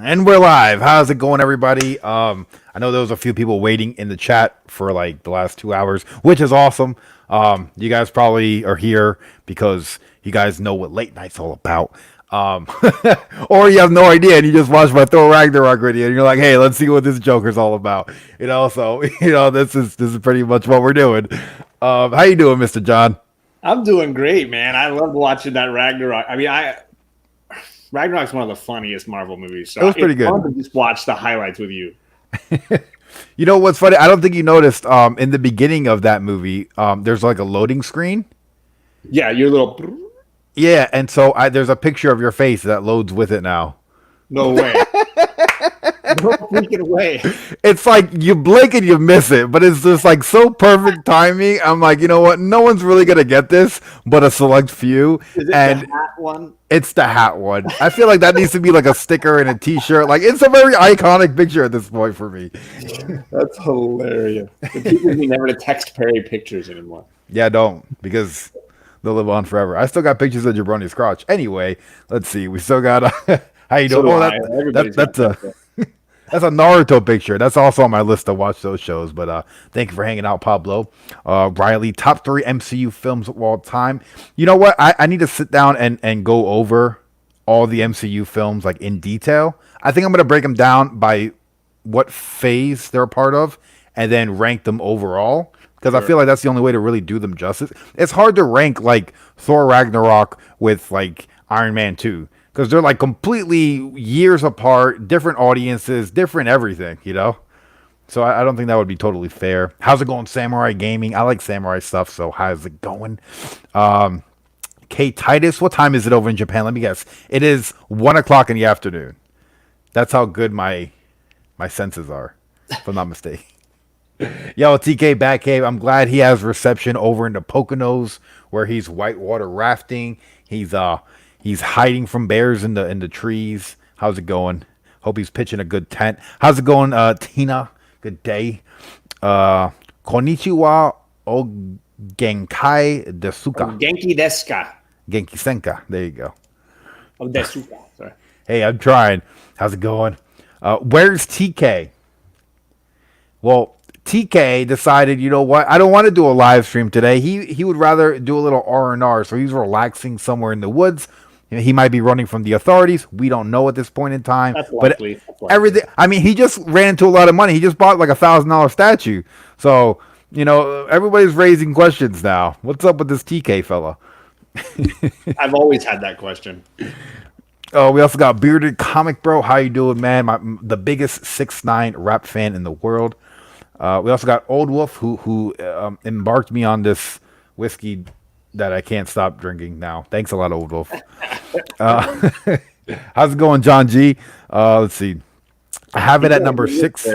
And we're live. How's it going, everybody? I know there was a few people waiting in the chat for like the last 2 hours, which is awesome. You guys probably are here because you guys know what late night's all about. Or you have no idea and you just watched my Thor Ragnarok video and you're like, hey, let's see what this Joker's all about. So this is pretty much what we're doing. How you doing, Mr. John? I'm doing great, man. I love watching that Ragnarok. Ragnarok's one of the funniest Marvel movies. So it was pretty good. Fun to just watch the highlights with you. You know what's funny? I don't think you noticed in the beginning of that movie, there's like a loading screen. Yeah, your little... Yeah, and so there's a picture of your face that loads with it now. No way. No freaking way. It's like you blink and you miss it, but it's just like so perfect timing. I'm like, you know what? No one's really going to get this, but a select few. Is it the hat one? It's the hat one. I feel like that needs to be like a sticker and a t-shirt. Like, it's a very iconic picture at this point for me. That's hilarious. The people need never to text Perry pictures anymore. Yeah, don't, because they'll live on forever. I still got pictures of Jabroni's crotch. Anyway, let's see. We still got how you doing? That's a Naruto picture. That's also on my list to watch those shows. But thank you for hanging out, Pablo. Riley, top 3 MCU films of all time. You know what? I need to sit down and go over all the MCU films like in detail. I think I'm going to break them down by what phase they're a part of and then rank them overall. Because I feel like that's the only way to really do them justice. It's hard to rank like Thor Ragnarok with like Iron Man 2. Because they're like completely years apart, different audiences, different everything, So I don't think that would be totally fair. How's it going, Samurai Gaming? I like Samurai stuff, so how's it going? Kate Titus, what time is it over in Japan? Let me guess. It is 1 o'clock in the afternoon. That's how good my senses are, if I'm not mistaken. Yo, TK Batcave, I'm glad he has reception over in the Poconos, where he's whitewater rafting. He's hiding from bears in the trees. How's it going? Hope he's pitching a good tent. How's it going, Tina? Good day. Konnichiwa o genkai desuka. Genki deska. Genki senka. There you go. Oh, desuka. Sorry. Hey, I'm trying. How's it going? Where's TK? Well, TK decided, you know what? I don't want to do a live stream today. He would rather do a little R&R, so he's relaxing somewhere in the woods. He might be running from the authorities. We don't know at this point in time. That's likely. Everything. I mean, he just ran into a lot of money. He just bought like $1,000 statue. So, everybody's raising questions now. What's up with this TK fella? I've always had that question. Oh, we also got Bearded Comic Bro. How you doing, man? The biggest 6ix9ine rap fan in the world. We also got Old Wolf, who embarked me on this whiskey that I can't stop drinking now. Thanks a lot, Old Wolf. How's it going, John G? Let's see. I have it at number 6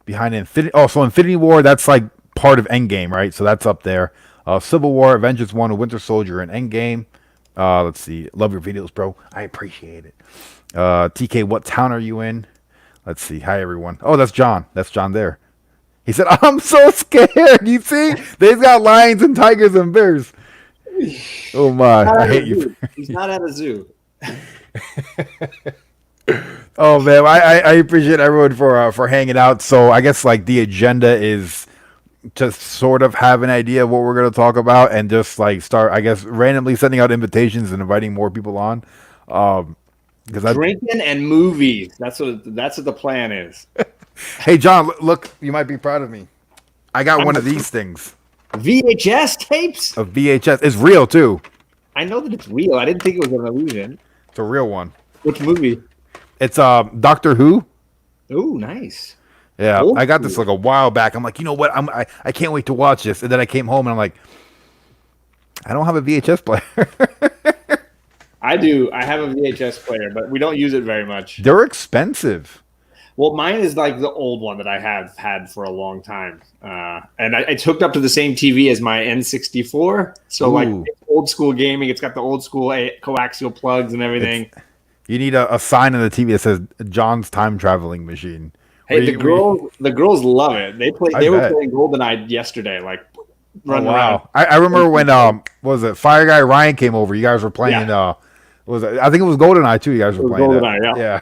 behind Infinity. Oh, so Infinity War, that's like part of Endgame, right? So that's up there. Civil War, Avengers 1, Winter Soldier, and Endgame. Let's see. Love your videos, bro. I appreciate it. TK, what town are you in? Let's see. Hi, everyone. Oh, that's John. That's John there. He said, I'm so scared. You see? They've got lions and tigers and bears. Oh, my. I hate you. He's not at a zoo. Oh, man. I appreciate everyone for hanging out. So I guess like the agenda is to sort of have an idea of what we're going to talk about and just like start, I guess, randomly sending out invitations and inviting more people on. Drinking and movies. That's what the plan is. Hey, John, look, you might be proud of me. I got one of these things. VHS tapes? A VHS. It's real, too. I know that it's real. I didn't think it was an illusion. It's a real one. Which movie? It's Doctor Who. Oh, nice. Yeah, I got this like a while back. I'm like, you know what? I can't wait to watch this. And then I came home and I'm like, I don't have a VHS player. I do. I have a VHS player, but we don't use it very much. They're expensive. Well, mine is like the old one that I have had for a long time. And it's hooked up to the same TV as my N64. So, like, it's old school gaming. It's got the old school coaxial plugs and everything. You need a sign on the TV that says John's time traveling machine. Hey, the girls love it. They were playing GoldenEye yesterday, like running around. I remember when what was it, Fire Guy Ryan came over. You guys were playing. I think it was GoldenEye too. You guys were playing. GoldenEye, yeah.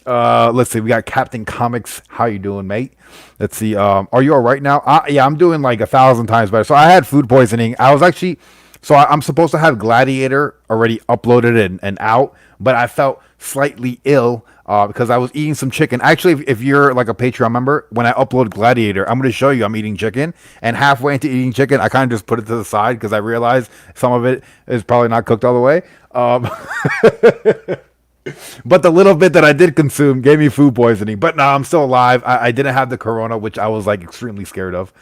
Let's see. We got Captain Comics. How you doing, mate? Let's see. Are you all right now? Yeah, I'm doing like 1,000 times better. So I had food poisoning. I was actually, I'm supposed to have Gladiator already uploaded and out, but I felt slightly ill because I was eating some chicken. Actually, if you're like a Patreon member, when I upload Gladiator, I'm going to show you I'm eating chicken. And halfway into eating chicken, I kind of just put it to the side because I realized some of it is probably not cooked all the way. But the little bit that I did consume gave me food poisoning. But no, I'm still alive. I didn't have the corona, which I was like extremely scared of.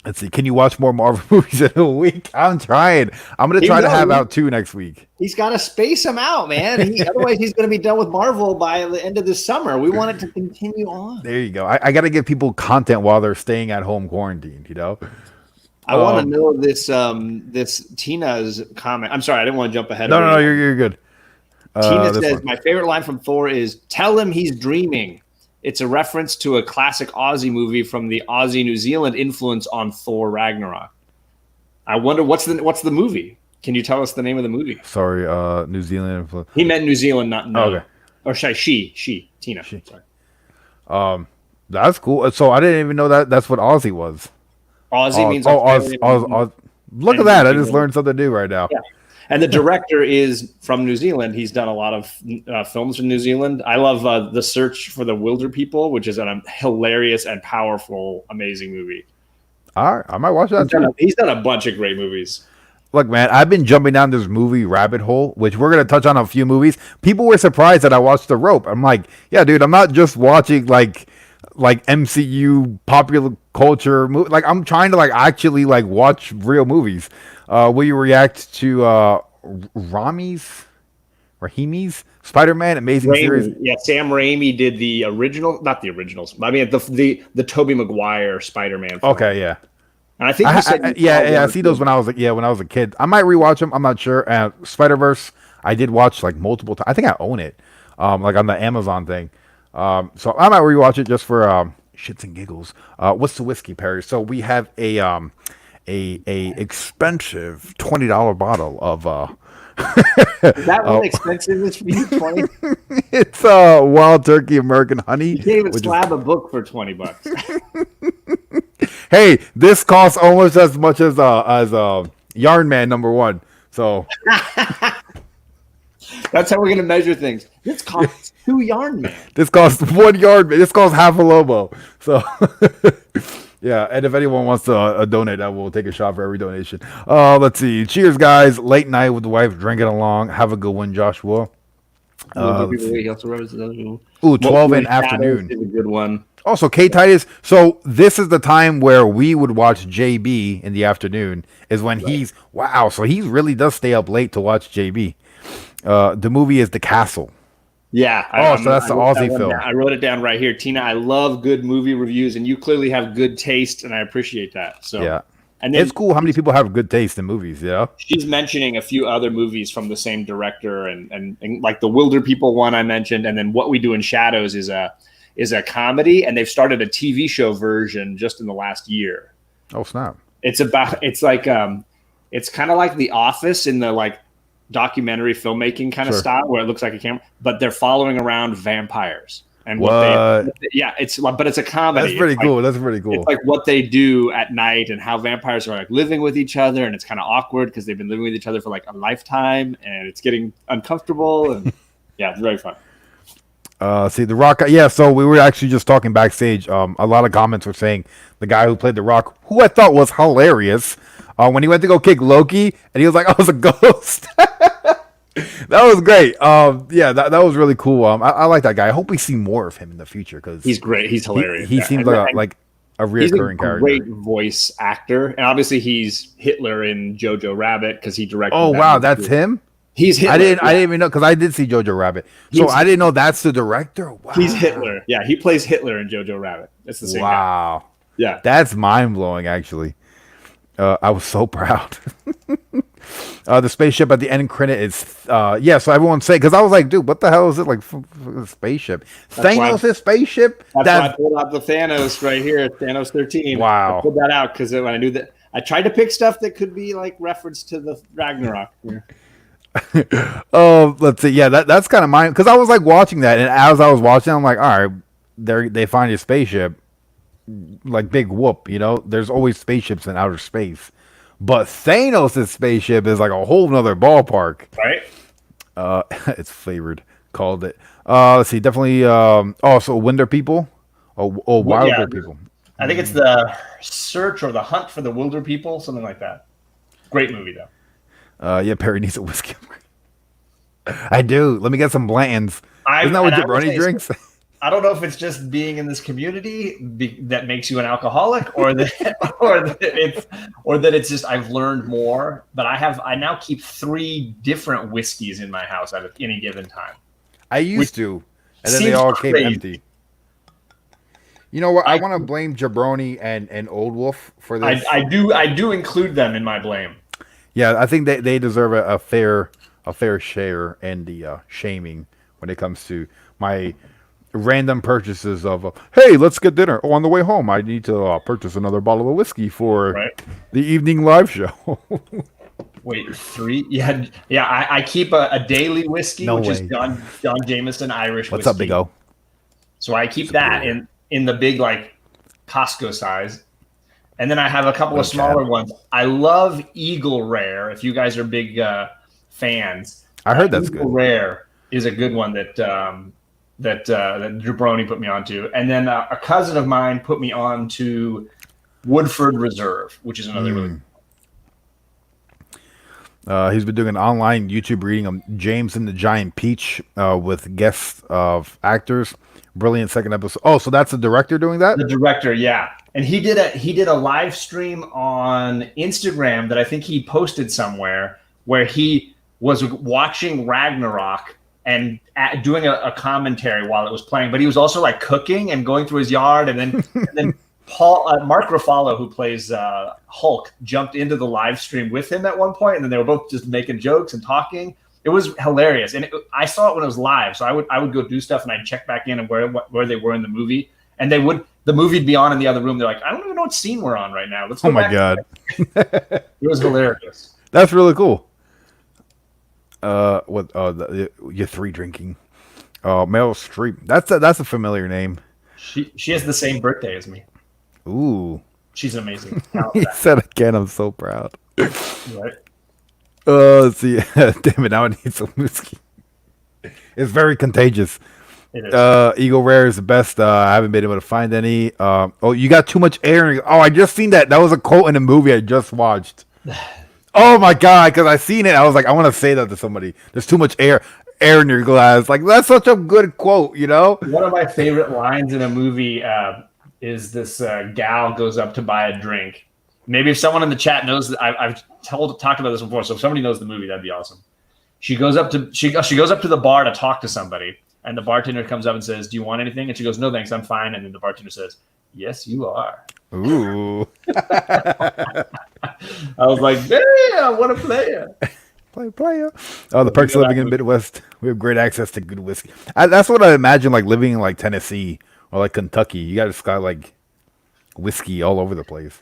Let's see. Can you watch more Marvel movies in a week? I'm trying. I'm gonna try to have out 2 next week. He's got to space them out, man. Otherwise, he's going to be done with Marvel by the end of the summer. We want it to continue on. There you go. I got to give people content while they're staying at home quarantined. You know. I want to know this Tina's comment. I'm sorry, I didn't want to jump ahead. No, you're good. Tina says, my favorite line from Thor is, tell him he's dreaming. It's a reference to a classic Aussie movie from the Aussie New Zealand influence on Thor Ragnarok. I wonder what's the movie? Can you tell us the name of the movie? Sorry, New Zealand influence. He meant New Zealand, not no. Okay. Or she, Tina. Sorry. That's cool. So I didn't even know that's what Aussie was. Aussie means Oz. Look at that. I just learned something new right now. Yeah. And the director is from New Zealand. He's done a lot of films from New Zealand. I love The Search for the Wilder People, which is a hilarious and powerful, amazing movie. All right. I might watch that too. He's done a bunch of great movies. Look, man, I've been jumping down this movie rabbit hole, which we're going to touch on a few movies. People were surprised that I watched The Rope. I'm like, yeah, dude, I'm not just watching like MCU popular culture movie. Like, I'm trying to actually watch real movies. Will you react to Raimi's Spider-Man Amazing Series? Yeah, Sam Raimi did the original, not the originals. I mean, the Tobey Maguire Spider-Man film. Okay, yeah. And I think I see those when I was a kid. I might rewatch them. I'm not sure. Spider-Verse, I did watch multiple times. I think I own it, on the Amazon thing. So I might rewatch it just for shits and giggles. What's the whiskey, Perry? So we have a expensive $20 bottle of Is that what expensive is for you? 20? It's Wild Turkey American Honey. You can't even slab a book for $20. Hey, this costs almost as much as Yarn Man #1. So that's how we're gonna measure things. This costs 2 Yarn Man. This costs 1 Yarn Man. This costs half a Lobo. So yeah, and if anyone wants to donate, I will take a shot for every donation. Let's see. Cheers, guys. Late night with the wife, drinking along. Have a good one, Joshua. 12 in afternoon. Is a good one. Also, K Titus. So this is the time where we would watch JB in the afternoon. Is when he's wow. So he really does stay up late to watch JB. The movie is The Castle. Yeah. So that's the Aussie film. I wrote it down right here. Tina, I love good movie reviews, and you clearly have good taste, and I appreciate that. So yeah. And then, it's cool how many people have good taste in movies, yeah. She's mentioning a few other movies from the same director, and like the Wilder People one I mentioned, and then What We Do in Shadows is a comedy, and they've started a TV show version just in the last year. Oh snap! It's kind of like The Office in the documentary filmmaking kind of style, where it looks like a camera, but they're following around vampires. And but it's a comedy. That's pretty cool. That's pretty cool. It's like what they do at night and how vampires are living with each other, and it's kind of awkward because they've been living with each other for a lifetime, and it's getting uncomfortable. And yeah, it's very fun. See The Rock. Yeah, so we were actually just talking backstage. A lot of comments were saying the guy who played The Rock, who I thought was hilarious, when he went to go kick Loki, and he was like, "I was a ghost." That was great. Yeah, that was really cool. I like that guy. I hope we see more of him in the future because he's great. He's hilarious. He seems like a reoccurring character. Great voice actor, and obviously he's Hitler in Jojo Rabbit because he directed. Oh wow, that's him. He's Hitler. I didn't even know because I did see Jojo Rabbit, so I didn't know that's the director. Wow, he's Hitler. Yeah, he plays Hitler in Jojo Rabbit. It's the same. Wow. Guy. Yeah, that's mind blowing. Actually, I was so proud. The spaceship at the end credit is so everyone say because I was like, dude, what the hell is it spaceship? Thanos' spaceship. That's why I pulled out the Thanos right here, Thanos 13. Wow, I pulled that out because when I knew that, I tried to pick stuff that could be reference to the Ragnarok. Oh, let's see. Yeah, that's kind of mine because I was like watching that, and as I was watching, I'm like, all right, they find a spaceship, like big whoop. There's always spaceships in outer space, but Thanos' spaceship is like a whole nother ballpark. Right? It's flavored. Called it. Let's see. Definitely. So Winder people, or Well, yeah, Wilder people. I think it's the search or the hunt for the Wilder people, something like that. Great movie though. Yeah, Perry needs a whiskey. I do. Let me get some Blanton's. Isn't that what I would jabroni say drinks? I don't know if it's just being in this community that makes you an alcoholic, or that, or that it's just I've learned more. But I now keep 3 different whiskeys in my house at any given time. I used to, and then they Seems all came crazy. empty. You know what? I want to blame Jabroni and Old Wolf for this. I do include them in my blame. Yeah, I think they deserve a fair share in the shaming when it comes to my random purchases of hey, let's get dinner. Oh, on the way home, I need to purchase another bottle of whiskey for the evening live show. Wait, 3? Yeah. I keep a daily whiskey, No which way. is John Jameson Irish What's whiskey. up, Big O? So I keep that in the big like Costco size. And then I have a couple of smaller ones. I love Eagle Rare. If you guys are big fans, I heard that's Eagle good. Rare is a good one that Jabroni put me onto. And then a cousin of mine put me on to Woodford Reserve, which is another really He's been doing an online YouTube reading of James and the Giant Peach with guest of actors. Brilliant second episode. Oh, so that's the director doing that? the director, yeah. And he did a live stream on Instagram that I think he posted somewhere where he was watching Ragnarok and doing a commentary while it was playing. But he was also like cooking and going through his yard, and then Mark Ruffalo, who plays Hulk, jumped into the live stream with him at one point, and then they were both just making jokes and talking. It was hilarious, and I saw it when it was live. So I would go do stuff, and I'd check back in and where they were in the movie, and the movie'd be on in the other room. They're like, I don't even know what scene we're on right now. Let's go. Oh my god, it was hilarious. that's really cool. What? You're 3 drinking. Meryl Streep. That's a familiar name. She has the same birthday as me. Ooh. She's amazing. He said again, I'm so proud. Right? Let's see. Damn it, now I need some whiskey. It's very contagious. It is. Eagle Rare is the best. I haven't been able to find any. You got too much air. Oh, I just seen that. That was a quote in a movie I just watched. Oh my god, because I seen it. I was like, I want to say that to somebody. There's too much air in your glass. Like, that's such a good quote, One of my favorite lines in a movie is this gal goes up to buy a drink. Maybe if someone in the chat knows that I've talked about this before, so if somebody knows the movie, that'd be awesome. She goes up to the bar to talk to somebody, and the bartender comes up and says, "Do you want anything?" And she goes, "No, thanks, I'm fine." And then the bartender says, "Yes, you are." Ooh. I was like, "Damn, what a player!" Player. Oh, the perks of living in the Midwest. We have great access to good whiskey. That's what I imagine, like living in like Tennessee or like Kentucky. You just got like whiskey all over the place.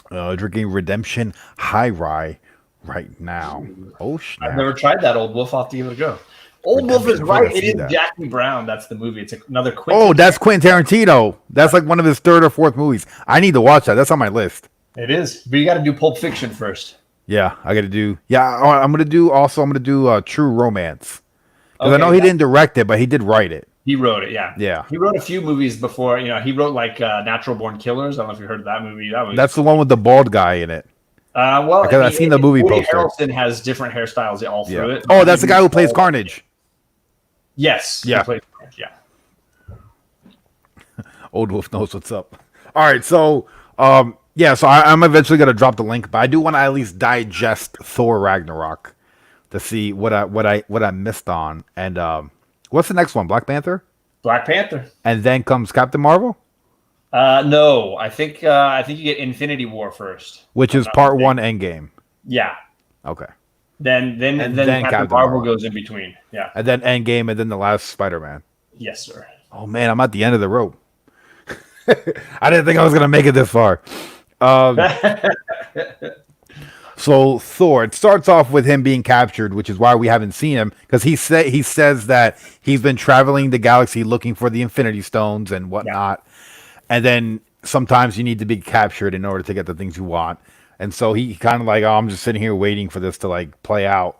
Drinking Redemption High Rye right now. Oh snap! I've never tried that. Old Wolf. I'll have to give it a go. Old Wolf is right. It is Jackie Brown. That's the movie. It's another Quentin. Oh, that's Quentin Tarantino. That's like one of his 3rd or 4th movies. I need to watch that. That's on my list. It is, but you got to do Pulp Fiction first. Yeah, I got to do. Yeah, I'm gonna do True Romance because I know he didn't direct it, but he did write it. He wrote it. Yeah. Yeah. He wrote a few movies before. He wrote like Natural Born Killers. I don't know if you heard of that movie. That's the one with the bald guy in it. Well, because I've seen the movie Woody poster. Harrelson has different hairstyles all through it. Oh, that's the guy who plays Carnage. Yes. Yeah. He plays Carnage, yeah. Old Wolf knows what's up. All right, so so I'm eventually gonna drop the link, but I do want to at least digest Thor Ragnarok to see what I missed on. And what's the next one? Black Panther. Black Panther. And then comes Captain Marvel. No, I think you get Infinity War first, which is part 1 Endgame. Yeah. Okay. Then Captain Marvel goes in between. Yeah. And then Endgame, and then the last Spider-Man. Yes, sir. Oh man, I'm at the end of the rope. I didn't think I was gonna make it this far. So Thor, it starts off with him being captured, which is why we haven't seen him, because he says that he's been traveling the galaxy looking for the Infinity Stones and whatnot, and then sometimes you need to be captured in order to get the things you want, and so he kind of like, oh, I'm just sitting here waiting for this to like play out,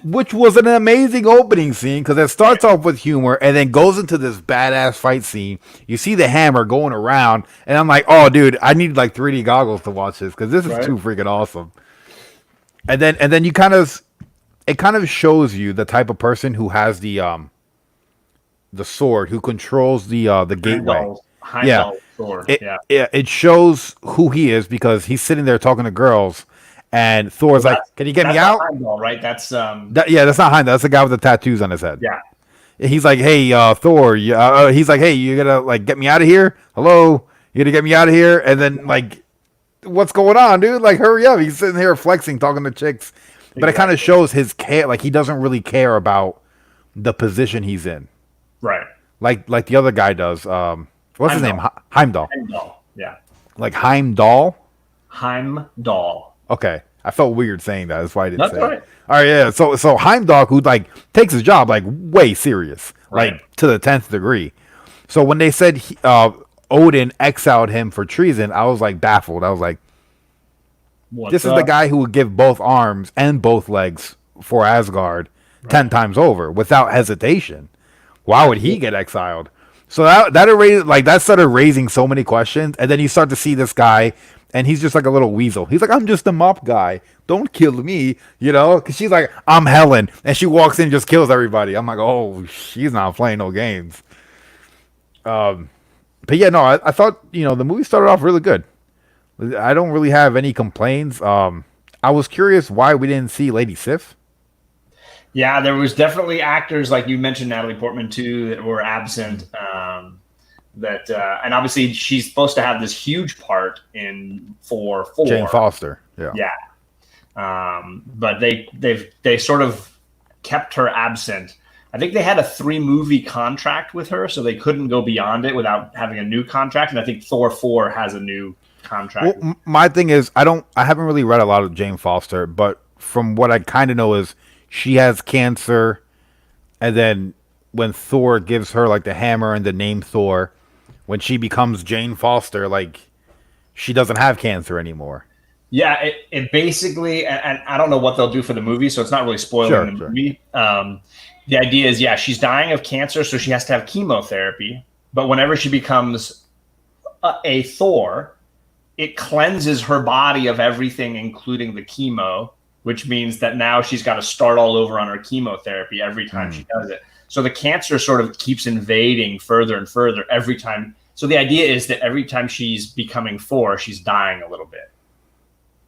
which was an amazing opening scene because it starts off with humor and then goes into this badass fight scene. You see the hammer going around, and I'm like, oh, dude, I need like 3D goggles to watch this because this is too freaking awesome. And then it kind of shows you the type of person who has the sword, who controls the gateway. Heimdall sword. It shows who he is because he's sitting there talking to girls. And Thor's like, "Can you get me out?" Heimdall, right? That's that's not Heimdall. That's the guy with the tattoos on his head. Yeah. He's like, "Hey, Thor." He's like, "Hey, you gotta like get me out of here. Hello, you gotta get me out of here." And then like, what's going on, dude? Like, hurry up! He's sitting here flexing, talking to chicks. But it kind of shows his care. Like, he doesn't really care about the position he's in. Right. Like the other guy does. What's his name? Heimdall. Heimdall. Yeah. Like Heimdall. Heimdall. Okay, I felt weird saying that. That's why I didn't say right. it. All right, yeah. So Heimdall, who like takes his job like way serious, like to the 10th degree. So when they said Odin exiled him for treason, I was like baffled. I was like, this is the guy who would give both arms and both legs for Asgard 10 times over without hesitation. Why would he get exiled? So that started raising so many questions, and then you start to see this guy. And he's just like a little weasel. He's like, I'm just a mop guy. Don't kill me, Because she's like, I'm Helen. And she walks in and just kills everybody. I'm like, oh, she's not playing no games. But yeah, no, I thought, the movie started off really good. I don't really have any complaints. I was curious why we didn't see Lady Sif. Yeah, there was definitely actors, like you mentioned, Natalie Portman, too, that were absent. And obviously she's supposed to have this huge part in Thor 4. Jane Foster, yeah. But they sort of kept her absent. I think they had a 3-movie contract with her, so they couldn't go beyond it without having a new contract. And I think Thor 4 has a new contract. Well, my thing is, I haven't really read a lot of Jane Foster, but from what I kind of know is she has cancer, and then when Thor gives her like the hammer and the name Thor, when she becomes Jane Foster, like, she doesn't have cancer anymore. Yeah, it basically, and I don't know what they'll do for the movie, so it's not really spoiling the movie. The idea is, she's dying of cancer, so she has to have chemotherapy. But whenever she becomes a Thor, it cleanses her body of everything, including the chemo, which means that now she's got to start all over on her chemotherapy every time she does it. So the cancer sort of keeps invading further and further every time. So the idea is that every time she's becoming Thor, she's dying a little bit.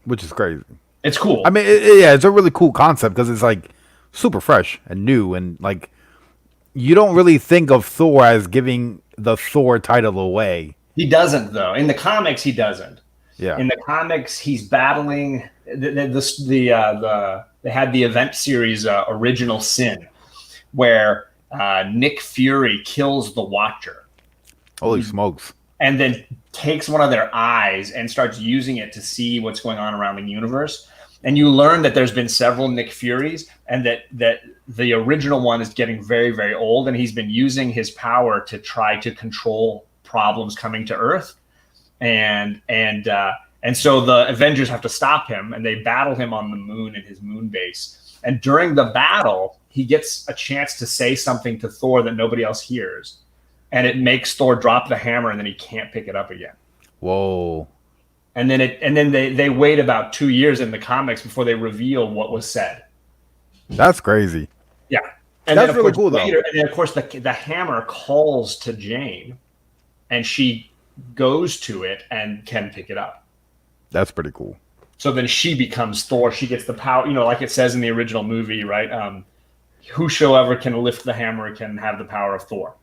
Which is crazy. It's cool. I mean, it's a really cool concept because it's like super fresh and new. And like, you don't really think of Thor as giving the Thor title away. He doesn't, though. In the comics, he doesn't. Yeah. In the comics, he's battling they had the event series Original Sin, where Nick Fury kills the Watcher. Holy smokes. And then takes one of their eyes and starts using it to see what's going on around the universe. And you learn that there's been several Nick Furies, and that the original one is getting very, very old, and he's been using his power to try to control problems coming to Earth. And so the Avengers have to stop him, and they battle him on the moon in his moon base. And during the battle, he gets a chance to say something to Thor that nobody else hears. And it makes Thor drop the hammer, and then he can't pick it up again. Whoa. And then they wait about 2 years in the comics before they reveal what was said. That's crazy. Yeah. And that's really cool, though. And then, of course, the hammer calls to Jane, and she goes to it and can pick it up. That's pretty cool. So then she becomes Thor. She gets the power, like it says in the original movie, right? Whosoever can lift the hammer can have the power of Thor.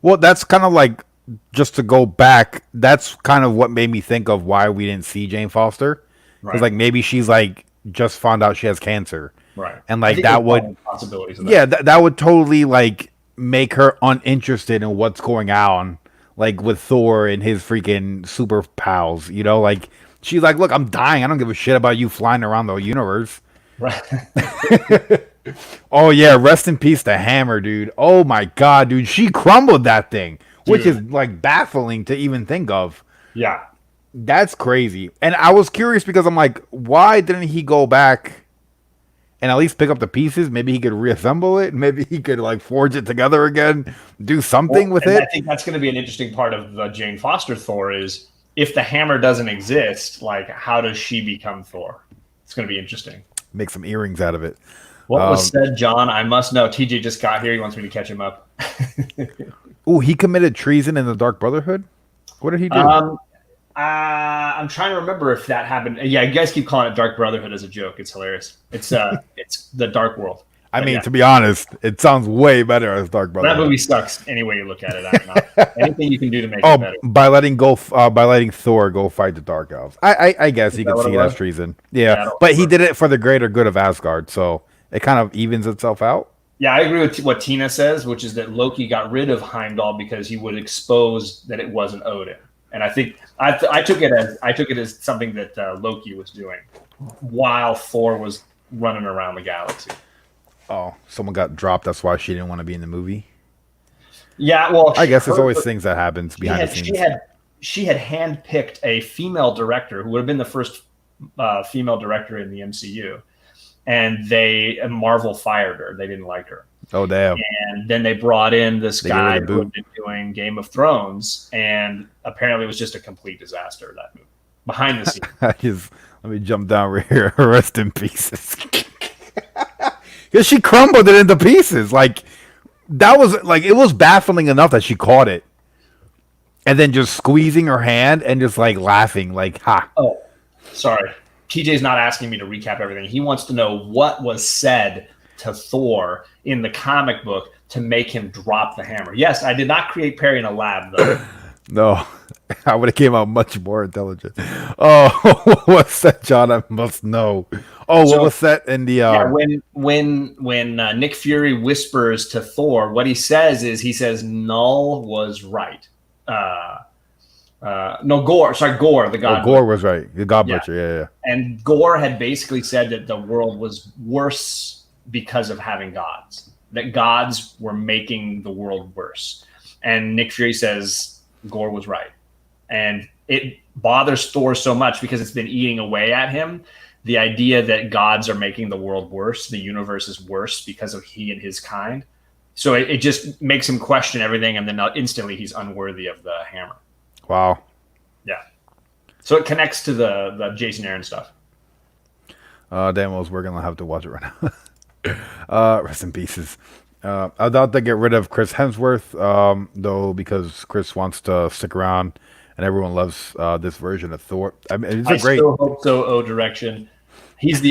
Well, that's kind of like, just to go back, that's kind of what made me think of why we didn't see Jane Foster. Because like maybe she's like just found out she has cancer. Right. And like that would possibilities of that. Yeah, that would totally like make her uninterested in what's going on, like with Thor and his freaking super pals, like She's like, look, I'm dying. I don't give a shit about you flying around the universe. Right. Oh yeah, rest in peace to Hammer, dude. Oh my god, dude, she crumbled that thing, which is like baffling to even think of. Yeah. That's crazy. And I was curious because I'm like, why didn't he go back and at least pick up the pieces? Maybe he could reassemble it. Maybe he could like forge it together again, do something with it. I think that's going to be an interesting part of the Jane Foster Thor is if the hammer doesn't exist, like how does she become Thor? It's going to be interesting. Make some earrings out of it. What was said, John? I must know. TJ just got here. He wants me to catch him up. Oh, he committed treason in the Dark Brotherhood? What did he do? I'm trying to remember if that happened. Yeah, you guys keep calling it Dark Brotherhood as a joke. It's hilarious. It's the Dark World. I mean, to be honest, it sounds way better as Dark Brotherhood. That movie sucks any way you look at it. I don't know. Anything you can do to make it better. by letting Thor go fight the Dark Elves. I guess you can see it as treason. Yeah, but he did it for the greater good of Asgard, so it kind of evens itself out. Yeah, I agree with what Tina says, which is that Loki got rid of Heimdall because he would expose that it wasn't Odin. And I think I took it as something that Loki was doing while Thor was running around the galaxy. Oh, someone got dropped. That's why she didn't want to be in the movie. Yeah, well, I guess there's always things that happens behind the scenes. She had handpicked a female director who would have been the first female director in the MCU, and Marvel fired her. They didn't like her. Oh damn! And then they brought in this guy who had been doing Game of Thrones, and apparently it was just a complete disaster. That movie behind the scenes. Let me jump down right here. Rest in pieces. Because she crumbled it into pieces. Like that was like it was baffling enough that she caught it, and then just squeezing her hand and just like laughing, like ha. Oh, sorry. TJ's not asking me to recap everything. He wants to know what was said to Thor in the comic book to make him drop the hammer. Yes, I did not create Perry in a lab, though. No, I would have came out much more intelligent. Oh, what's that, John? I must know. Oh, what was that in the? When Nick Fury whispers to Thor, what he says is Null was right. No, Gore. Sorry, Gore, the god. Gore was right. The God Butcher. Yeah. And Gore had basically said that the world was worse because of having gods. That gods were making the world worse. And Nick Fury says Gore was right. And it bothers Thor so much because it's been eating away at him. The idea that gods are making the world worse, the universe is worse because of he and his kind. So it just makes him question everything, and then instantly he's unworthy of the hammer. Wow. Yeah. So it connects to the Jason Aaron stuff. Damn, we're going to have to watch it right now. Rest in pieces. I doubt they get rid of Chris Hemsworth, though, because Chris wants to stick around, and everyone loves this version of Thor. I mean, I still hope so. O direction. He's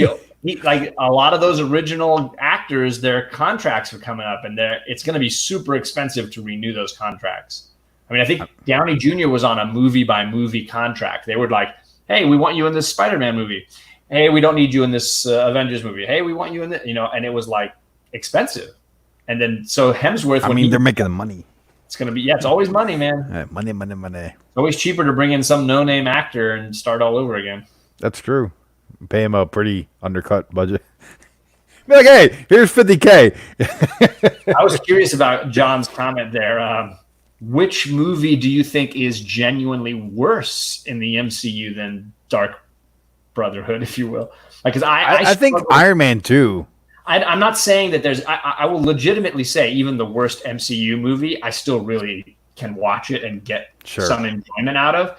like a lot of those original actors. Their contracts are coming up, and it's going to be super expensive to renew those contracts. I mean, I think Downey Jr. was on a movie by movie contract. They were like, "Hey, we want you in this Spider-Man movie. Hey, we don't need you in this Avengers movie. Hey, we want you in this." And it was like expensive. And then so Hemsworth. I mean, they're making the money. It's gonna be it's always money, man. Money. It's always cheaper to bring in some no-name actor and start all over again. That's true. Pay him a pretty undercut budget. Be like, hey, here's $50K. I was curious about John's comment there. Which movie do you think is genuinely worse in the MCU than Dark Brotherhood, if you will? Like, because I think Iron Man 2. I'm not saying that there's. I will legitimately say even the worst MCU movie, I still really can watch it and get some enjoyment out of.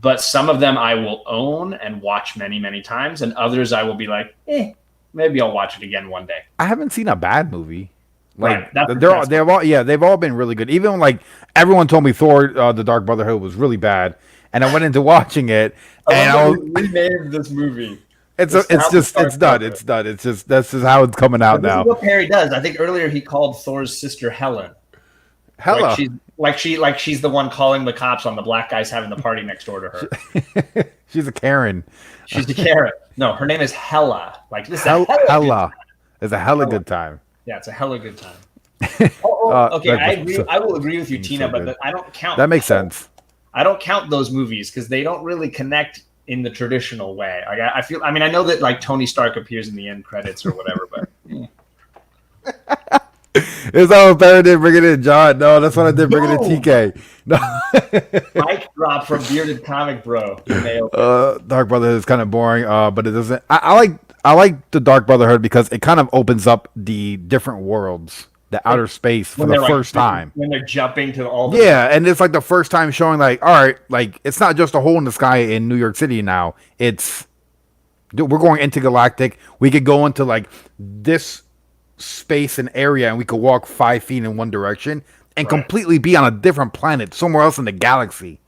But some of them I will own and watch many, many times, and others I will be like, maybe I'll watch it again one day. I haven't seen a bad movie. Like right. they've all been really good. Even like everyone told me Thor: The Dark Brotherhood was really bad, and I went into watching it, and I renamed this movie. It's done. It's just that's just how it's coming out now. This is what Perry does. I think earlier he called Thor's sister Helen. Hela. Like she's the one calling the cops on the black guys having the party next door to her. She's a Karen. She's a Karen. No, her name is Hela. Like this. Hela is a hella good time. Yeah, it's a hella good time. Okay, I agree. I will agree with you, Tina, but I don't count. That makes sense. I don't count those movies because they don't really connect in the traditional way. Like I feel. I mean, I know that like Tony Stark appears in the end credits or whatever, but. It's almost better than bringing in John. No, that's what I did bringing in TK. No. Mic drop from Bearded Comic Bro. Dark Brotherhood is kind of boring, but it doesn't. I like the Dark Brotherhood because it kind of opens up the different worlds, the outer space for the first time. When they're jumping to all the and it's like the first time showing like, all right, like it's not just a hole in the sky in New York City now. It's we're going intergalactic. We could go into like this space and area and we could walk 5 feet in one direction and completely be on a different planet somewhere else in the galaxy.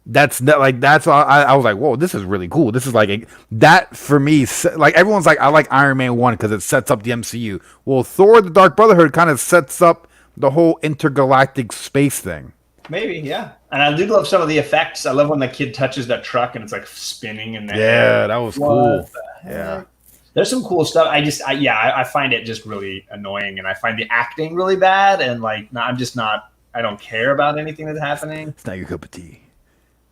That's why I was like, whoa, this is really cool. This is like that for me. Like everyone's like, I like Iron Man 1 because it sets up the MCU. Well, Thor: The Dark Brotherhood kind of sets up the whole intergalactic space thing. Maybe, yeah. And I do love some of the effects. I love when the kid touches that truck and it's like spinning and that was cool. Yeah. There's some cool stuff. I find it just really annoying, and I find the acting really bad. And like, I don't care about anything that's happening. It's not your cup of tea.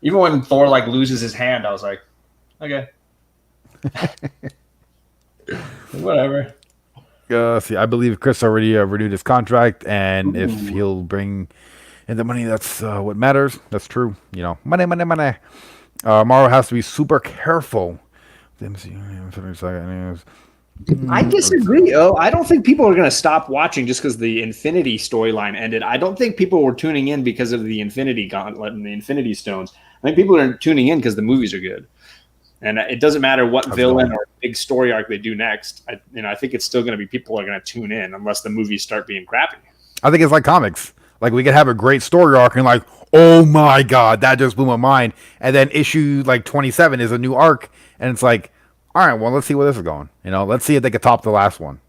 Even when Thor like loses his hand, I was like, okay, whatever. See, I believe Chris already renewed his contract, and if he'll bring in the money, that's what matters. That's true. You know, money. Mario has to be super careful. I disagree. I don't think people are going to stop watching just because the Infinity storyline ended. I don't think people were tuning in because of the Infinity Gauntlet and the Infinity Stones. I think people are tuning in because the movies are good, and it doesn't matter what villain or big story arc they do next. I think it's still going to be people are going to tune in unless the movies start being crappy. I think it's like comics. Like we could have a great story arc and like, oh my god, that just blew my mind. And then issue like 27 is a new arc, and it's like, all right, well, let's see where this is going. You know, let's see if they could top the last one.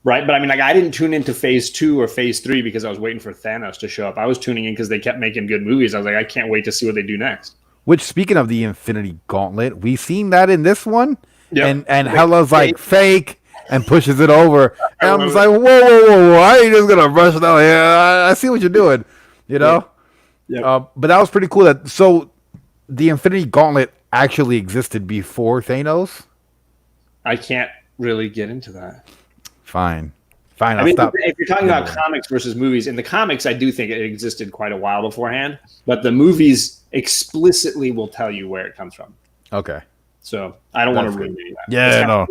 Right, but I mean, like, I didn't tune into Phase 2 or Phase 3 because I was waiting for Thanos to show up. I was tuning in because they kept making good movies. I was like, I can't wait to see what they do next. Which, speaking of the Infinity Gauntlet, we seen that in this one, and Hela's like fake and pushes it over, and I'm just like, whoa, why are you just gonna rush it out? Yeah, I see what you're doing, you know. But that was pretty cool. So the Infinity Gauntlet actually existed before Thanos. I can't really get into that. Fine. I mean, if you're talking about comics versus movies, in the comics, I do think it existed quite a while beforehand, but the movies explicitly will tell you where it comes from. Okay. So I don't want to ruin that. Yeah, no.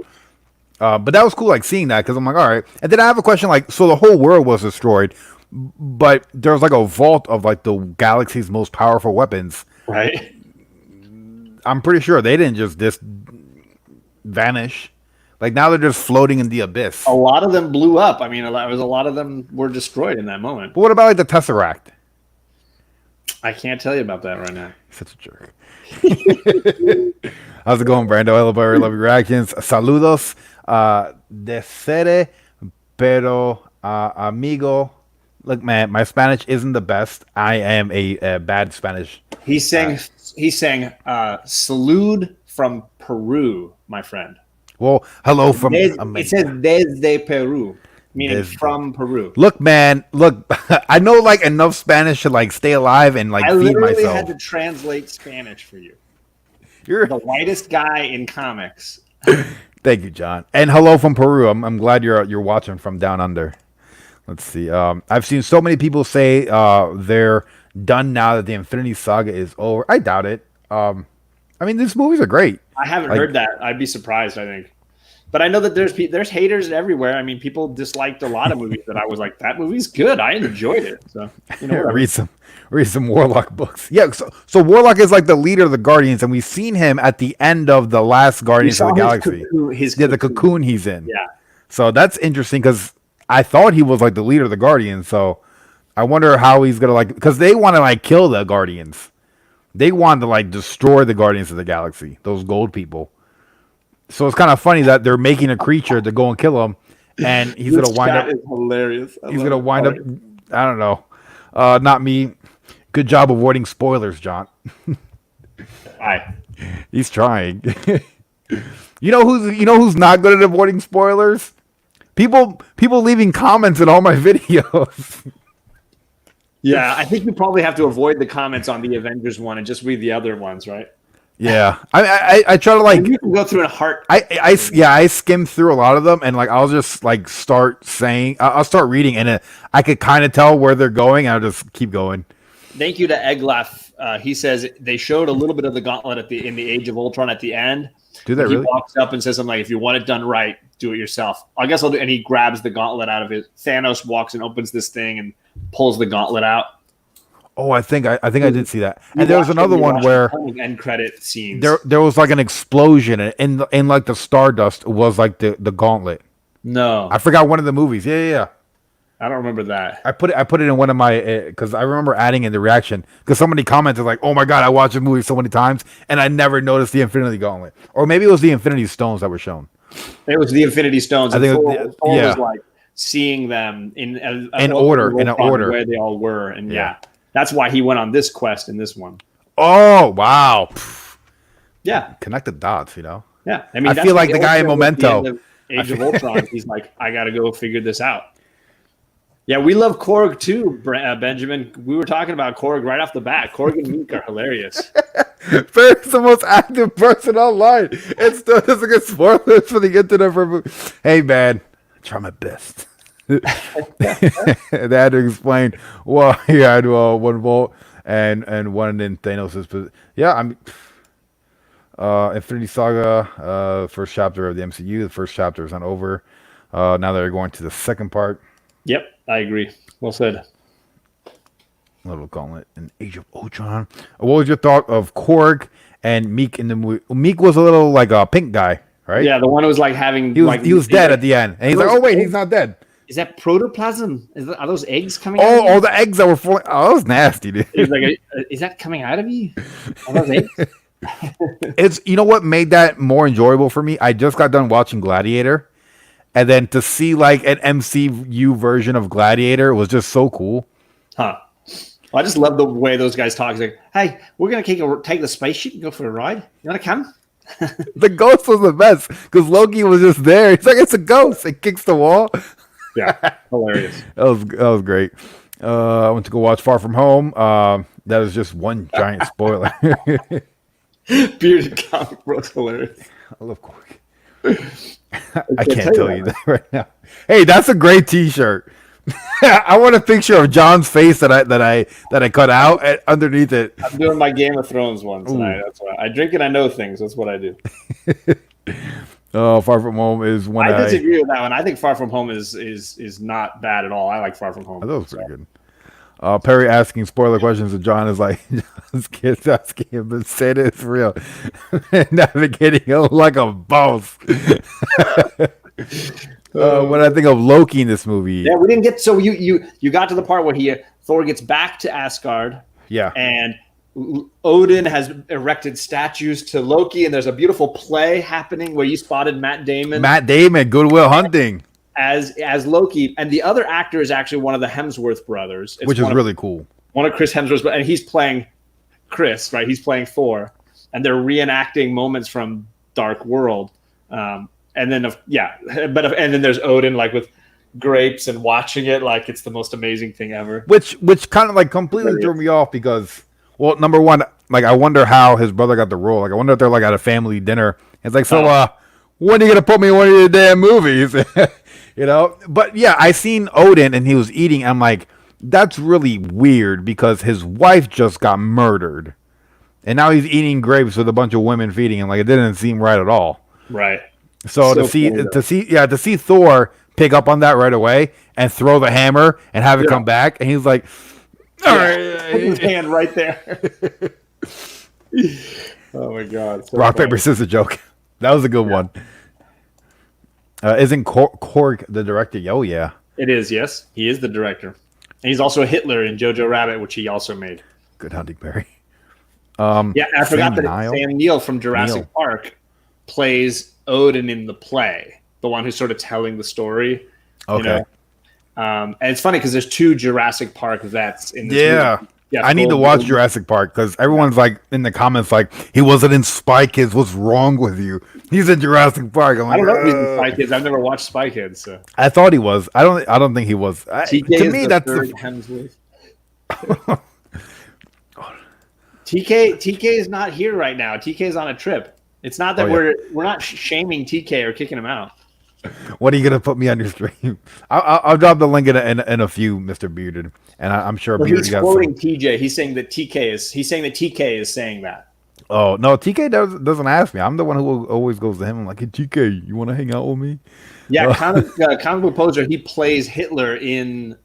But that was cool, like seeing that, because I'm like, all right. And then I have a question, like, so the whole world was destroyed, but there's like a vault of like the galaxy's most powerful weapons. Right. I'm pretty sure they didn't just vanish. Like now they're just floating in the abyss. A lot of them blew up. I mean, a lot of them were destroyed in that moment. But what about like the Tesseract? I can't tell you about that right now. Such a jerk. How's it going, Brando? Hello, buddy. Love your reactions. Saludos. De sere, pero amigo. Look, man, my Spanish isn't the best. I am a bad Spanish. He's saying salud from Peru, my friend. Well, hello from... It says desde Peru, meaning from Peru. Look, man, I know like enough Spanish to like stay alive and like feed myself. I literally had to translate Spanish for you. You're the whitest guy in comics. Thank you, John. And hello from Peru. I'm glad you're watching from down under. Let's see. I've seen so many people say they're done now that the Infinity Saga is over. I doubt it. I mean, these movies are great. I haven't heard that. I'd be surprised, I think. But I know that there's haters everywhere. I mean, people disliked a lot of movies that I was like, that movie's good. I enjoyed it. So, you know, read some Warlock books. Yeah, so Warlock is like the leader of the Guardians, and we've seen him at the end of the last Guardians of the Galaxy. The cocoon he's in. Yeah. So that's interesting because I thought he was like the leader of the Guardians. So I wonder how he's gonna like, because they want to like kill the Guardians. They want to like destroy the Guardians of the Galaxy, those gold people. So it's kind of funny that they're making a creature to go and kill him, and he's gonna wind up. Is hilarious. He's gonna wind up. I don't know. Not me. Good job avoiding spoilers, John. Hi. He's trying. You know who's not good at avoiding spoilers? People leaving comments in all my videos. Yeah, I think you probably have to avoid the comments on the Avengers one and just read the other ones, right? Yeah, I try to like You can go through a heart. I skim through a lot of them, and like I'll just like start saying I'll start reading, and I could kind of tell where they're going, and I'll just keep going. Thank you to Eglaf. He says they showed a little bit of the Gauntlet in the Age of Ultron at the end. Do they really? He walks up and says something like, "If you want it done right, do it yourself." I guess I'll do. And he grabs the Gauntlet out of it. Thanos walks and opens this thing and pulls the Gauntlet out. Oh, I think I did see that. And there was another one where end credit scenes. There was like an explosion, and in like the Stardust was like the Gauntlet. No, I forgot one of the movies. Yeah. I don't remember that. I put it in one of my because I remember adding in the reaction because somebody commented like, "Oh my god, I watched the movie so many times and I never noticed the Infinity Gauntlet," or maybe it was the Infinity Stones that were shown. It was the Infinity Stones. I think Thor was like seeing them in order where they all were, and that's why he went on this quest in this one. Oh wow! Yeah, connect the dots, Yeah, I mean, I feel like the guy in Memento, Age of Ultron. He's like, I got to go figure this out. Yeah, we love Korg too, Benjamin. We were talking about Korg right off the bat. Korg and Meek are hilarious. Barry's the most active person online. It still doesn't get spoilers for the internet. Hey, man, I try my best. They had to explain why he had 1 volt and one in Thanos'. Yeah, I'm. Infinity Saga, first chapter of the MCU. The first chapter is not over. Now they're going to the second part. Yep, I agree. Well said. Little Gauntlet and Age of Ultron. What was your thought of Korg and Meek in the movie? Meek was a little like a pink guy, right? Yeah, the one who was like having. He was dead at the end, and he's like, "Oh wait, he's not dead." Is that protoplasm? Are those eggs coming? Oh, all the eggs that were falling. Oh, that was nasty, dude. He's like, is that coming out of you? Are those eggs? It's what made that more enjoyable for me. I just got done watching Gladiator. And then to see like an MCU version of Gladiator was just so cool. Huh. Well, I just love the way those guys talk. It's like, hey, we're going to take the spaceship and go for a ride. You want to come? The ghost was the best because Loki was just there. He's like, it's a ghost. It kicks the wall. Yeah, hilarious. That was great. I went to go watch Far From Home. That was just one giant spoiler. Bearded comic bro's hilarious. I love Korg. I can't tell you that right now. Hey, that's a great T-shirt. I want a picture of John's face that I cut out and underneath it. I'm doing my Game of Thrones one tonight. That's why I drink and I know things. That's what I do. Oh, Far From Home is one. I disagree with that one. I think Far From Home is not bad at all. I like Far From Home. That was pretty good. Perry asking spoiler questions, and John is like, John's kids asking him, but say it's real. Navigating it like a boss. When I think of Loki in this movie. Yeah, we didn't get so you got to the part where Thor gets back to Asgard. Yeah. And Odin has erected statues to Loki, and there's a beautiful play happening where you spotted Matt Damon. Good Will Hunting. As Loki, and the other actor is actually one of the Hemsworth brothers, which is really cool. One of Chris Hemsworth's, and he's playing Chris, right? He's playing Thor, and they're reenacting moments from Dark World. And then there's Odin like with grapes and watching it like it's the most amazing thing ever. Which kind of like completely threw me off because, well, number one, like I wonder how his brother got the role. Like I wonder if they're like at a family dinner. It's like, when are you gonna put me in one of your damn movies? But yeah, I seen Odin and he was eating. I'm like, that's really weird because his wife just got murdered, and now he's eating grapes with a bunch of women feeding him. Like it didn't seem right at all. Right. So to see Thor pick up on that right away and throw the hammer and have it come back, and he's like, all right, his hand right there. Oh my God! So rock paper scissors joke. That was a good one. Isn't Korg the director? Oh, yeah. It is, yes. He is the director. And he's also Hitler in Jojo Rabbit, which he also made. Good hunting, Barry. I forgot that Sam Neill from Jurassic Park plays Odin in the play, the one who's sort of telling the story. Okay. And it's funny because there's 2 Jurassic Park vets in this movie. Yeah, I need to watch Jurassic Park because everyone's like in the comments like he wasn't in Spy Kids. What's wrong with you? He's in Jurassic Park. I don't know if he's in Spy Kids. I've never watched Spy Kids. So. I thought he was. I don't think he was. To me, that's Hemsworth. TK is not here right now. TK is on a trip. It's not that we're not shaming TK or kicking him out. What are you gonna put me on your stream? I'll drop the link in a few, Mr. Bearded, and I'm sure Bearded he's got quoting some. TJ. He's saying that TK is saying that. Oh no, TK doesn't ask me. I'm the one who always goes to him. I'm like, hey, TK, you want to hang out with me? Yeah, comic book poser. He plays Hitler in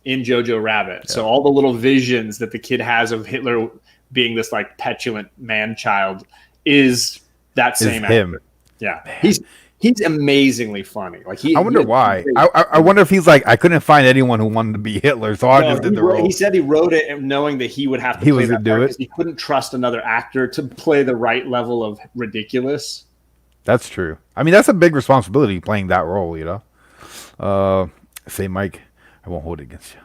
Jojo Rabbit. Yeah. So all the little visions that the kid has of Hitler being this like petulant man child is that same actor. Him. Yeah, man. He's amazingly funny. Like I wonder why. I wonder if he's like, I couldn't find anyone who wanted to be Hitler, so I just did the role. He said he wrote it knowing that he would have to play that part because he couldn't trust another actor to play the right level of ridiculous. That's true. I mean, that's a big responsibility playing that role, you know. Say, Mike, I won't hold it against you.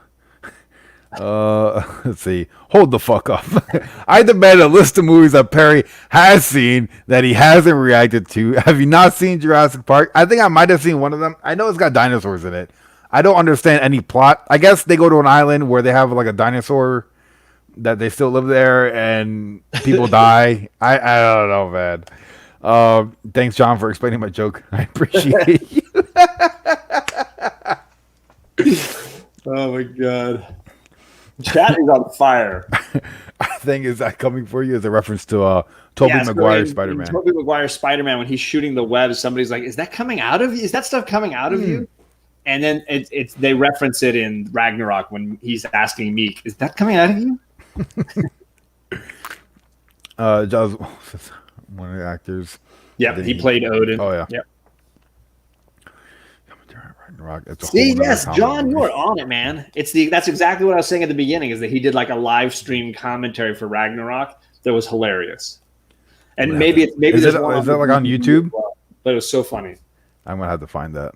Let's see. Hold the fuck up. I demand a list of movies that Perry has seen that he hasn't reacted to. Have you not seen Jurassic Park? I think I might have seen one of them. I know it's got dinosaurs in it. I don't understand any plot. I guess they go to an island where they have like a dinosaur that they still live there and people die. I don't know, man. Thanks, John, for explaining my joke. I appreciate you. Oh my god. Chat is on fire. I think is that coming for you as a reference to Tobey Maguire's Spider-Man. Tobey Maguire's Spider-Man, when he's shooting the web, somebody's like, "Is that coming out of you? Is that stuff coming out of you?" And then they reference it in Ragnarok when he's asking Meek, "Is that coming out of you?" Jaws, one of the actors. Yeah, he played Odin. Oh yeah. Yep. See, yes, John, you are on it, man. That's exactly what I was saying at the beginning, is that he did like a live stream commentary for Ragnarok that was hilarious. And maybe is that like on YouTube? But it was so funny. I'm gonna have to find that.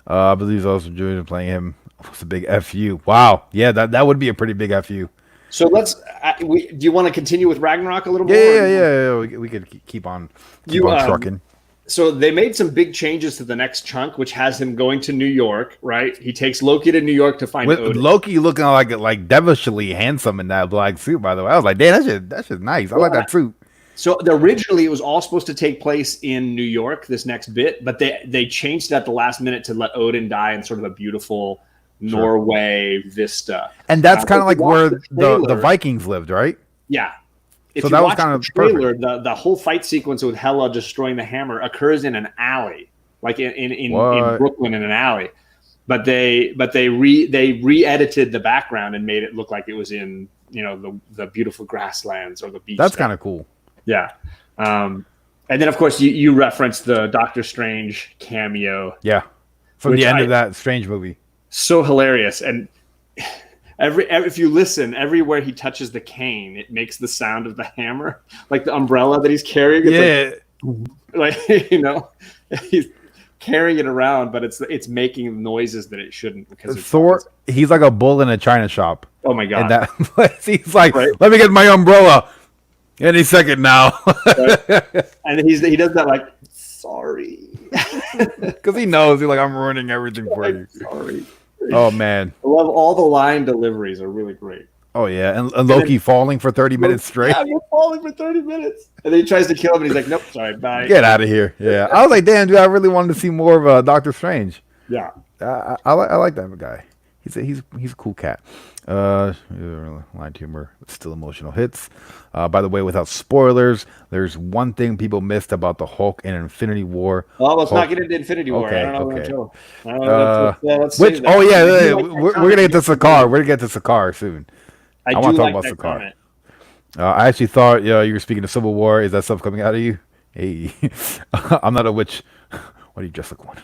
I believe he's also doing playing him. It's a big FU. Wow, yeah, that would be a pretty big FU. So let's. Do you want to continue with Ragnarok a little more? Yeah. We could keep on trucking. So they made some big changes to the next chunk, which has him going to New York, right? He takes Loki to New York to find Odin. Loki looking like devilishly handsome in that black suit, by the way. I was like, damn, that's just nice. I like that suit. So originally it was all supposed to take place in New York, this next bit, but they changed it at the last minute to let Odin die in sort of a beautiful Norway vista. And that's kind of like where the Vikings lived, right? Yeah. If so you that watch was kind of the trailer, perfect. The whole fight sequence with Hela destroying the hammer occurs in an alley, like in Brooklyn in an alley. But they re-edited the background and made it look like it was in the beautiful grasslands or the beach. That's kind of cool. Yeah. And then of course you referenced the Doctor Strange cameo. Yeah. From the end of that Strange movie. So hilarious. And if you listen, everywhere he touches the cane, it makes the sound of the hammer, like the umbrella that he's carrying. It's like he's carrying it around, but it's making noises that it shouldn't. Because Thor, he's like a bull in a china shop. Oh my god! And he's like, let me get my umbrella any second now. And he does that like, sorry, because he knows he's like, I'm ruining everything for you. Sorry. Oh man, I love all the line deliveries are really great. Oh yeah, and Loki falling for 30 minutes straight. Yeah, you're falling for 30 minutes, and then he tries to kill him, and he's like, "Nope, sorry, bye." Get out of here. Yeah, I was like, damn, dude, I really wanted to see more of Doctor Strange. Yeah, I like that guy. He's a cool cat. Line humor, still emotional hits. By the way, without spoilers, there's one thing people missed about the Hulk in Infinity War. Well, let's not get into Infinity War. Okay, I don't know okay. Let's we're gonna get to Sakaar. We're gonna get to Sakaar soon. I want to talk about Sakaar. I actually thought you were speaking of Civil War. Is that stuff coming out of you? Hey, I'm not a witch. What are you just like one?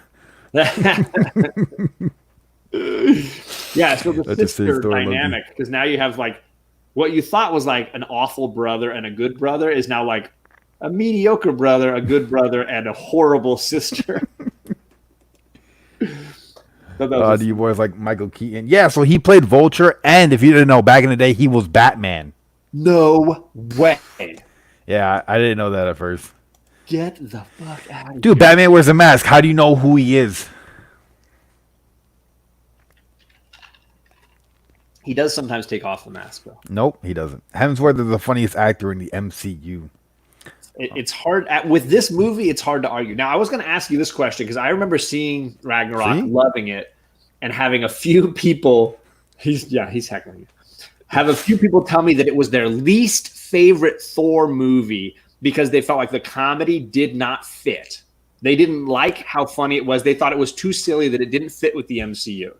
Yeah, so the sister dynamic, because now you have like what you thought was like an awful brother and a good brother is now like a mediocre brother, a good brother, and a horrible sister. Do you boys like Michael Keaton? Yeah, so he played Vulture, and if you didn't know, back in the day, he was Batman. No way. Yeah, I didn't know that at first. Get the fuck out of here. Dude, Batman wears a mask. How do you know who he is? He does sometimes take off the mask, though. Nope, he doesn't. Hemsworth is the funniest actor in the MCU. It's hard with this movie. It's hard to argue. Now, I was going to ask you this question because I remember seeing Ragnarok, loving it, and having a few people. He's heckling you. Have a few people tell me that it was their least favorite Thor movie because they felt like the comedy did not fit. They didn't like how funny it was. They thought it was too silly, that it didn't fit with the MCU.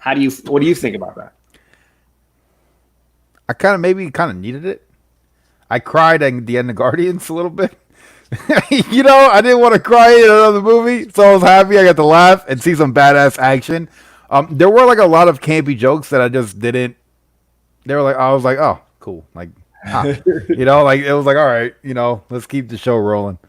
What do you think about that? I kind of needed it. I cried at the end of Guardians a little bit. You know, I didn't want to cry in another movie, so I was happy I got to laugh and see some badass action. There were like a lot of campy jokes that I just didn't. They were like, I was like, oh, cool, like, you know, like it was like, all right, you know, let's keep the show rolling.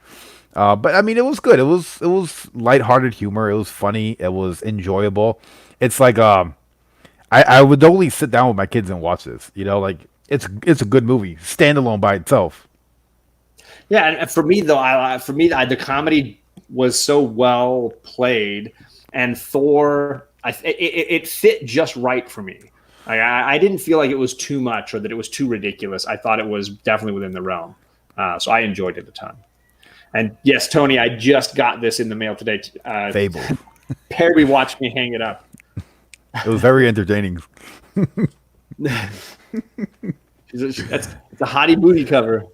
But I mean, it was good. It was lighthearted humor. It was funny. It was enjoyable. It's like I would only sit down with my kids and watch this. You know, like it's a good movie, standalone by itself. Yeah, and for me though, the comedy was so well played, and Thor, it fit just right for me. I didn't feel like it was too much or that it was too ridiculous. I thought it was definitely within the realm, so I enjoyed it a ton. And yes, Tony, I just got this in the mail today. Fable. Perry watched me hang it up. It was very entertaining. It's a hottie booty cover.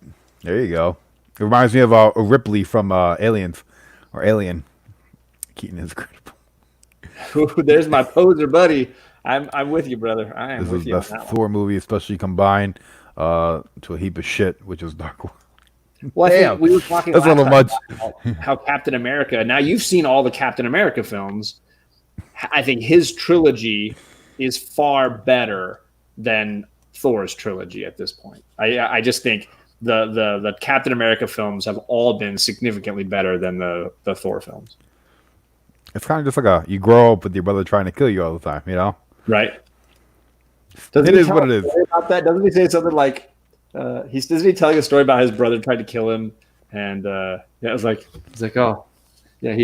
There you go. It reminds me of Ripley from Aliens or Alien. Keaton is incredible. There's my poser buddy. I'm with you, brother. I am with you. This is the best Thor movie, especially combined to a heap of shit, which is Dark World. Well, I think we were talking that's a little much. How Captain America. Now you've seen all the Captain America films. I think his trilogy is far better than Thor's trilogy at this point. I just think the Captain America films have all been significantly better than the Thor films. It's kind of just like you grow up with your brother trying to kill you all the time, you know? Right. It is what it is. About that? Doesn't he say something like, isn't he telling a story about his brother tried to kill him? And it was like, oh, yeah,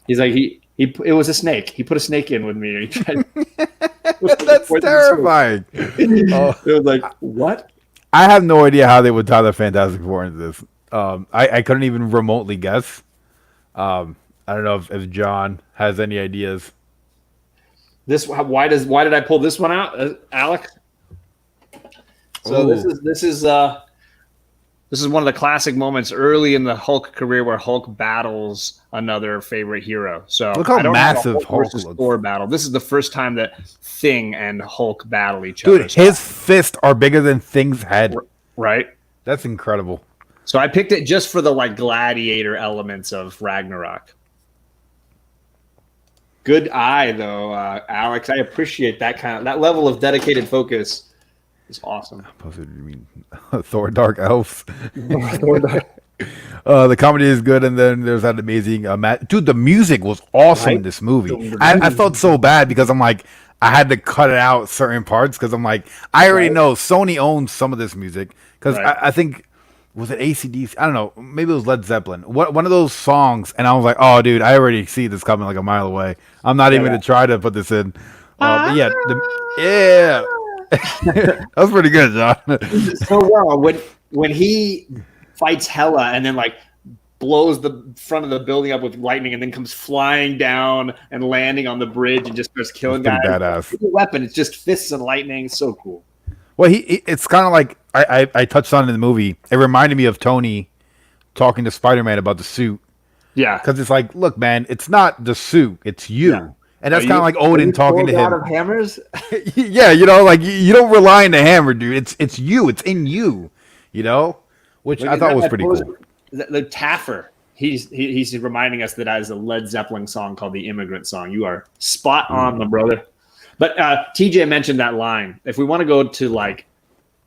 he's like, it was a snake. He put a snake in with me. And he tried That's terrifying. It was like, what? I have no idea how they would tie the Fantastic Four into this. I couldn't even remotely guess. I don't know if John has any ideas. Why did I pull this one out, Alex? So this is one of the classic moments early in the Hulk career where Hulk battles another favorite hero. So look how massive Hulk looks. Thor battle. This is the first time that Thing and Hulk battle each other. Dude, his fists are bigger than Thing's head. Right. That's incredible. So I picked it just for the like gladiator elements of Ragnarok. Good eye though, Alex. I appreciate that level of dedicated focus. Is awesome. You mean Thor Dark Elves? The comedy is good, and then there's that amazing dude. The music was awesome in this movie. I felt so bad because I'm like, I had to cut it out certain parts because I'm like, I already know Sony owns some of this music because I think was it AC/DC? I don't know. Maybe it was Led Zeppelin. One of those songs, and I was like, oh, dude, I already see this coming like a mile away. I'm not even gonna try to put this in. But yeah, that was pretty good, John. So well when he fights Hela and then like blows the front of the building up with lightning and then comes flying down and landing on the bridge and just starts killing guys. Badass. It's a weapon. It's just fists and lightning. So cool. Well, it's kind of like I touched on in the movie. It reminded me of Tony talking to Spider-Man about the suit. Yeah, because it's like, look, man, it's not the suit, it's you. Yeah. And that's kind of like Odin talking to him. Out of hammers? Yeah, you know, like you don't rely on the hammer, dude. It's you. It's in you. You know, which I thought was pretty cool. The Taffer. He's reminding us that as a Led Zeppelin song called the Immigrant Song. You are spot on, my brother. But TJ mentioned that line. If we want to go to like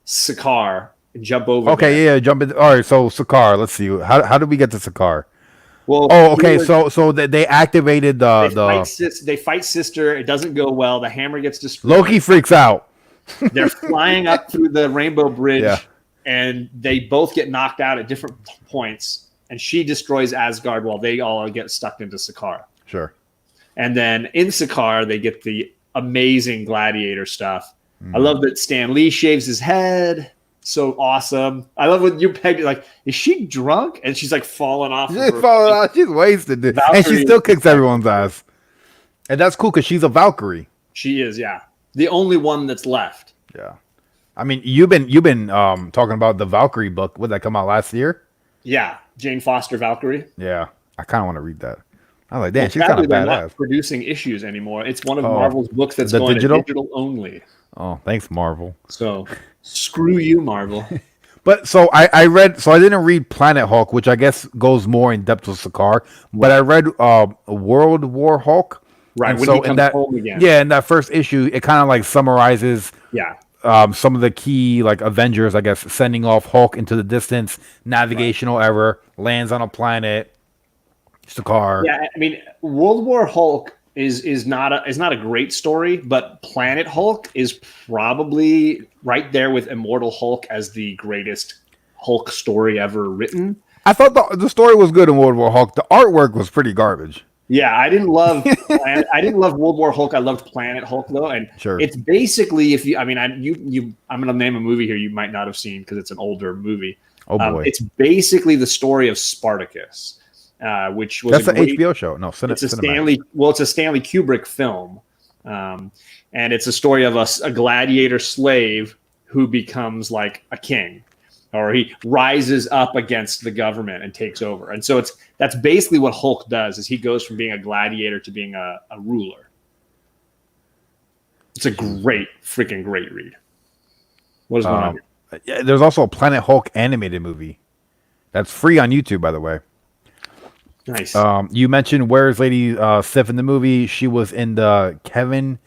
Sakaar and jump over. Okay, yeah, jump in. All right, so Sakaar. Let's see. How did we get to Sakaar? Well, okay. So they activated they fight Sister. It doesn't go well. The hammer gets destroyed. Loki freaks out. They're flying up through the Rainbow Bridge, and they both get knocked out at different points. And she destroys Asgard while they all get stuck into Sakaar. Sure. And then in Sakaar, they get the amazing Gladiator stuff. I love that Stan Lee shaves his head. So awesome. I love when you pegged it, like, is she drunk? And she's like falling off. She's falling off. She's wasted, dude. Valkyrie, and she still kicks everyone's ass. And that's cool because she's a Valkyrie. She is, yeah. The only one that's left. Yeah. I mean, you've been talking about the Valkyrie book. Would that come out last year? Yeah. Jane Foster Valkyrie. Yeah. I kind of want to read that. I was like, damn, she's kind of they're badass. not producing issues anymore. It's one of Marvel's books that's going digital? to digital only. Oh, thanks, Marvel. So screw you, Marvel. But so I read, so I didn't read Planet Hulk, which I guess goes more in depth with Sakaar, but I read World War Hulk. Right, and when so he comes home again. Yeah, in that first issue, it kind of like summarizes some of the key like Avengers, I guess, sending off Hulk into the distance, navigational error, lands on a planet, Sakaar. Yeah, I mean, World War Hulk is not a great story, but Planet Hulk is probably right there with Immortal Hulk as the greatest Hulk story ever written. I thought the story was good in World War Hulk. The artwork was pretty garbage. Yeah, I didn't love World War Hulk. I loved Planet Hulk though, and it's basically I'm going to name a movie here you might not have seen because it's an older movie. Oh boy, it's basically the story of Spartacus, which was that's an HBO show. No, it's a Stanley Kubrick film, and it's a story of a gladiator slave who becomes like a king, or he rises up against the government and takes over. And so that's basically what Hulk does, is he goes from being a gladiator to being a ruler. It's a freaking great read. What is going on here? Yeah, there's also a Planet Hulk animated movie that's free on YouTube, by the way. Nice. You mentioned Where's Lady Sif in the movie. She was in the Kevin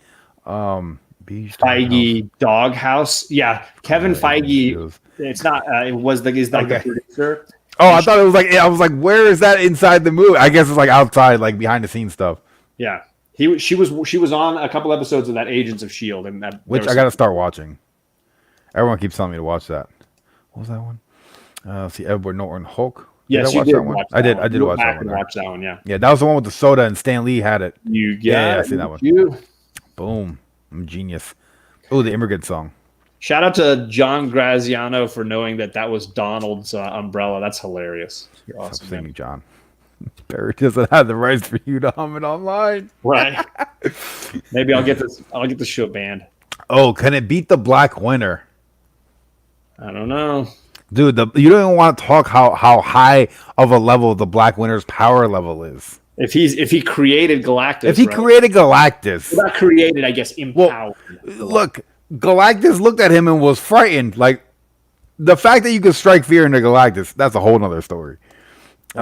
Feige Doghouse. Yeah, Kevin Feige. It's not. It was the producer. Oh, I thought it was like, I was like, where is that inside the movie? I guess it's like outside, like behind the scenes stuff. Yeah, she was on a couple episodes of that Agents of S.H.I.E.L.D. and that, which I got to start watching. Everyone keeps telling me to watch that. What was that one? See, Edward Norton Hulk. Yes, you did watch that. I did watch that one. Watch that one. Yeah. Yeah, that was the one with the soda and Stan Lee had it. I see that one. Boom. I'm a genius. Oh, the Immigrant Song. Shout out to John Graziano for knowing that was Donald's umbrella. That's hilarious. You're awesome, stop singing, John. Barry doesn't have the rights for you to hum it online. Right. Maybe I'll get this show banned. Oh, can it beat the Black Winter? I don't know. Dude, you don't even want to talk how high of a level the Black Winter's power level is. If he created Galactus. If he created Galactus. Well, not created, I guess, empowered. Well, look, Galactus looked at him and was frightened. Like, the fact that you could strike fear into Galactus, that's a whole nother story. Do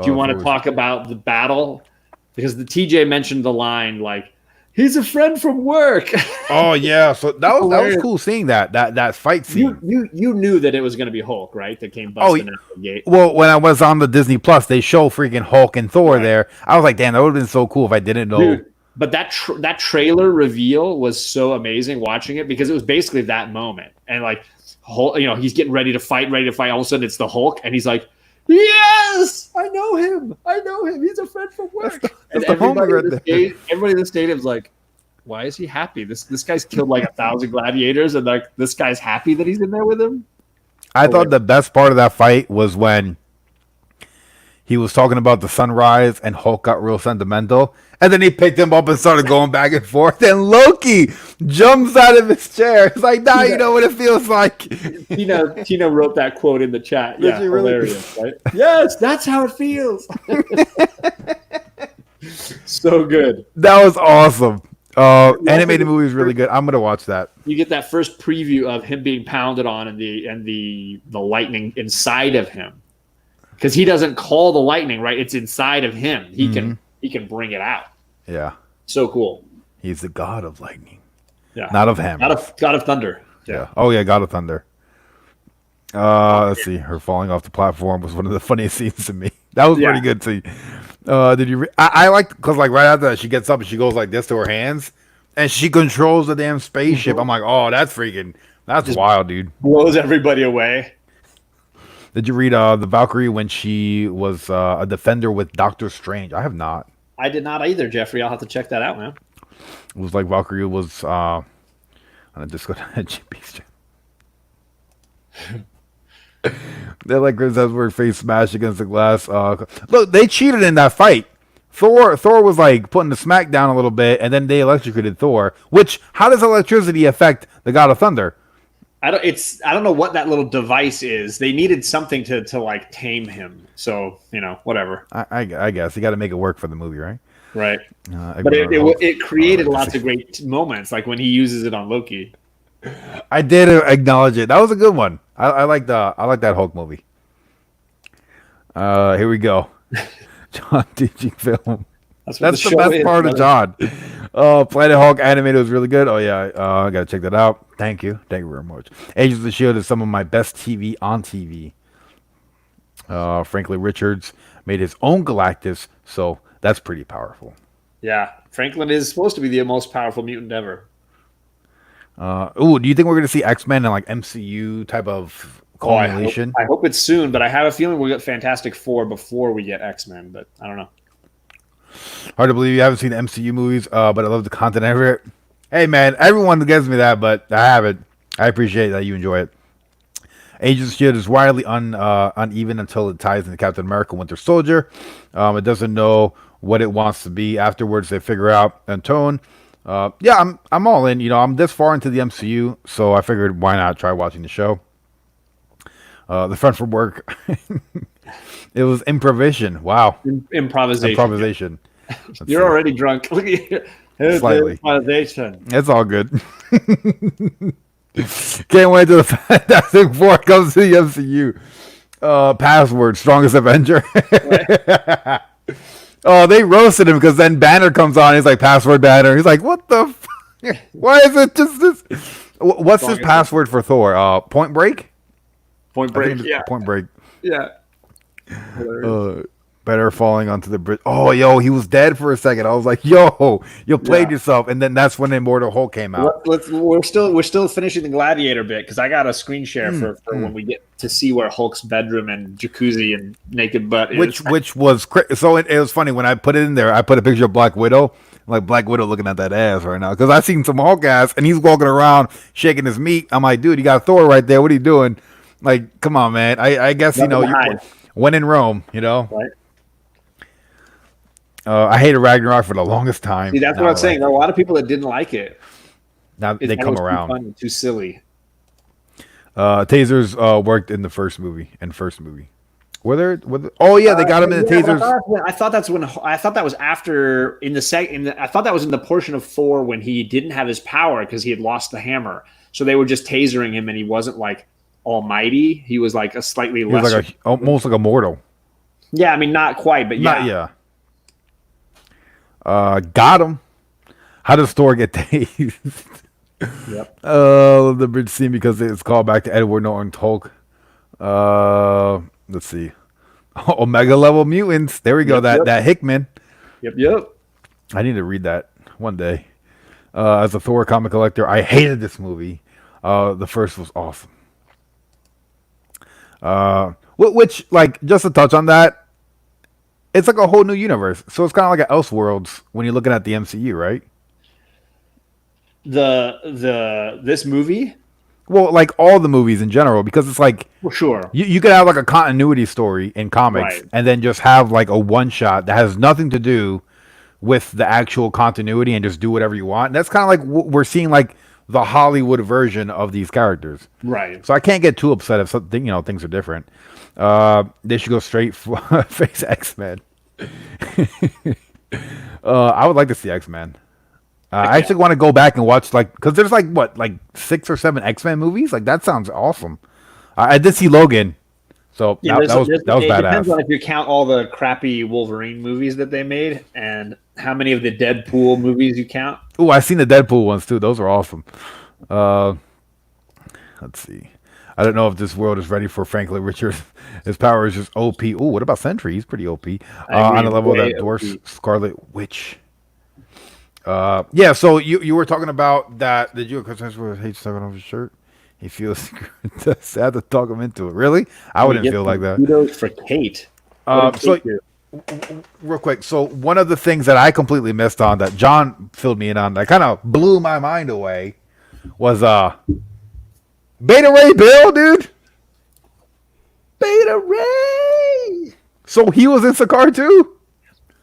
you want to talk about the battle? Because the TJ mentioned the line, like, he's a friend from work. Oh yeah, so that was cool seeing that fight scene. You knew that it was going to be Hulk, right? That came busting out the gate. Well, when I was on the Disney Plus, they show freaking Hulk and Thor there. I was like, damn, that would have been so cool if I didn't know. Dude, but that trailer reveal was so amazing watching it, because it was basically that moment, and like, Hulk, he's getting ready to fight. All of a sudden, it's the Hulk, and he's like, yes, I know him. He's a friend from work. And everybody in the stadium's like, why is he happy? This guy's killed like 1,000 gladiators, and like this guy's happy that he's in there with him. I thought the best part of that fight was when he was talking about the sunrise and Hulk got real sentimental, and then he picked him up and started going back and forth, and Loki jumps out of his chair. It's like, now you know what it feels like. Tina wrote that quote in the chat. Yeah, hilarious, right? Yes, that's how it feels. So good. That was awesome. Animated movie is really good. I'm gonna watch that. You get that first preview of him being pounded on and the lightning inside of him, because he doesn't call the lightning, right? It's inside of him. He can bring it out. Yeah. So cool. He's the god of lightning. Yeah. Not of hammer. God of thunder. Yeah. Oh yeah, God of Thunder. Let's see. Her falling off the platform was one of the funniest scenes to me. That was pretty good too. Did you? I liked, because like right after that, she gets up and she goes like this to her hands, and she controls the damn spaceship. I'm like, oh, that's just wild, dude. Blows everybody away. Did you read the Valkyrie when she was a defender with Doctor Strange? I have not. I did not either, Jeffrey. I'll have to check that out, man. It was like Valkyrie was on a disco beast. They're like Chris Hemsworth face smash against the glass. Look, they cheated in that fight. Thor was like putting the smack down a little bit, and then they electrocuted Thor. Which, how does electricity affect the God of Thunder? I don't know what that little device is. They needed something to like tame him. So, whatever. I guess you got to make it work for the movie, right? Right. But it created lots of great moments, like when he uses it on Loki. I did acknowledge it. That was a good one. I like that Hulk movie. Here we go. John teaching film. That's the best part of John. Planet Hulk animated was really good. Oh yeah, I gotta check that out. Thank you very much. Agents of S.H.I.E.L.D. is some of my best TV on TV. Franklin Richards made his own Galactus, so that's pretty powerful. Yeah, Franklin is supposed to be the most powerful mutant ever. Do you think we're gonna see X-Men in like MCU type of culmination? I hope it's soon, but I have a feeling we'll get Fantastic Four before we get X-Men, but I don't know. Hard to believe you haven't seen the MCU movies, but I love the content everywhere. Hey man, everyone gives me that, but I haven't. I appreciate that you enjoy it. Agents of S.H.I.E.L.D. is wildly uneven until it ties into Captain America Winter Soldier. It doesn't know what it wants to be. Afterwards, they figure out and tone. I'm all in. I'm this far into the MCU, so I figured why not try watching the show. The front from work. It was improvisation. Wow. Improvisation. You're already drunk. Look at you. Slightly. Improvisation. It's all good. Can't wait till the Fantastic Four comes to the MCU. Password, strongest Avenger. Oh, they roasted him because then Banner comes on. He's like, password Banner. He's like, what the why is it just this? What's his password for Thor? Point Break? Point Break, yeah. Point Break. Yeah. Better falling onto the bridge. Oh, yo, he was dead for a second. I was like, yo, you played yourself. And then that's when Immortal Hulk came out. We're still finishing the Gladiator bit because I got a screen share for when we get to see where Hulk's bedroom and jacuzzi and naked butt is. Which was so it was funny when I put it in there. I put a picture of Black Widow. Like Black Widow looking at that ass right now because I seen some Hulk ass and he's walking around shaking his meat. I'm like, dude, you got Thor right there. What are you doing? Like, come on, man. I guess when in Rome, Right. I hated Ragnarok for the longest time. See, that's what I'm saying. There are a lot of people that didn't like it. Now they come around. Too funny, too silly. Tasers worked in the first movie. Were there? Oh yeah, they got him in the tasers. I thought that was after I thought that was in the portion of Thor when he didn't have his power because he had lost the hammer. So they were just tasering him, and he wasn't like almighty. He was like a slightly lesser. He was almost like a mortal. Yeah, I mean not quite, but yeah. Got him. How does Thor get tased? Yep. The bridge scene because it's called back to Edward Norton's Hulk. Let's see. Omega level mutants. There we go. That Hickman. Yep. I need to read that one day. As a Thor comic collector, I hated this movie. The first was awesome. Which, like, just to touch on that, it's like a whole new universe. So it's kind of like an Elseworlds when you're looking at the MCU, right? This movie? Well, like all the movies in general, because it's like sure you could have like a continuity story in comics, right, and then just have like a one shot that has nothing to do with the actual continuity and just do whatever you want. And that's kind of like we're seeing like the Hollywood version of these characters, right? So I can't get too upset if something things are different. They should go straight for face X-Men. I would like to see X-Men. I actually want to go back and watch because there's like 6 or 7 X-Men movies. Like that sounds awesome. I did see Logan, so that was badass. It depends on if you count all the crappy Wolverine movies that they made and how many of the Deadpool movies you count. Oh, I've seen the Deadpool ones too. Those are awesome. Let's see. I don't know if this world is ready for Franklin Richards. His power is just OP. Oh, what about Sentry? He's pretty OP. On a level that dwarfs Scarlet Witch. So you were talking about that. Did you have Christmas with H stepping off his shirt? He feels sad to talk him into it. Really? I wouldn't feel like that. Kudos for Kate. real quick. So one of the things that I completely missed on that John filled me in on that kind of blew my mind away was Beta Ray Bill, dude. Beta Ray. So he was in Sakaar too.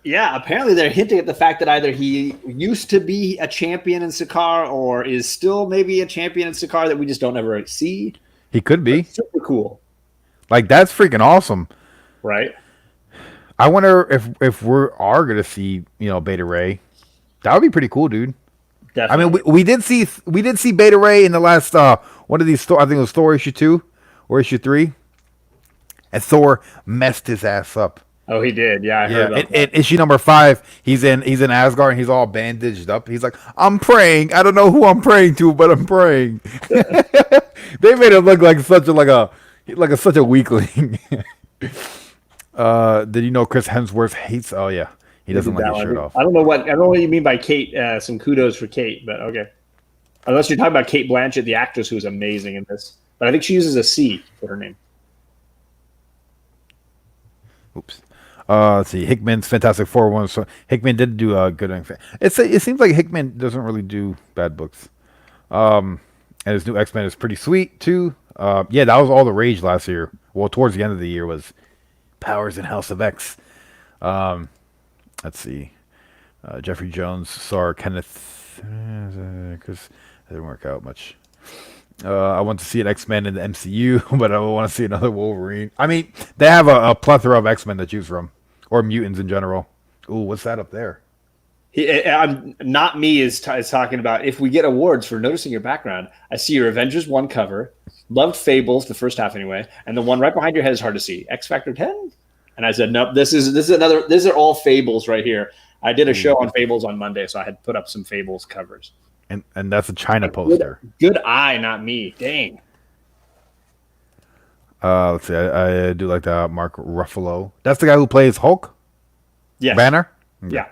Yeah, apparently they're hinting at the fact that either he used to be a champion in Sakaar or is still maybe a champion in Sakaar that we just don't ever see. He could be. That's super cool. Like that's freaking awesome. Right. I wonder if we are gonna see Beta Ray. That would be pretty cool, dude. Definitely. I mean, we did see Beta Ray in the last one of these. I think it was Thor issue 2 or issue 3, and Thor messed his ass up. Oh, he did. Yeah, I heard about that. In issue number 5, he's in Asgard and he's all bandaged up. He's like, I'm praying. I don't know who I'm praying to, but I'm praying. They made him look like such a weakling. Did you know Chris Hemsworth hates? Oh yeah, he doesn't like his shirt off. I don't know what you mean by Kate. Some kudos for Kate, but okay. Unless you're talking about Kate Blanchett, the actress who is amazing in this, but I think she uses a C for her name. Oops. Let's see. Hickman's Fantastic Four one. So Hickman did do a good. It seems like Hickman doesn't really do bad books. And his new X-Men is pretty sweet too. Yeah, that was all the rage last year. Well, towards the end of the year was Powers in House of X. Let's see. Jeffrey Jones, Sar, Kenneth, because it didn't work out much. I want to see an X-Men in the MCU, but I want to see another Wolverine. I mean, they have a plethora of X-Men to choose from, or mutants in general. Ooh, what's that up there? Not me is talking about if we get awards for noticing your background. I see your Avengers 1 cover. Loved Fables, the first half anyway, and the one right behind your head is hard to see. X Factor 10? And I said, nope, this is another. These are all Fables right here. I did a show on Fables on Monday, so I had put up some Fables covers. And that's a China poster. Good eye, not me. Dang. Let's see. I do like that Mark Ruffalo. That's the guy who plays Hulk. Yes. Banner. Okay. Yeah.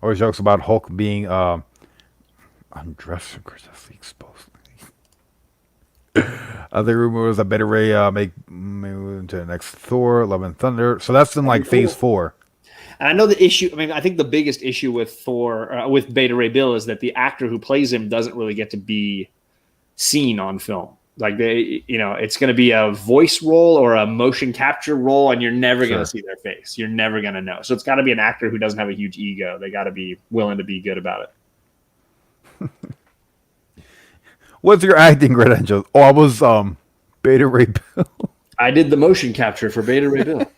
Always jokes about Hulk being undressed and grotesquely exposed. Other rumors that Beta Ray make move into the next Thor, Love and Thunder. So that's in like phase 4. And I know the issue. I mean, I think the biggest issue with Thor, with Beta Ray Bill, is that the actor who plays him doesn't really get to be seen on film. Like it's going to be a voice role or a motion capture role, and you're never going to see their face. You're never going to know. So it's got to be an actor who doesn't have a huge ego. They got to be willing to be good about it. What's your acting credentials? Oh, I was Beta Ray Bill. I did the motion capture for Beta Ray Bill.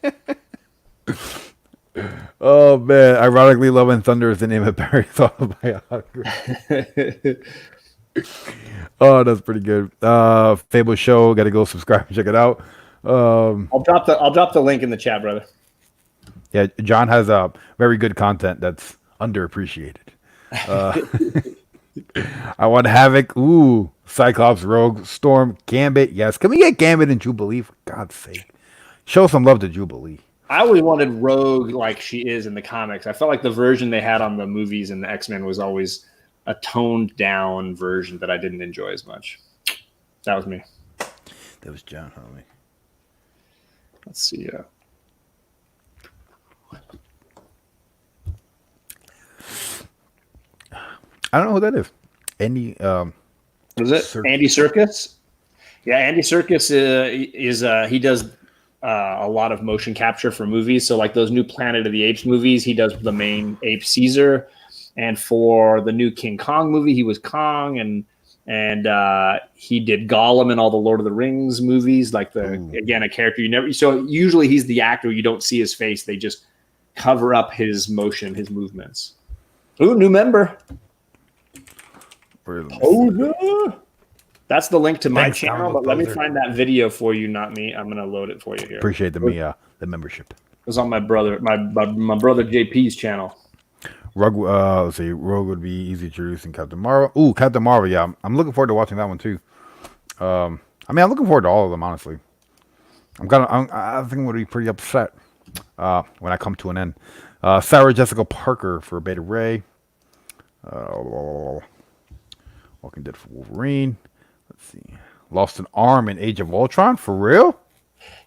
Oh man! Ironically, Love and Thunder is the name of Barry's autobiography. Oh, that's pretty good. Fable Show. Got to go subscribe and check it out. I'll drop the link in the chat, brother. Yeah, John has very good content that's underappreciated. I want Havoc. Ooh, Cyclops, Rogue, Storm, Gambit. Yes, can we get Gambit and Jubilee for God's sake? Show some love to Jubilee. I always wanted Rogue like she is in the comics. I felt like the version they had on the movies and the X-Men was always a toned down version that I didn't enjoy as much. That was me. That was John, homie. Let's see. I don't know who that is. Andy. Was it Andy Serkis? Yeah, Andy Serkis is he does a lot of motion capture for movies. So like those new Planet of the Apes movies, he does the main ape Caesar, and for the new King Kong movie, he was Kong, and he did Gollum in all the Lord of the Rings movies. Like again, a character you never. So usually he's the actor, you don't see his face; they just cover up his motion, his movements. Ooh, new member. That's the link to my channel, but let me find that video for you, not me. I'm gonna load it for you here. Appreciate the membership. It was on my brother JP's channel. Let's see, Rogue would be easy to introduce in Captain Marvel. Ooh, Captain Marvel, yeah. I'm looking forward to watching that one too. I mean, I'm looking forward to all of them, honestly. I think I'm gonna be pretty upset when I come to an end. Sarah Jessica Parker for Beta Ray. Walking Dead for Wolverine. Let's see. Lost an arm in Age of Ultron? For real?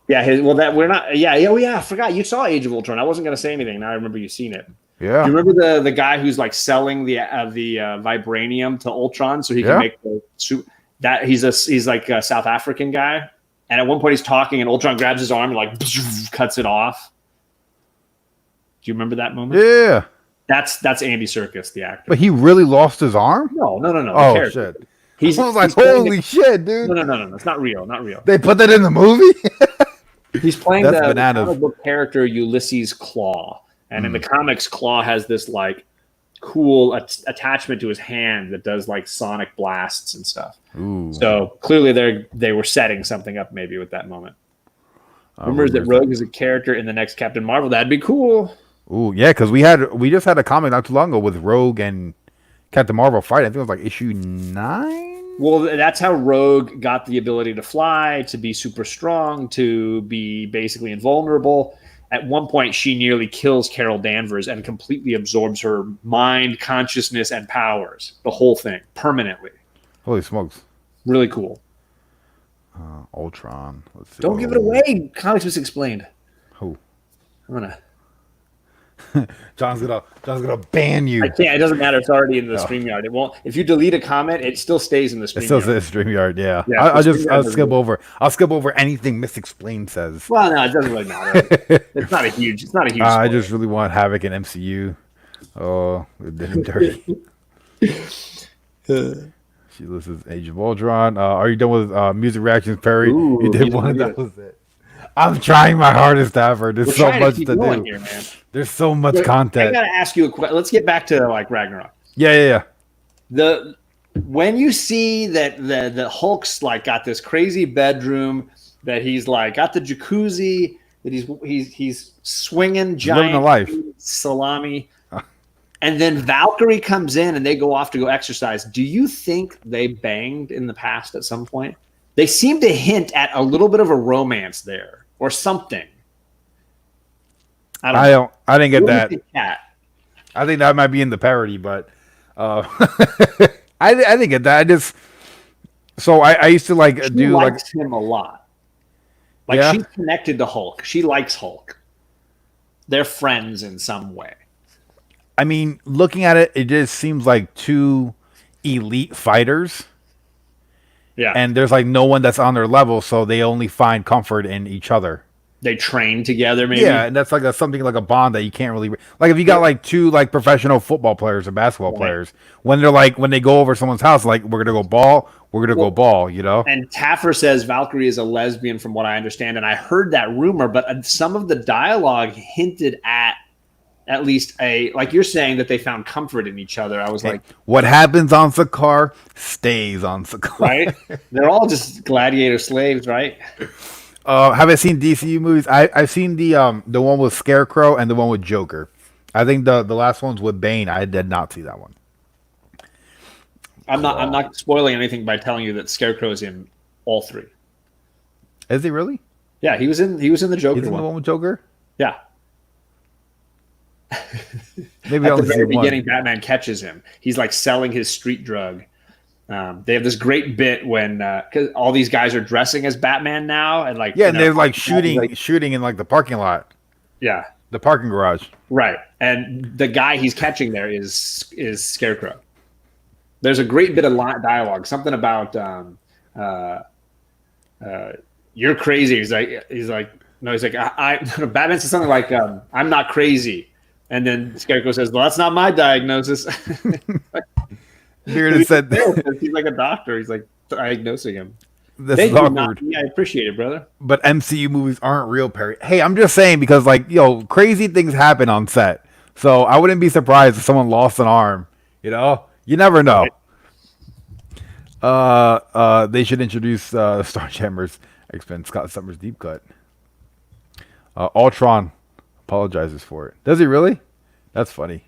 Yeah, well, that we're not. Yeah, oh yeah, I forgot you saw Age of Ultron. I wasn't gonna say anything. Now I remember you seen it. Yeah. Do you remember the guy who's like selling the vibranium to Ultron so he can make the suit? That he's like a South African guy, and at one point he's talking, and Ultron grabs his arm and like cuts it off. Do you remember that moment? Yeah. That's Andy Serkis, the actor. But he really lost his arm? No. Oh shit! I was like, holy shit, dude! No. It's not real. Not real. They put that in the movie. He's playing the comic book character Ulysses Claw, and in the comics, Claw has this like cool attachment to his hand that does like sonic blasts and stuff. Ooh. So clearly they were setting something up maybe with that moment. Rumors that Rogue is a character in the next Captain Marvel. That'd be cool. Ooh, yeah, because we just had a comic not too long ago with Rogue and Captain Marvel fight. I think it was like issue 9. Well, that's how Rogue got the ability to fly, to be super strong, to be basically invulnerable. At one point, she nearly kills Carol Danvers and completely absorbs her mind, consciousness, and powers. The whole thing, permanently. Holy smokes. Really cool. Ultron. Let's see. Don't give it away. Comics was explained. Who? I'm gonna. John's gonna ban you. I can't. It doesn't matter. It's already in the StreamYard. It won't. If you delete a comment, it still stays in the StreamYard. It still says StreamYard. Yeah. I'll skip over. I'll skip over anything Misexplained says. Well, no, it doesn't really matter. It's not a huge. I just really want Havoc in MCU. Oh, it did him dirty. She listens Age of Ultron. Are you done with music reactions, Perry? Ooh, you did one. That was it. I'm trying my hardest ever. There's so much to do. Here, man. There's so much content. I gotta ask you a question. Let's get back to like Ragnarok. Yeah. When you see that the Hulk's like got this crazy bedroom, that he's like got the jacuzzi, that he's swinging giant living a life. Salami, and then Valkyrie comes in and they go off to go exercise. Do you think they banged in the past at some point? They seem to hint at a little bit of a romance there or something. I didn't get that. I think that might be in the parody, but I didn't get that. I used to like she likes him a lot. Like she's connected to Hulk. She likes Hulk. They're friends in some way. I mean, looking at it, it just seems like two elite fighters. Yeah. And there's like no one that's on their level, so they only find comfort in each other. They train together, maybe. Yeah, and that's like something like a bond that you can't really like. If you got like two like professional football players or basketball players, when they go over someone's house, like we're gonna go ball, ball, you know. And Taffer says Valkyrie is a lesbian, from what I understand, and I heard that rumor, but some of the dialogue hinted at least like you're saying that they found comfort in each other. I was like, what happens on Sakaar stays on Sakaar, right? They're all just gladiator slaves, right? Have I seen DCU movies? I've seen the one with Scarecrow and the one with Joker. I think the last one's with Bane. I did not see that one. I'm not spoiling anything by telling you that Scarecrow's in all three. Is he really? Yeah, he was in the Joker He's in one. The one with Joker? Yeah. Maybe at the very beginning, Batman catches him. He's like selling his street drug. They have this great bit when because all these guys are dressing as Batman now, and like and they're like shooting in like the parking lot. Yeah, the parking garage. Right, and the guy he's catching there is Scarecrow. There's a great bit of dialogue, something about you're crazy. He's like Batman says something like I'm not crazy. And then Scarecrow says, "Well, that's not my diagnosis." Bearded said, "He's like a doctor. He's like diagnosing him." This is awkward. I appreciate it, brother. But MCU movies aren't real, Perry. Hey, I'm just saying because, like, crazy things happen on set. So I wouldn't be surprised if someone lost an arm. You never know. They should introduce Starjammers. X-Men Scott Summers deep cut. Ultron apologizes for it. Does he really? That's funny.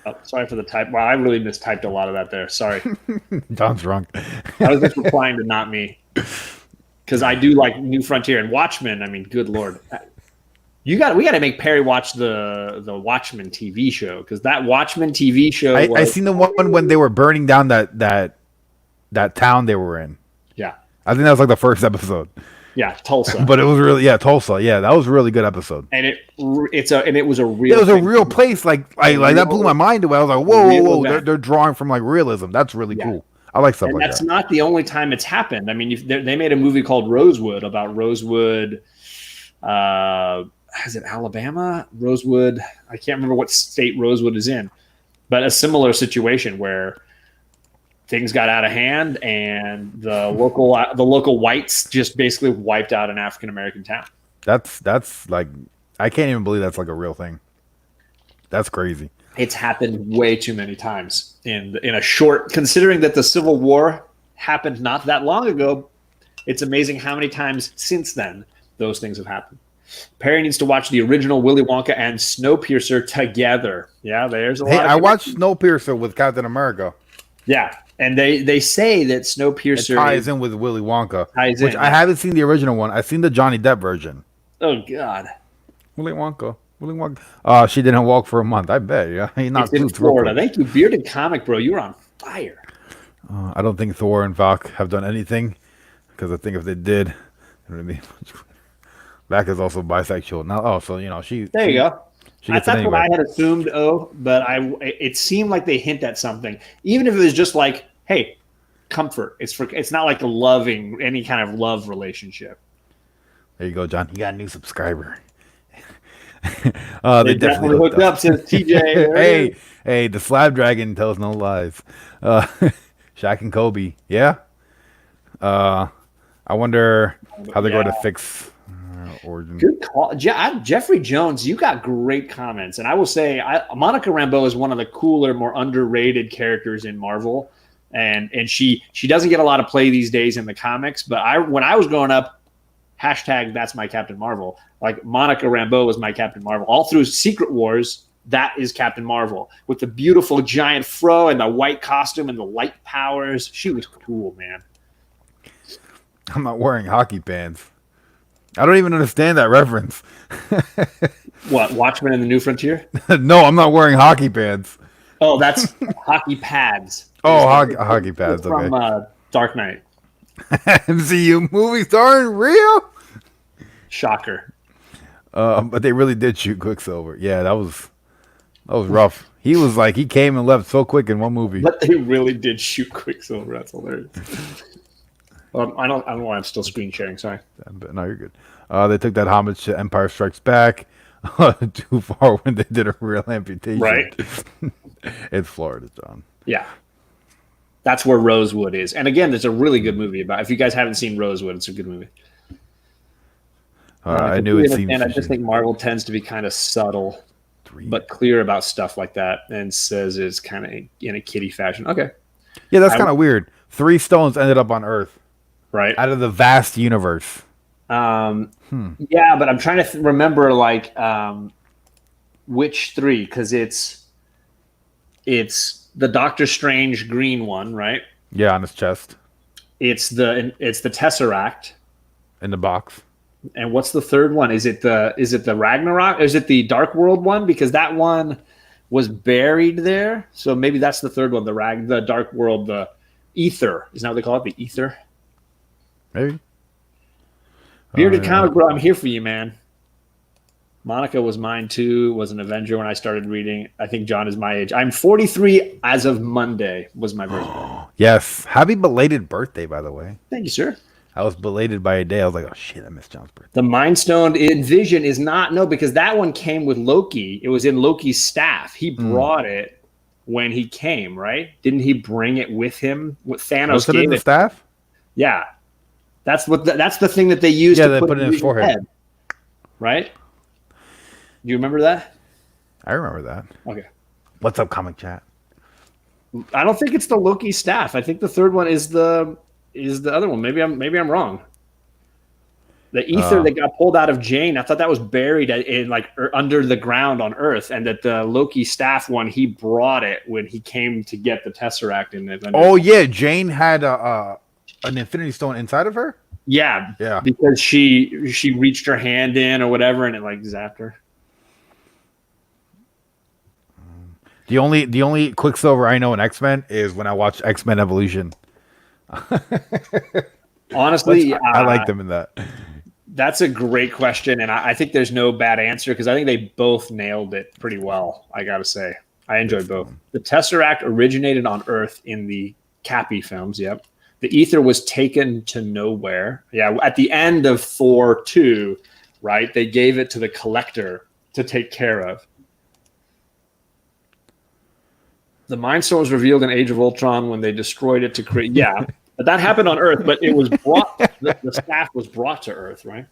Oh, sorry for the type. Wow, I really mistyped a lot of that there. Sorry. John's drunk. I was just replying to not me. Because I do like New Frontier and Watchmen. I mean, good Lord. We got to make Perry watch the Watchmen TV show. Because that Watchmen TV show I seen the one when they were burning down that town they were in. Yeah. I think that was like the first episode. Yeah, Tulsa. But it was really Tulsa. Yeah, that was a really good episode. And it was a real. It was a real place. Like that blew my mind away. I was like, whoa. They're drawing from like realism. That's really cool. I like stuff like that. That's not the only time it's happened. I mean, they made a movie called Rosewood about Rosewood. Is it Alabama? Rosewood. I can't remember what state Rosewood is in, but a similar situation where things got out of hand and the local whites just basically wiped out an African American town. That's like, I can't even believe that's like a real thing. That's crazy. It's happened way too many times in a short. Considering that the Civil War happened not that long ago, it's amazing how many times since then those things have happened. Perry needs to watch the original Willy Wonka and Snowpiercer together. Yeah, there's a lot. Hey, I watched Snowpiercer with Captain America. Yeah, and they say that Snowpiercer ties in with Willy Wonka, which I haven't seen the original one. I've seen the Johnny Depp version. Oh God, Willy Wonka. She didn't walk for a month. I bet. Yeah, he knocked in Florida. Thank you, Bearded Comic Bro. You were on fire. I don't think Thor and Valk have done anything, because I think if they did, it would be. Valk is also bisexual now. She. There you go. That's what I had assumed. But it seemed like they hint at something, even if it was just like, "Hey, comfort." It's not like any kind of love relationship. There you go, John. You got a new subscriber. They definitely hooked up since TJ. hey, the Slab Dragon tells no lies. Shaq and Kobe. Yeah. I wonder how they're going to fix. Origin. Good call. Jeffrey Jones, you got great comments. And I will say Monica Rambeau is one of the cooler, more underrated characters in Marvel. And she doesn't get a lot of play these days in the comics. But when I was growing up, hashtag that's my Captain Marvel. Like Monica Rambeau was my Captain Marvel. All through Secret Wars, that is Captain Marvel. With the beautiful giant fro and the white costume and the light powers. She was cool, man. I'm not wearing hockey pants. I don't even understand that reference. What, Watchmen and the New Frontier? No, I'm not wearing hockey pants. Oh, that's hockey pads. Oh, hockey pads. Okay. From Dark Knight. MCU movies aren't real? Shocker. But they really did shoot Quicksilver. Yeah, that was rough. He came and left so quick in one movie. But they really did shoot Quicksilver. That's hilarious. I don't know why I'm still screen sharing. Sorry. No, you're good. They took that homage to Empire Strikes Back too far when they did a real amputation. Right. It's Florida, John. Yeah. That's where Rosewood is. And again, it's a really good movie. If you guys haven't seen Rosewood, it's a good movie. I knew it seemed. I just think Marvel tends to be kind of subtle, but clear about stuff like that, and says it's kind of in a kiddie fashion. Okay. Yeah, that's kind of weird. 3 stones ended up on Earth. Right. Out of the vast universe. Yeah, but I'm trying to remember which 3, because it's the Doctor Strange green one, right? Yeah, on his chest. It's the Tesseract in the box. And what's the third one? Is it the Ragnarok? Or is it the Dark World one? Because that one was buried there. So maybe that's the third one, the Dark World, the Ether. Isn't that what they call it? The Ether? Maybe. Bearded Comic Bro, I'm here for you, man. Monica was mine too, was an Avenger when I started reading. I think John is my age. I'm 43 as of Monday was my birthday. Yes. Happy belated birthday, by the way. Thank you, sir. I was belated by a day. I was like, oh shit, I missed John's birthday. The Mind Stone in Vision is not, no, because that one came with Loki. It was in Loki's staff. He brought it when he came, right? Didn't he bring it with him? What Thanos was it in the staff? Yeah. That's the thing that they used to put it in his forehead. Head, right? Do you remember that? I remember that. Okay. What's up, Comic Chat? I don't think it's the Loki staff. I think the third one is the other one. Maybe I'm wrong. The ether that got pulled out of Jane, I thought that was buried in under the ground on Earth, and that the Loki staff one, he brought it when he came to get the Tesseract in it. Oh yeah, Jane had an Infinity Stone inside of her. Yeah, yeah, because she reached her hand in or whatever, and it zapped her. The only Quicksilver I know in X-Men is when I watched X-Men Evolution. Honestly, I liked them in that. That's a great question, and I think there's no bad answer because I think they both nailed it pretty well. I gotta say, I enjoyed both. The Tesseract originated on Earth in the Cappy films. Yep. The ether was taken to nowhere. Yeah, at the end of Thor 2, right? They gave it to the Collector to take care of. The Mind Stone was revealed in Age of Ultron when they destroyed it to create. Yeah. But that happened on Earth, but it was brought. The staff was brought to Earth, right?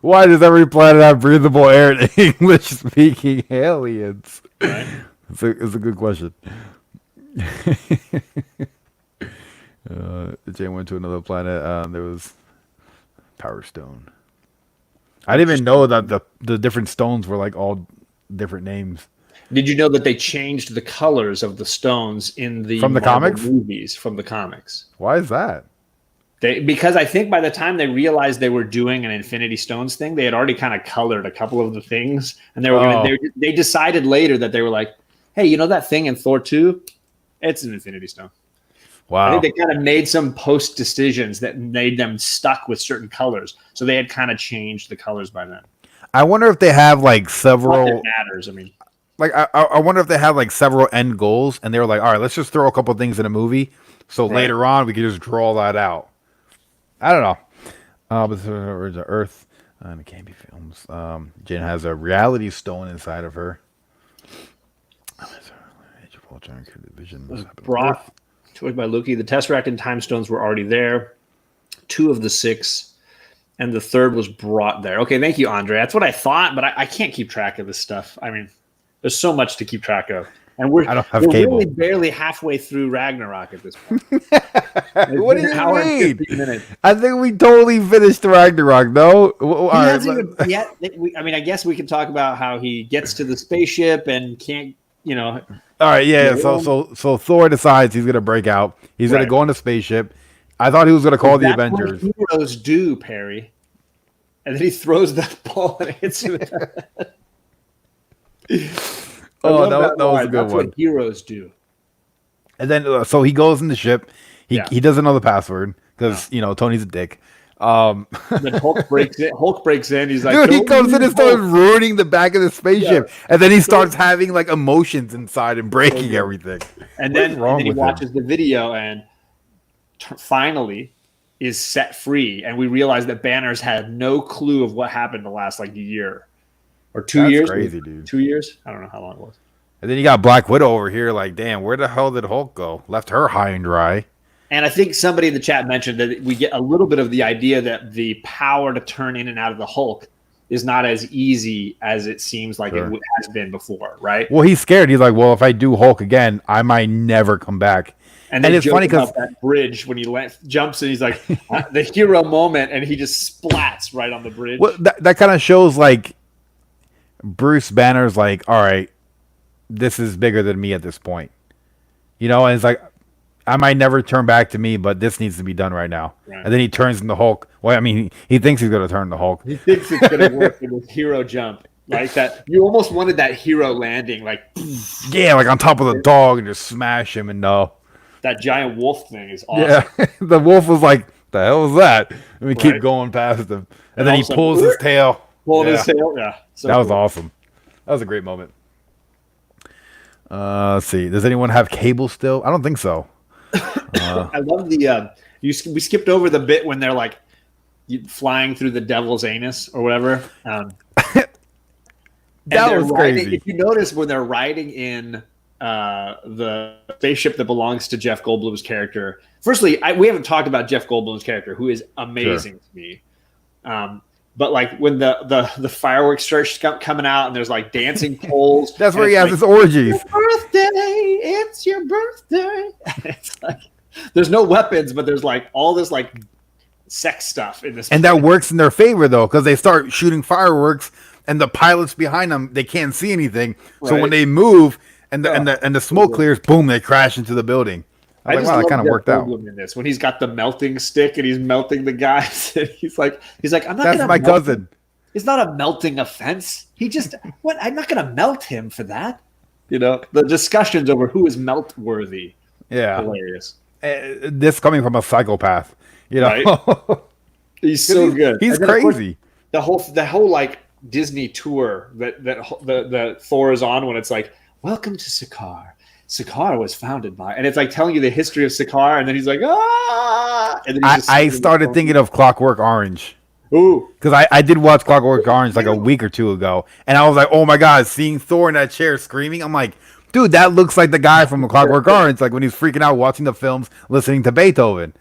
Why does every planet have breathable air and English-speaking aliens? Right. It's a good question. Jane went to another planet. There was Power Stone. I didn't even know that the different stones were like all different names. Did you know that they changed the colors of the stones in the from the Marvel comics movies from the comics? Why is that? Because I think by the time they realized they were doing an Infinity Stones thing, they had already kind of colored a couple of the things, and they decided later that they were like, "Hey, you know that thing in Thor 2? It's an Infinity Stone." Wow. I think they kind of made some post decisions that made them stuck with certain colors, so they had kind of changed the colors by then. I wonder if they have like several. Not that it matters. I mean. Like I wonder if they had like several end goals, and they were like, "All right, let's just throw a couple things in a movie, so later on we can just draw that out." I don't know. But the Earth and the Campy films. Jen has a reality stone inside of her. Brought toyed by Loki. The Tesseract and Time Stones were already there. 2 of the 6. And the 3rd was brought there. Okay, thank you, Andre. That's what I thought, but I can't keep track of this stuff. I mean, there's so much to keep track of. And we're really barely halfway through Ragnarok at this point. What do you mean? I think we totally finished Ragnarok, no? I mean, I guess we can talk about how he gets to the spaceship and can't, All right, yeah. So Thor decides he's going to break out. He's going to go on the spaceship. I thought he was going to call the Avengers. What heroes do, Perry. And then he throws that ball and hits him. Oh, that was a good That's one. What heroes do. And then, so he goes in the ship. He doesn't know the password because Tony's a dick. Then Hulk breaks in. He's like, dude, he comes in and starts ruining the back of the spaceship, and then he starts having like emotions inside and breaking everything. And then he watches the video and finally is set free, and we realize that Banner's had no clue of what happened the last like year. Or 2 years? Crazy, dude. 2 years? I don't know how long it was. And then you got Black Widow over here like, damn, where the hell did Hulk go? Left her high and dry. And I think somebody in the chat mentioned that we get a little bit of the idea that the power to turn in and out of the Hulk is not as easy as it seems like it has been before, right? Well, he's scared. He's like, well, if I do Hulk again, I might never come back. And it's funny because that bridge when he jumps and he's like the hero moment, and he just splats right on the bridge. Well, that kind of shows like Bruce Banner's like, all right, this is bigger than me at this point, and it's like, I might never turn back to me, but this needs to be done right now. Right. And then he turns into Hulk. Well, I mean, he thinks he's going to turn to Hulk. He thinks it's going to work with his hero jump. Like that. You almost wanted that hero landing. Like, yeah, like on top of the dog and just smash him. And no. That giant wolf thing is awesome. Yeah, the wolf was like, the hell was that? And we keep going past him. And then he pulls his tail. His tail, yeah. So that was awesome. That was a great moment. Let's see. Does anyone have Cable still? I don't think so. I love the we skipped over the bit when they're like flying through the devil's anus or whatever. That was crazy. If you notice when they're riding in the spaceship that belongs to Jeff Goldblum's character. Firstly, we haven't talked about Jeff Goldblum's character, who is amazing to me. But like when the fireworks start coming out and there's like dancing poles. That's where he has his orgies. It's your birthday. It's your birthday. It's like there's no weapons, but there's like all this like sex stuff in this. And that works in their favor though, because they start shooting fireworks and the pilots behind them, they can't see anything. Right. So when they move and the smoke clears, boom, they crash into the building. I was like, wow, that kind of worked out. In this, when he's got the melting stick and he's melting the guys, and he's like, I'm not. That's my cousin. It's not a melting offense. He just what? I'm not going to melt him for that. The discussions over who is melt worthy. Yeah, hilarious. This coming from a psychopath. Right? He's so good. He's crazy. the whole like Disney tour that the Thor is on, when it's like, welcome to Sakaar. Sakaar was founded by, and it's like telling you the history of Sakaar, and then he's like, ah, and then I started thinking of Clockwork Orange. Ooh, Because I did watch Clockwork Orange like a week or two ago, and I was like, oh my god, seeing Thor in that chair screaming, I'm like, dude, that looks like the guy from Clockwork Orange, like when he's freaking out watching the films, listening to Beethoven.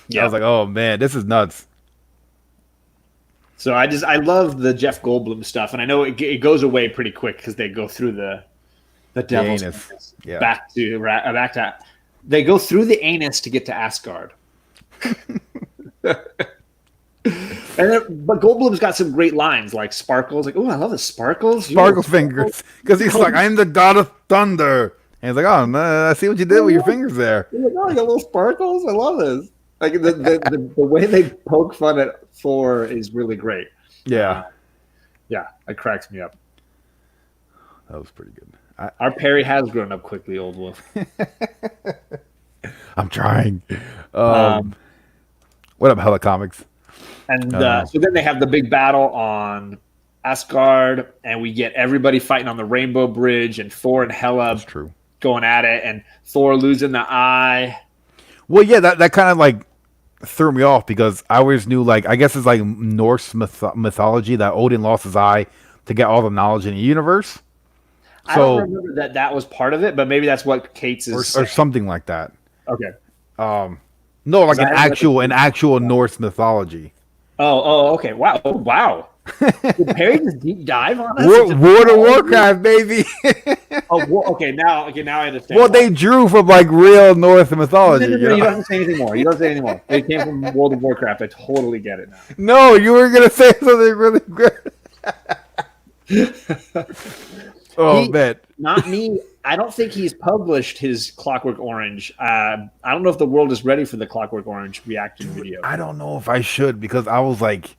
Yeah. I was like, oh man, this is nuts. So I love the Jeff Goldblum stuff, and I know it goes away pretty quick because they go through the devil's anus. Yeah. back to they go through the anus to get to Asgard. But Goldblum's got some great lines like sparkles, like, oh, I love the sparkles. Sparkle fingers, because he's like, I'm the god of thunder, and he's like, oh, man, I see what you did with your fingers there. He's like, oh, you got little sparkles. I love this. Like the way they poke fun at Thor is really great. Yeah, it cracks me up. That was pretty good. Our Perry has grown up quickly, Old Wolf. I'm trying. What up, Hella Comics? And so then they have the big battle on Asgard, and we get everybody fighting on the Rainbow Bridge, and Thor and Hela going at it, and Thor losing the eye. Well, yeah, that kind of like threw me off because I always knew, like, I guess it's like Norse mythology that Odin lost his eye to get all the knowledge in the universe. I don't remember that was part of it, but maybe that's what Kate's is or something like that. Okay. No, like an actual Norse mythology. Oh, okay. Wow. Did Perry just deep dive on us? World of Warcraft, baby. Okay. Now I understand. Well, they drew from like real Norse mythology. No, you don't have to say anything more. They came from World of Warcraft. I totally get it now. No, you were gonna say something really good. Man. Not me. I don't think he's published his Clockwork Orange. I don't know if the world is ready for the Clockwork Orange reaction video. I don't know if I should, because I was like,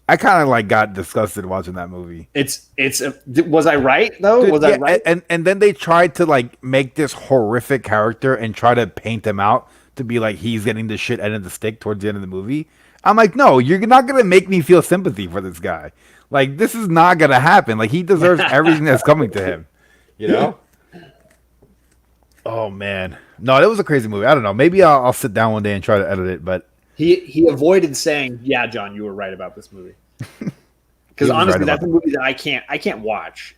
I kind of like got disgusted watching that movie. Was I right though? Dude, was I right? And then they tried to like make this horrific character and try to paint him out to be like he's getting the shit end of the stick towards the end of the movie. I'm like, no, you're not gonna make me feel sympathy for this guy. Like, this is not gonna happen. Like, he deserves everything that's coming to him. You know? Oh man, no, that was a crazy movie. I don't know. Maybe I'll sit down one day and try to edit it. But he avoided saying, "Yeah, John, you were right about this movie." Because honestly, that's a movie that I can't watch.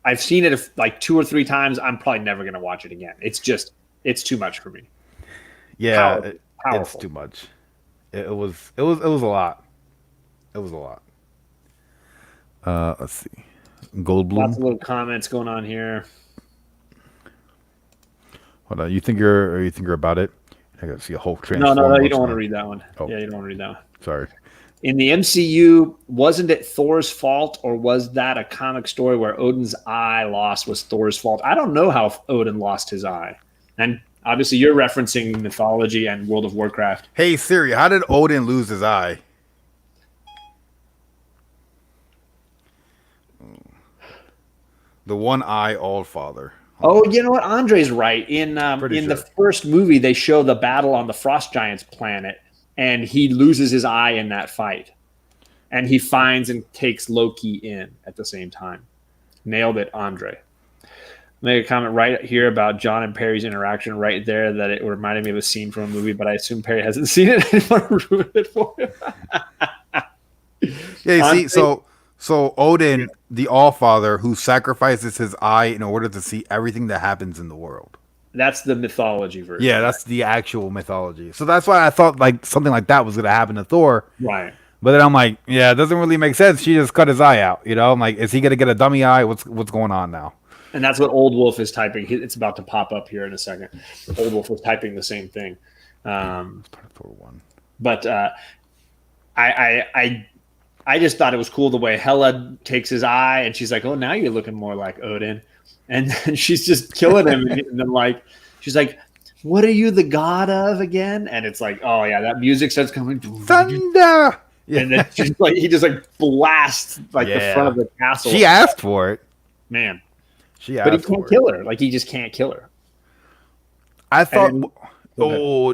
I've seen it like 2 or 3 times. I'm probably never gonna watch it again. It's too much for me. Yeah, it's too much. It was a lot. It was a lot. Let's see. Goldblum. Lots of little comments going on here. Hold on. You think you're about it? I gotta see a whole transform. No, you don't want to read that one. Oh. Yeah, you don't want to read that one. Sorry. In the MCU, wasn't it Thor's fault, or was that a comic story where Odin's eye loss was Thor's fault? I don't know how Odin lost his eye. And obviously you're referencing Mythology and World of Warcraft. Hey Siri, how did Odin lose his eye? The one eye All-Father. Oh, you know what? Andre's right. In the first movie, they show the battle on the Frost Giants planet, and he loses his eye in that fight. And he finds and takes Loki in at the same time. Nailed it, Andre. Make a comment right here about John and Perry's interaction right there that it reminded me of a scene from a movie, but I assume Perry hasn't seen it. I didn't want to ruin it for him. Yeah, you see, so Odin, the All-Father, who sacrifices his eye in order to see everything that happens in the world. That's the mythology version. Yeah, that's the actual mythology. So that's why I thought like something like that was going to happen to Thor. Right. But then I'm like, yeah, it doesn't really make sense. She just cut his eye out. You know, I'm like, is he going to get a dummy eye? What's going on now? And that's what Old Wolf is typing. It's about to pop up here in a second. Old Wolf was typing the same thing. It's part of Thor 1. But I just thought it was cool the way Hela takes his eye, and she's like, "Oh, now you're looking more like Odin," and then she's just killing him, and then like she's like, "What are you the god of again?" And it's like, "Oh yeah," that music starts coming, thunder, and then just like he just like blasts like the front of the castle. She asked for it, man. But he can't kill her. Like he just can't kill her. I thought.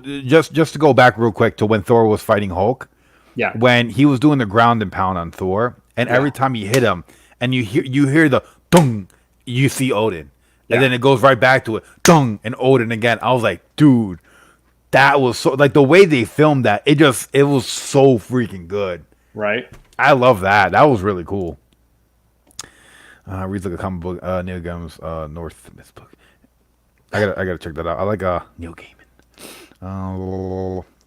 Just to go back real quick to when Thor was fighting Hulk. Yeah. when he was doing the ground and pound on Thor, and Yeah. every time he hit him, and you hear the dung, you see Odin, Yeah. and then it goes right back to it, dung, and Odin again. I was like, dude, that was so like the way they filmed that. It was so freaking good. Right. I love that. That was really cool. Reads like a comic book. Neil Gaiman's North Myth book. I gotta check that out. I like Neil Gaiman.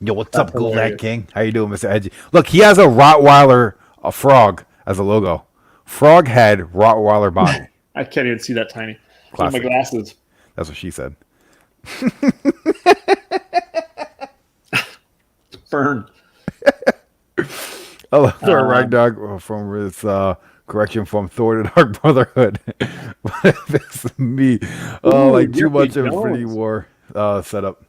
Yo, what's up, Goldak King? How you doing, Mr. Edgy? Look, he has a Rottweiler, a frog as a logo. Frog head, Rottweiler body. I can't even see that tiny. Classic. My glasses. That's what she said. Burn. I love Thor Ragnarok from its correction from Thor to Dark Brotherhood. It's me. Oh, like too much Infinity War setup.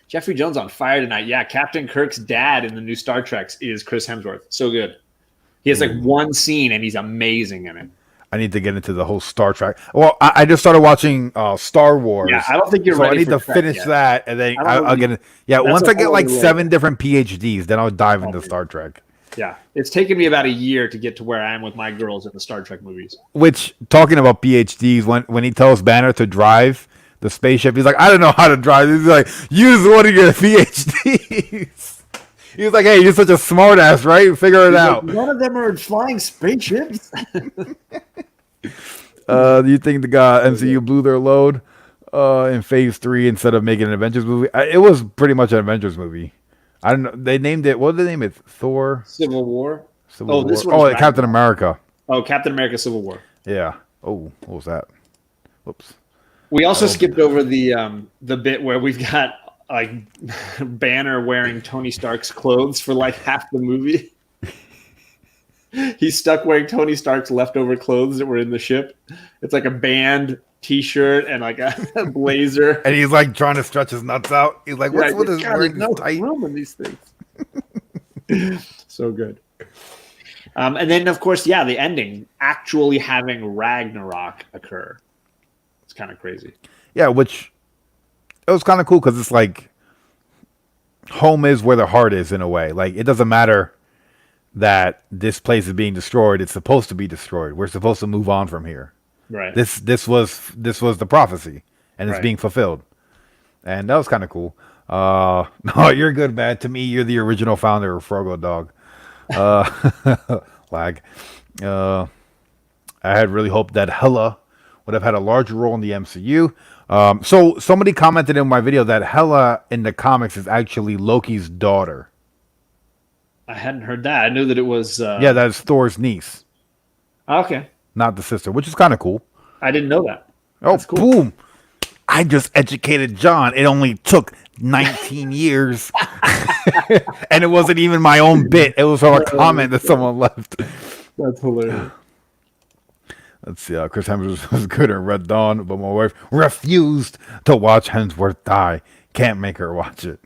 Jeffrey Jones on fire tonight. Yeah, Captain Kirk's dad in the new Star Treks is Chris Hemsworth. So good. He has like one scene and he's amazing in it. I need to get into the whole Star Trek. Well, I just started watching Star Wars. Yeah, I don't think you're ready. I need to finish that, and then I'll get it. Yeah, once I get like 7 different PhDs, then I'll dive into Star Trek. Yeah, it's taken me about a year to get to where I am with my girls in the Star Trek movies. Which, talking about PhDs, when he tells Banner to drive the spaceship, he's like, I don't know how to drive. He's like, use one of your PhDs. He was like, hey, you're such a smart ass, right? Figure it out. Like, none of them are flying spaceships. Do you think the MCU blew their load in Phase 3 instead of making an Avengers movie? It was pretty much an Avengers movie. I don't know. They named it. What did they name it? Thor. Civil War. Civil War. This one. Oh, Captain America. Oh, Captain America: Civil War. Yeah. Oh, what was that? Whoops. We also skipped over the bit where we've got like Banner wearing Tony Stark's clothes for like half the movie. He's stuck wearing Tony Stark's leftover clothes that were in the ship. It's like a band T-shirt and like a blazer. And he's like trying to stretch his nuts out. He's like, "What's with his wearing no tight room in these things?" So good. And then, of course, yeah, the ending actually having Ragnarok occur. It's kind of crazy. Yeah, which it was kind of cool because it's like home is where the heart is in a way. Like it doesn't matter that this place is being destroyed. It's supposed to be destroyed. We're supposed to move on from here. Right. This was the prophecy, and it's being fulfilled, and that was kind of cool. No, you're good, man. To me, you're the original founder of Frogo Dog. Lag. I had really hoped that Hela would have had a larger role in the MCU. So somebody commented in my video that Hela in the comics is actually Loki's daughter. I hadn't heard that. I knew that it was. Yeah, that's Thor's niece. Okay. Not the sister, which is kind of cool. I didn't know that. Oh, cool. Boom. I just educated John. It only took 19 years. And it wasn't even my own bit. It was from a comment that someone left. That's hilarious. Let's see. Chris Hemsworth was good in Red Dawn, but my wife refused to watch Hemsworth die. Can't make her watch it.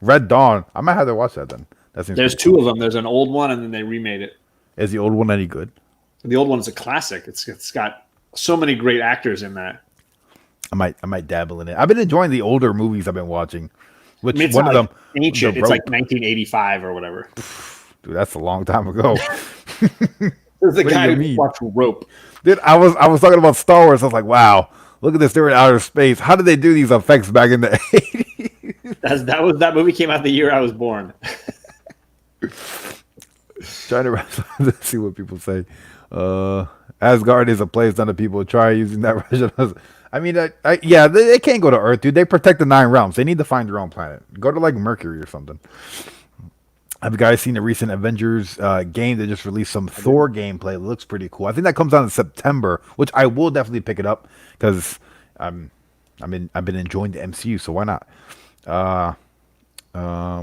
Red Dawn. I might have to watch that then. There's two of them. There's an old one, and then they remade it. Is the old one any good? The old one is a classic. It's got so many great actors in that. I might dabble in it. I've been enjoying the older movies I've been watching. Which it's one of them? Ancient. It's like 1985 or whatever. Dude, that's a long time ago. There's a guy who watched Rope. Dude, I was talking about Star Wars. I was like, wow, look at this. They're in outer space. How did they do these effects back in the 80s? That movie came out the year I was born. Trying to see what people say. Asgard is a place none of people try using that version. I mean, yeah, they can't go to Earth, dude. They protect the 9 realms. They need to find their own planet. Go to like Mercury or something. Have you guys seen the recent Avengers game? They just released some Thor gameplay. It looks pretty cool. I think that comes out in September, which I will definitely pick it up because I've been enjoying the MCU, so why not?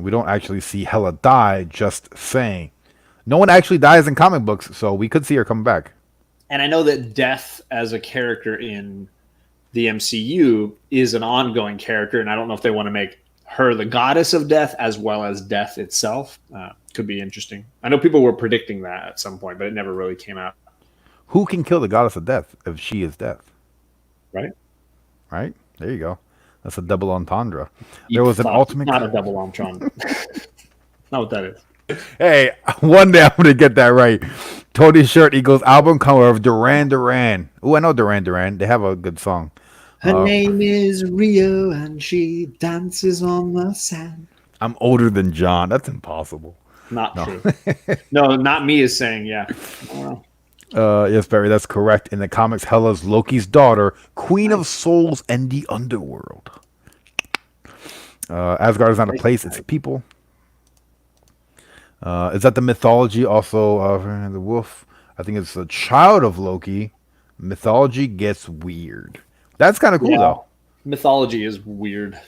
We don't actually see Hela die, just saying. No one actually dies in comic books, so we could see her come back. And I know that Death as a character in the MCU is an ongoing character, and I don't know if they want to make her the goddess of death as well as death itself. Could be interesting. I know people were predicting that at some point, but it never really came out. Who can kill the goddess of death if she is death? Right? Right? There you go. That's a double entendre. There was an ultimate... Not a double entendre. Not what that is. Hey, one day I'm gonna get that right. Tony's shirt equals album cover of Duran Duran. Oh, I know Duran Duran. They have a good song. Her name is Rio, and she dances on the sand. I'm older than John. That's impossible. Not true. No, not me is saying, yeah. Yes, Barry, that's correct. In the comics, Hela's Loki's daughter, Queen of Souls and the Underworld. Asgard is not a place, it's people. Is that the mythology? Also, the wolf, I think it's a child of Loki. Mythology gets weird. That's kind of cool, though. Mythology is weird.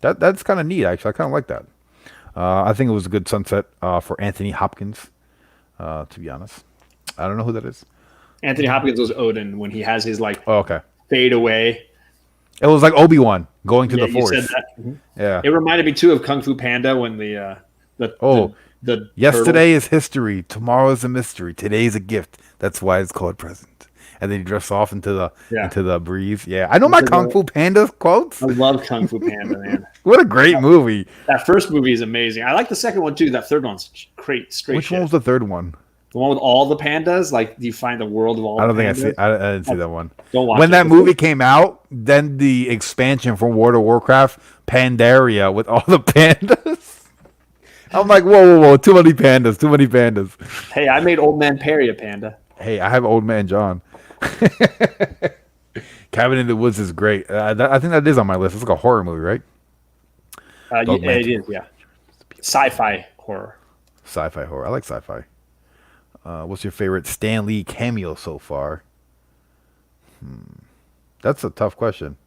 That's kind of neat, actually. I kind of like that. I think it was a good sunset for Anthony Hopkins, to be honest. I don't know who that is. Anthony Hopkins was Odin when he has his okay, fade away. It was like Obi-Wan going to the you Force. said that. Mm-hmm. Yeah. It reminded me too of Kung Fu Panda when the yesterday is history, tomorrow is a mystery, today's a gift. That's why it's called present. And then he drifts off into the breeze. Yeah, I know my Kung Fu Panda quotes. I love Kung Fu Panda, man. What a great movie! That first movie is amazing. I like the second one too. That third one's great. Which one was the third one? The one with all the pandas. Like, do you find the world of all? I don't think I didn't see that one. Don't watch when it. that movie came out, then the expansion from World of Warcraft, Pandaria, with all the pandas. I'm like, whoa! Too many pandas. Hey, I made Old Man Perry a panda. Hey, I have Old Man John. Cabin in the Woods is great. I think that is on my list. It's like a horror movie, right? It is, yeah. Sci-fi horror. Sci-fi horror. I like sci-fi. What's your favorite Stan Lee cameo so far? That's a tough question.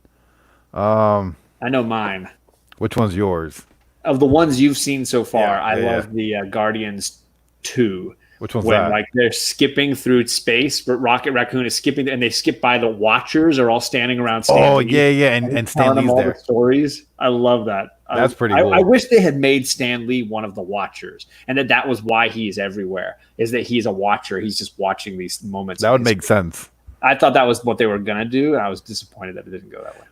I know mine. Which one's yours? Of the ones you've seen so far, I love the Guardians 2. Which one's when, that? Like, they're skipping through space, but Rocket Raccoon is skipping, and they skip by the Watchers are all standing around Stan Lee. Yeah, and Stan Lee's there. The stories. I love that. That's pretty cool. I wish they had made Stan Lee one of the Watchers, and that was why he's everywhere, is that he's a Watcher. He's just watching these moments. That would make sense. I thought that was what they were going to do, and I was disappointed that it didn't go that way.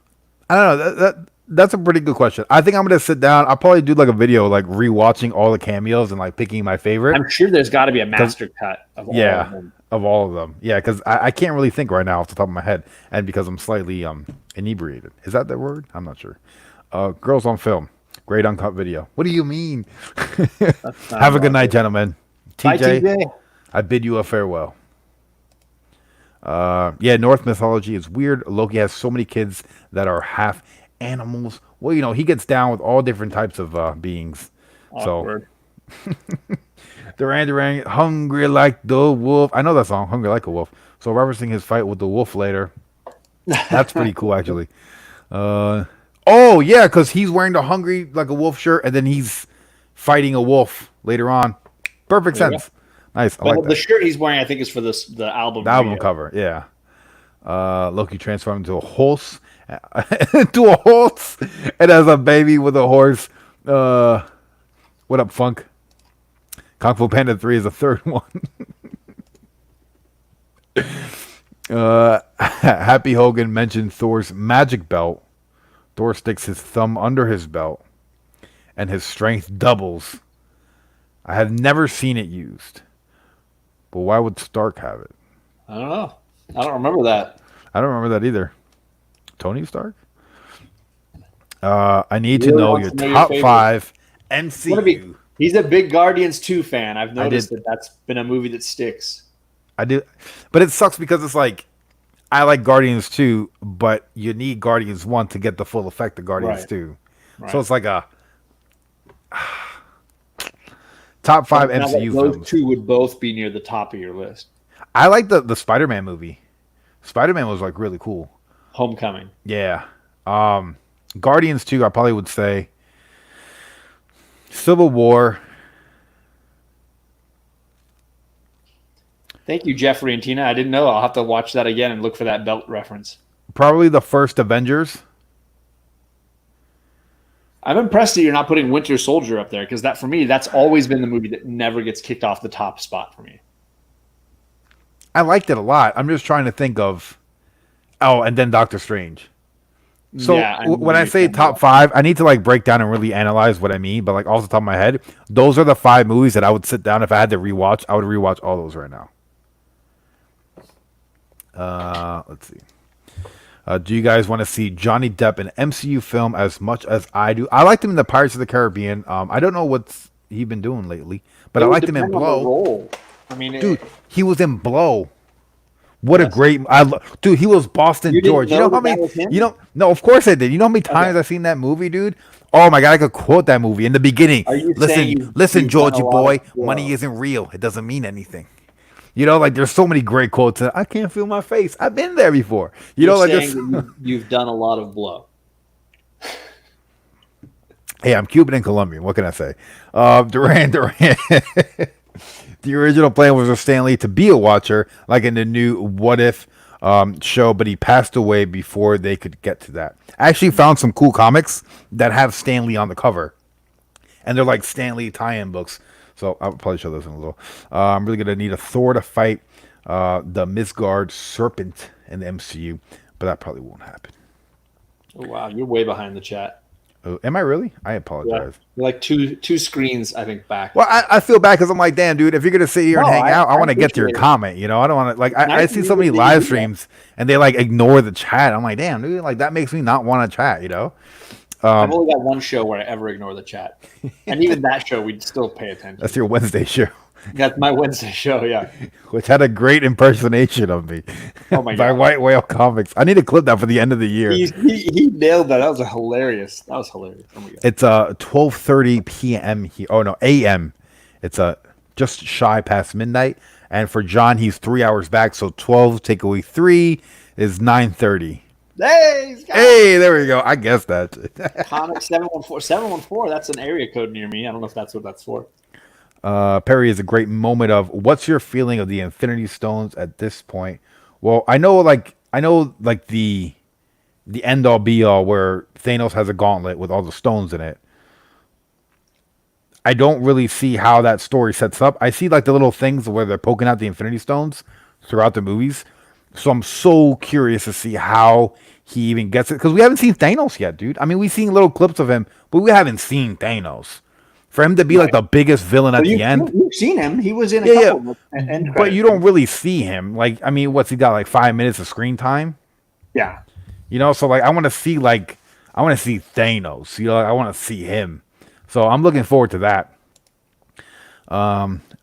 I don't know. That's a pretty good question. I think I'm going to sit down. I'll probably do like a video, like rewatching all the cameos and like picking my favorite. I'm sure there's got to be a master cut of all of them. Of all of them. Yeah, because I can't really think right now off the top of my head. And because I'm slightly inebriated. Is that the word? I'm not sure. Girls on Film. Great uncut video. What do you mean? Have a good night, gentlemen. Bye, TJ. I bid you a farewell. Norse mythology is weird. Loki has so many kids that are half animals. Well, he gets down with all different types of beings. Awkward. So Duran, hungry like the wolf. I know that song, Hungry Like a Wolf. So referencing his fight with the wolf later. That's pretty cool, actually. Because he's wearing the Hungry Like a Wolf shirt, and then he's fighting a wolf later on. Perfect sense. Nice. I like that. The shirt he's wearing, I think, is for the album. The album cover, yeah. Loki transformed into a horse. And as a baby with a horse. What up, Funk? Kung Fu Panda 3 is the third one. Happy Hogan mentioned Thor's magic belt. Thor sticks his thumb under his belt, and his strength doubles. I have never seen it used. But why would Stark have it? I don't know. I don't remember that. I don't remember that either. Tony Stark? I need to know your top 5 MCU. He's a big Guardians 2 fan. I've noticed that's been a movie that sticks. I do. But it sucks because it's like, I like Guardians 2, but you need Guardians 1 to get the full effect of Guardians 2. Right. So it's like a top 5 MCU films. Those two would both be near the top of your list. I like the Spider-Man movie. Spider-Man was like really cool. Homecoming. Yeah. Guardians 2, I probably would say Civil War. Thank you, Jeffrey and Tina. I didn't know. I'll have to watch that again and look for that belt reference. Probably the first Avengers. I'm impressed that you're not putting Winter Soldier up there, because that, for me, that's always been the movie that never gets kicked off the top spot for me. I liked it a lot. I'm just trying to think of... Oh, and then Doctor Strange. So Yeah, I know when I you're say talking about. top five, I need to like break down and really analyze what I mean. But like off the top of my head, those are the 5 movies that I would sit down if I had to rewatch. I would rewatch all those right now. Let's see. Do you guys want to see Johnny Depp in MCU film as much as I do? I liked him in the Pirates of the Caribbean. I don't know what's he been doing lately, but It I would liked him in depend on the Blow. role. I mean, Dude, he was in Blow. What a yes. great dude, he was Boston You didn't George. You know know how that many was him? no, of course I did. You know how many times Okay. I've seen that movie, dude? Oh my god, I could quote that movie in the beginning. Are you saying Listen, listen, you've done a Georgie lot boy, of money isn't real. It doesn't mean anything. You know, like there's so many great quotes. I can't feel my face. I've been there before. You You're know, like saying this. that you've done a lot of Blow. Hey, I'm Cuban and Colombian. What can I say? Duran. The original plan was for Stanley to be a watcher, like in the new What If show, but he passed away before they could get to that. I actually found some cool comics that have Stanley on the cover, and they're like Stanley tie-in books. So I'll probably show those in a little. I'm really gonna need a Thor to fight the Midgard serpent in the MCU, but that probably won't happen. Oh, wow, you're way behind the chat. Oh, am I really? I Yeah, apologize. you're like two screens, I think, back. Well, I feel bad because I'm like, damn, dude, if you're gonna sit here and No, hang out, I I want to get to your appreciate it. comment. You know, I don't want to like. I Nice see of so you many to live do that. streams and they like ignore the chat. I'm like, damn, dude, like that makes me not want to chat. You know, I've only got one show where I ever ignore the chat, and even that show we'd still pay attention. that's your Wednesday show, That's my Wednesday show. Yeah. which had a great impersonation of me Oh my by god. White Whale Comics. I need to clip that for the end of the year. He nailed that. That was hilarious. That was hilarious. Oh my god. It's 12:30 p.m. here. Oh no, a.m. It's just shy past midnight, and for John, he's 3 hours back. So 12 take away 3 is 9:30. Hey, he's got Hey, there we go. I guess that. Comic 714. 714, that's an area code near me. I don't know if that's what that's for. Perry is a great moment of what's your feeling of the Infinity Stones at this point? Well, I know like the end all be all where Thanos has a gauntlet with all the stones in it. I don't really see how that story sets up. I see like the little things where they're poking out the Infinity Stones throughout the movies. So I'm so curious to see how he even gets it because we haven't seen Thanos yet, dude. I mean, we've seen little clips of him, but we haven't seen Thanos. For him to be like the biggest villain at the end, You've seen him. He was in a Yeah, couple of end but credits. you don't really see him. Like, I mean, what's he got? Like 5 minutes of screen time, Yeah. you know? So like, I want to see Thanos. You know, I want to see him. So I'm looking forward to that.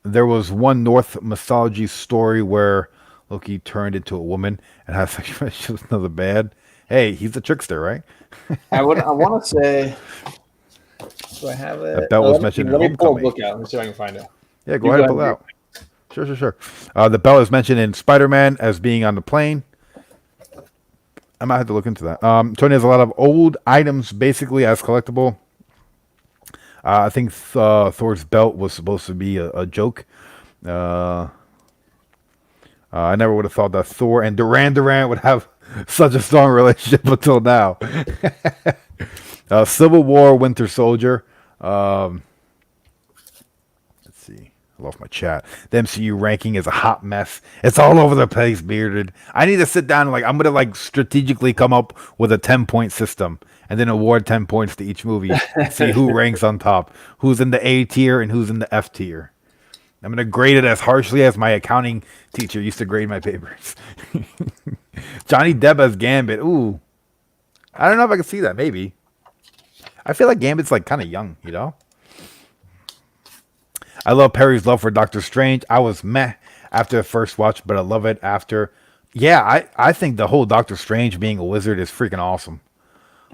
There was one North mythology story where Loki turned into a woman and had sexual relations with another bad. Hey, he's a trickster, right? I want to say. Do I have it? That belt was mentioned in Let me pull a Homecoming. book out. Let me see if I can find it. Yeah, go You ahead and go pull it ahead. out. Sure. The belt is mentioned in Spider-Man as being on the plane. I might have to look into that. Tony has a lot of old items basically as collectible. I think Thor's belt was supposed to be a joke. I never would have thought that Thor and Duran would have such a strong relationship until now. Civil War, Winter Soldier. Let's see. I lost my chat. The MCU ranking is a hot mess. It's all over the place, bearded. I need to sit down and I'm gonna strategically come up with a 10-point system and then award 10 points to each movie. See who ranks on top, who's in the A tier and who's in the F tier. I'm gonna grade it as harshly as my accounting teacher used to grade my papers. Johnny Depp as Gambit. Ooh, I don't know if I can see that. Maybe. I feel like Gambit's kind of young, you know. I love Perry's love for Doctor Strange. I was meh after the first watch, but I love it after. Yeah, I think the whole Doctor Strange being a wizard is freaking awesome.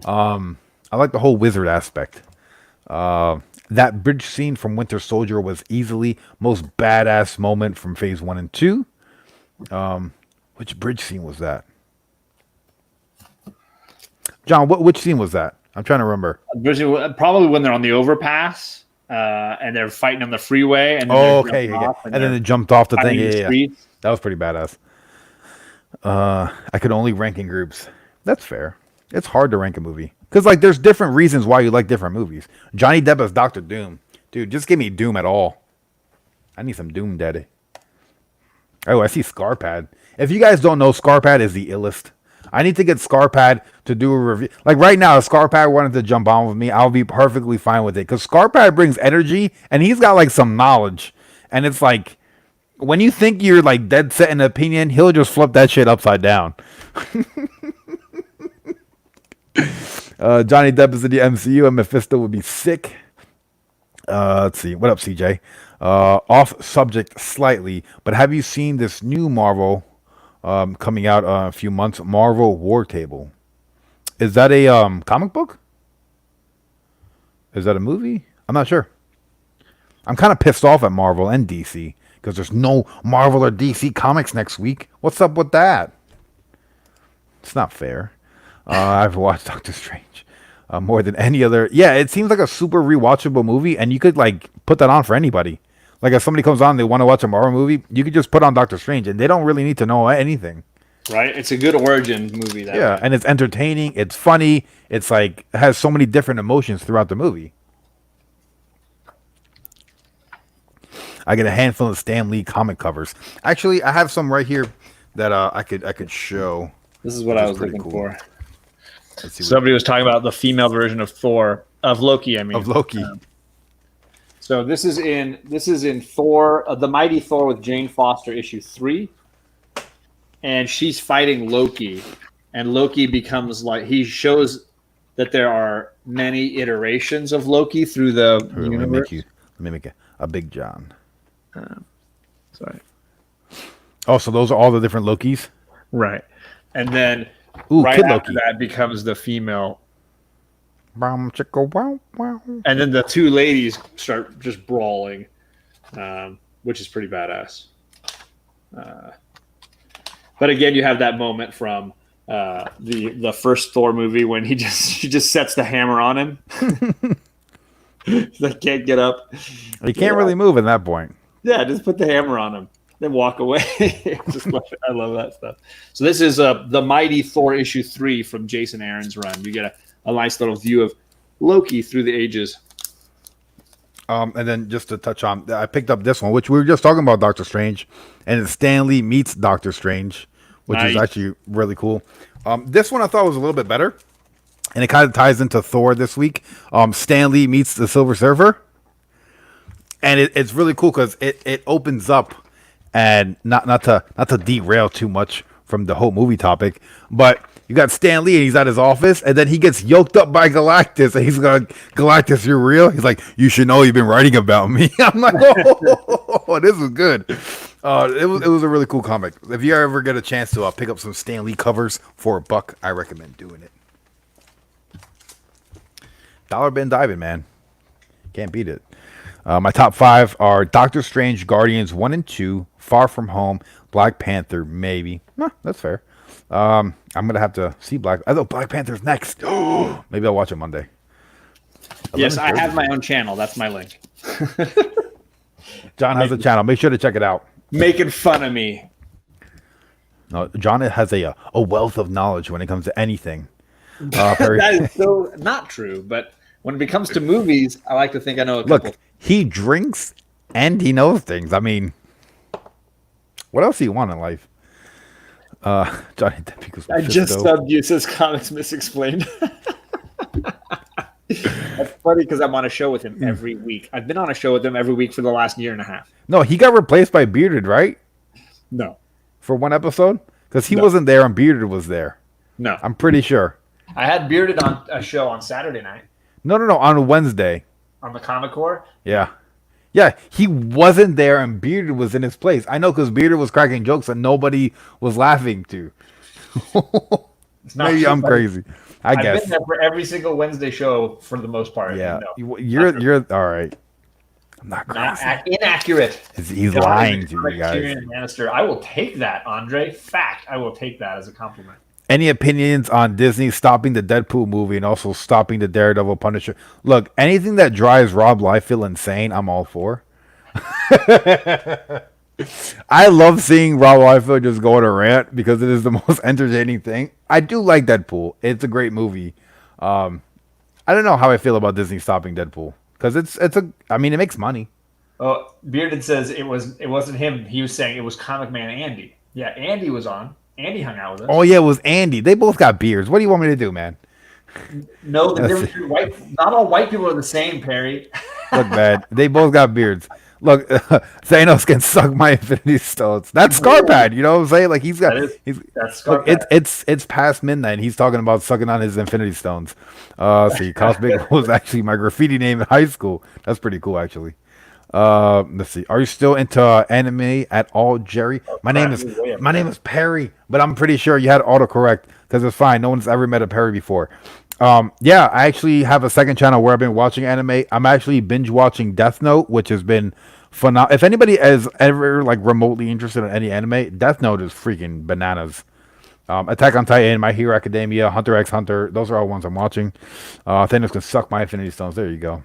I like the whole wizard aspect. That bridge scene from Winter Soldier was easily most badass moment from Phase 1 and 2. Which bridge scene was that? John, which scene was that? I'm trying to remember. Probably when they're on the overpass and they're fighting on the freeway. And then Oh, they're okay. jumping Yeah. off And then it jumped off the they're thing. running the Yeah. streets. That was pretty badass. I could only rank in groups. That's fair. It's hard to rank a movie. Because, there's different reasons why you like different movies. Johnny Depp as Dr. Doom. Dude, just give me Doom at all. I need some Doom, daddy. Oh, I see Scarpad. If you guys don't know, Scarpad is the illest. I need to get Scarpad to do a review. Like right now, if Scarpad wanted to jump on with me, I'll be perfectly fine with it. Because Scarpad brings energy and he's got like some knowledge. And it's like, when you think you're like dead set in an opinion, he'll just flip that shit upside down. Johnny Depp is in the MCU and Mephisto would be sick. Let's see. What up, CJ? Off subject slightly, but have you seen this new Marvel coming out a few months? Marvel War Table. Is that a comic book? Is that a movie? I'm not sure. I'm kind of pissed off at Marvel and DC because there's no Marvel or DC comics next week. What's up with that? It's not fair. I've watched Doctor Strange more than any other. Yeah, it seems like a super rewatchable movie, and you could like put that on for anybody. Like if somebody comes on, they want to watch a Marvel movie, you could just put on Doctor Strange, and they don't really need to know anything. Right? It's a good origin movie. Yeah, and it's entertaining. It's funny. It's like it has so many different emotions throughout the movie. I get a handful of Stan Lee comic covers. Actually, I have some right here that I could show. This is what I was looking for. Somebody was talking about the female version of Thor, of Loki. I mean, of Loki. So this is in Thor, the Mighty Thor with Jane Foster issue 3, and she's fighting Loki, and Loki becomes like he shows that there are many iterations of Loki through the universe. Let me make a Big John. Sorry. Oh, so those are all the different Lokis, right? And then right after Loki. that becomes the female. And then the two ladies start just brawling, which is pretty badass. But again, you have that moment from the first Thor movie when she just sets the hammer on him. They can't get up. He can't really move at that point. Yeah, just put the hammer on him, then walk away. I love that stuff. So this is the Mighty Thor issue 3 from Jason Aaron's run. You get a nice little view of Loki through the ages. And then just to touch on, I picked up this one, which we were just talking about Doctor Strange, and it's Stan Lee meets Doctor Strange, which is actually really cool. This one I thought was a little bit better, and it kind of ties into Thor this week. Stan Lee meets the Silver Surfer, and it's really cool because it opens up, and not to derail too much from the whole movie topic, but you got Stan Lee and he's at his office, and then he gets yoked up by Galactus, and he's like, "Galactus, you're real?" He's like, "You should know you've been writing about me." I'm like, "Oh, this is good." It was a really cool comic. If you ever get a chance to pick up some Stan Lee covers for $1, I recommend doing it. Dollar bin diving, man, can't beat it. My top 5 are Doctor Strange, Guardians 1 and 2, Far From Home, Black Panther, maybe. That's fair. I'm gonna have to see Black Panther's next. Maybe I'll watch it Monday. Yes, I have my own channel. That's my link. John has a channel. Make sure to check it out. Making fun of me. No, John has a wealth of knowledge when it comes to anything. That is so not true. But when it comes to movies, I like to think I know a couple. Look, he drinks and he knows things. I mean, what else do you want in life? Johnny Depp equals I just subbed you, says Comics Misexplained. That's funny because I'm on a show with him every week. I've been on a show with him every week for the last year and a half. No, he got replaced by Bearded, right? No. For one episode? Because he wasn't there and Bearded was there. No. I'm pretty sure. I had Bearded on a show on Saturday night. No, on Wednesday. On the Comic Core? Yeah. Yeah, he wasn't there and Bearded was in his place. I know because Bearded was cracking jokes and nobody was laughing to. Maybe I'm crazy. I've been there for every single Wednesday show for the most part. Yeah, you're all right. I'm not crazy. Inaccurate. He's lying to you guys. Minister. I will take that, Andre. Fact, I will take that as a compliment. Any opinions on Disney stopping the Deadpool movie and also stopping the Daredevil Punisher? Look, anything that drives Rob Liefeld insane, I'm all for. I love seeing Rob Liefeld just go on a rant because it is the most entertaining thing. I do like Deadpool. It's a great movie. I don't know how I feel about Disney stopping Deadpool because it makes money. Oh, Bearded says it wasn't him. He was saying it was Comic Man Andy. Yeah, Andy was on. Andy hung out with us. Oh yeah, it was Andy. They both got beards. What do you want me to do, man? No, the difference between not all white people are the same, Perry. Look, man, they both got beards. Look, Thanos can suck my Infinity Stones. That's Scarpad. You know what I'm saying? Like that's look, it's past midnight. He's talking about sucking on his Infinity Stones. See, Cosmic was actually my graffiti name in high school. That's pretty cool, actually. Let's see. Are you still into anime at all, Jerry? My name is Perry, but I'm pretty sure you had autocorrect because it's fine. No one's ever met a Perry before. Yeah, I actually have a second channel where I've been watching anime. I'm actually binge watching Death Note, which has been phenomenal. If anybody is ever like remotely interested in any anime, Death Note is freaking bananas. Attack on Titan, My Hero Academia, Hunter x Hunter, those are all ones I'm watching. Thanos can suck my Infinity Stones. There you go.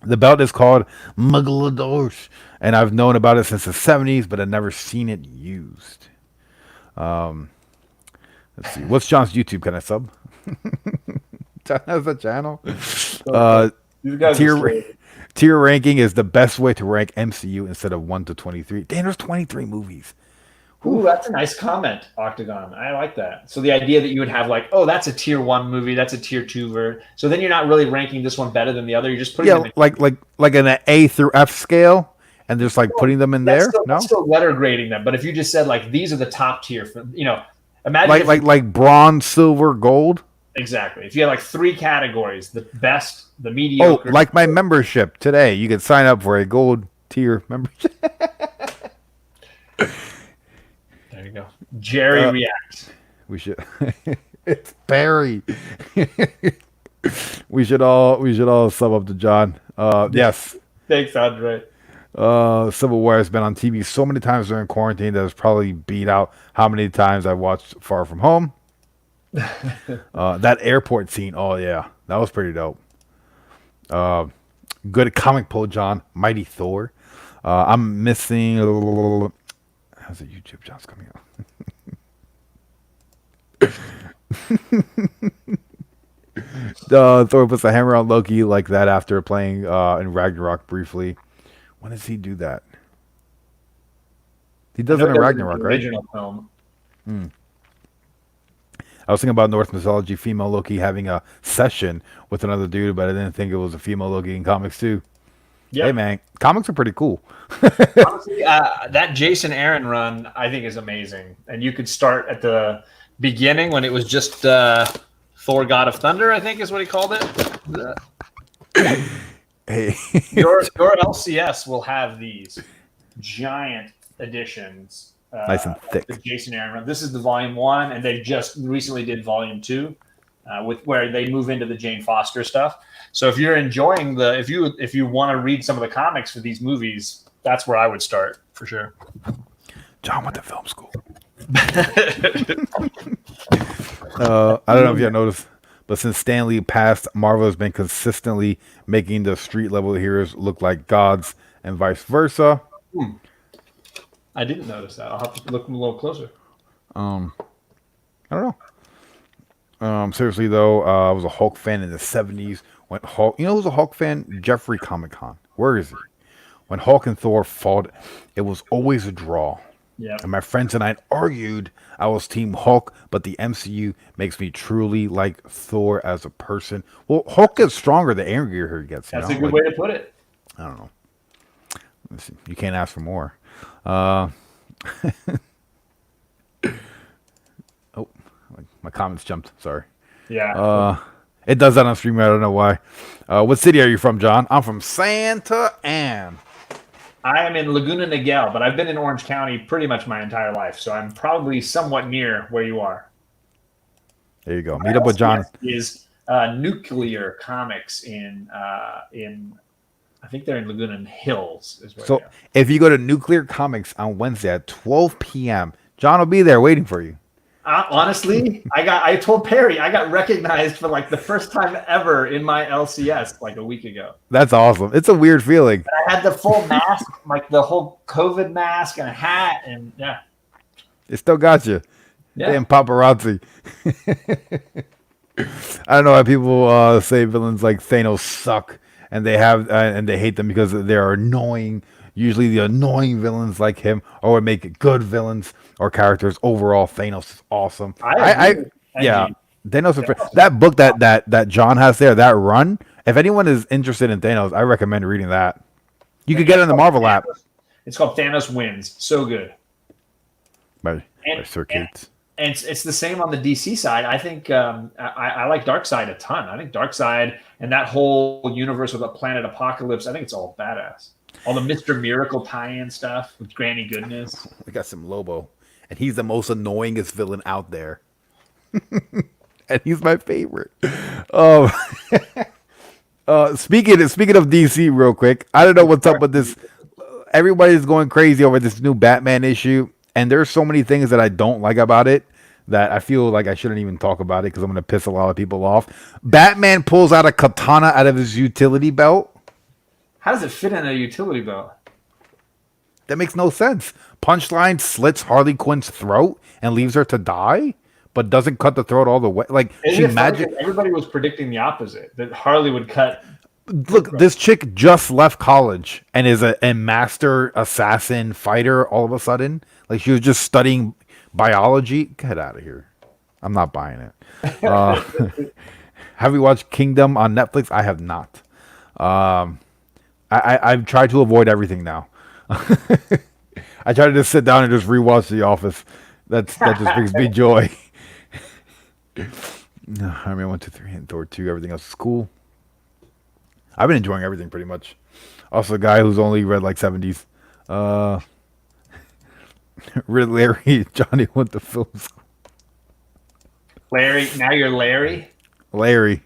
The belt is called Mugladosh, and I've known about it since the 70s, but I've never seen it used. Let's see. What's John's YouTube? Can I sub? John has a channel. Tier ranking is the best way to rank MCU instead of 1 to 23. Damn, there's 23 movies. Ooh, that's a nice comment, Octagon. I like that. So the idea that you would have like, oh, that's a tier 1 movie, that's a tier 2 so then you're not really ranking this one better than the other. You're just putting them in like an A through F scale, and just like putting them in there. That's still letter grading them. But if you just said like these are the top tier, for imagine like bronze, silver, gold. Exactly. If you had like 3 categories, the best, the mediocre. Oh, like my membership today, you can sign up for a gold tier membership. There you go. Jerry reacts. We should. It's Barry. we should all sub up to John. Yes. Thanks, Andre. Civil War has been on TV so many times during quarantine that it's probably beat out how many times I watched Far From Home. That airport scene. Oh yeah, that was pretty dope. Good comic pull, John. Mighty Thor. I'm missing. How's the YouTube? John's coming out. Thor puts a hammer on Loki like that after playing in Ragnarok briefly. When does he do that? He does it in Ragnarok, right? Original film. I was thinking about Norse mythology, female Loki having a session with another dude, but I didn't think it was a female Loki in comics too. Yep. Hey man, comics are pretty cool. Honestly, that Jason Aaron run I think is amazing, and you could start at the beginning when it was just Thor: God of Thunder, I think is what he called it. Hey, your LCS will have these giant editions. Nice and thick. The Jason Aaron run. This is the volume 1, and they just recently did volume 2, with where they move into the Jane Foster stuff. So if you're enjoying if you want to read some of the comics for these movies, that's where I would start for sure. John went to film school. I don't know if you noticed, but since Stan Lee passed, Marvel has been consistently making the street level heroes look like gods and vice versa. I didn't notice that. I'll have to look a little closer. I don't know. Seriously though, I was a Hulk fan in the 70s. When Hulk, you know who's a Hulk fan? Jeffrey Comic Con. Where is he? When Hulk and Thor fought, it was always a draw. Yeah. And my friends and I argued I was Team Hulk, but the MCU makes me truly like Thor as a person. Well, Hulk gets stronger the angrier he gets. That's a good way to put it. I don't know. Listen, you can't ask for more. Oh, my comments jumped. Sorry. Yeah. It does that on stream. I don't know why. What city are you from, John? I'm from Santa Ana. I am in Laguna Niguel, but I've been in Orange County pretty much my entire life, so I'm probably somewhat near where you are. There you go. Meet up with John. Is Nuclear Comics in I think they're in Laguna Hills. So if you go to Nuclear Comics on Wednesday at 12 p.m., John will be there waiting for you. Honestly, I told Perry I got recognized for like the first time ever in my LCS like a week ago. That's awesome. It's a weird feeling. And I had the full mask, like the whole COVID mask and a hat, and yeah. It still got you. Yeah. Damn paparazzi. I don't know why people say villains like Thanos suck and they hate them because they're annoying Usually the annoying villains like him or would make good villains or characters. Overall, Thanos is awesome. I agree with Yeah, Angie. Thanos is Thanos is that book that John has there, that run. If anyone is interested in Thanos, I recommend reading that. You could get it in the Marvel app. It's called Thanos Wins. So good. By And, Sir and, Kate. and it's the same on the DC side. I think I like Darkseid a ton. I think Darkseid and that whole universe with a planet apocalypse, I think it's all badass. All the Mr. Miracle tie-in stuff with Granny Goodness. We got some Lobo, and he's the most annoyingest villain out there. And he's my favorite. Um, speaking of DC, real quick, I don't know what's up with this. Everybody's going crazy over this new Batman issue, and there's so many things that I don't like about it that I feel like I shouldn't even talk about it because I'm going to piss a lot of people off. Batman pulls out a katana out of his utility belt. How does it fit in a utility belt? That makes no sense. Punchline slits Harley Quinn's throat and leaves her to die, but doesn't cut the throat all the way. Like she magic. Everybody was predicting the opposite, that Harley would cut. Look, this chick just left college and is a master assassin fighter all of a sudden. Like she was just studying biology. Get out of here. I'm not buying it. Have you watched Kingdom on Netflix? I have not. I've tried to avoid everything now. I try to just sit down and just rewatch The Office. That just brings me joy. I mean, 1, 2, 3, and Thor 2. Everything else is cool. I've been enjoying everything pretty much. Also, a guy who's only read like 70s. Larry, Johnny went to film school. Larry, now you're Larry. Larry.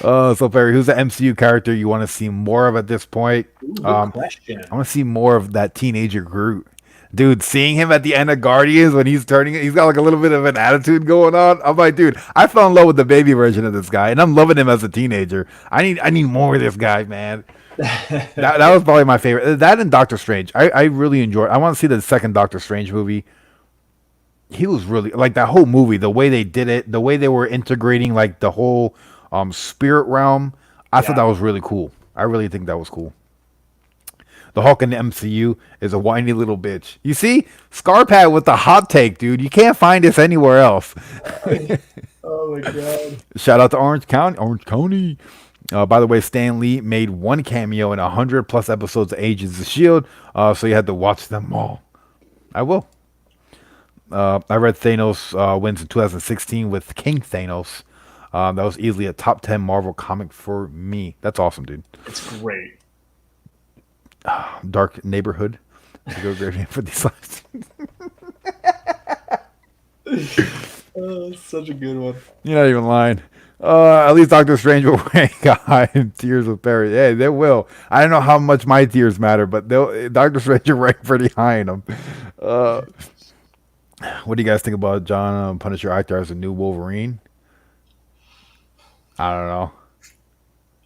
So Perry, who's the MCU character you want to see more of at this point? Ooh, good question. I want to see more of that teenager Groot. Dude, seeing him at the end of Guardians when he's got like a little bit of an attitude going on. I'm like, dude, I fell in love with the baby version of this guy, and I'm loving him as a teenager. I need more of this guy, man. that was probably my favorite. That and Doctor Strange. I really enjoyed. I want to see the second Doctor Strange movie. He was really like that whole movie, the way they did it, the way they were integrating like the whole spirit realm. I thought that was really cool. I really think that was cool. The Hulk in the MCU is a whiny little bitch. You see? Scarpad with the hot take, dude. You can't find this anywhere else. Oh my god. Shout out to Orange County. By the way, Stan Lee made one cameo in 100+ episodes of Agents of S.H.I.E.L.D., so you had to watch them all. I will. I read Thanos wins in 2016 with King Thanos. That was easily a top 10 Marvel comic for me. That's awesome, dude. It's great. Dark Neighborhood. That's a good great name for these lives. Oh, such a good one. You're not even lying. At least Doctor Strange will rank high in tears with Perry. Hey, they will. I don't know how much my tears matter, but Doctor Strange will rank pretty high in them. What do you guys think about John Punisher actor as a new Wolverine? I don't know.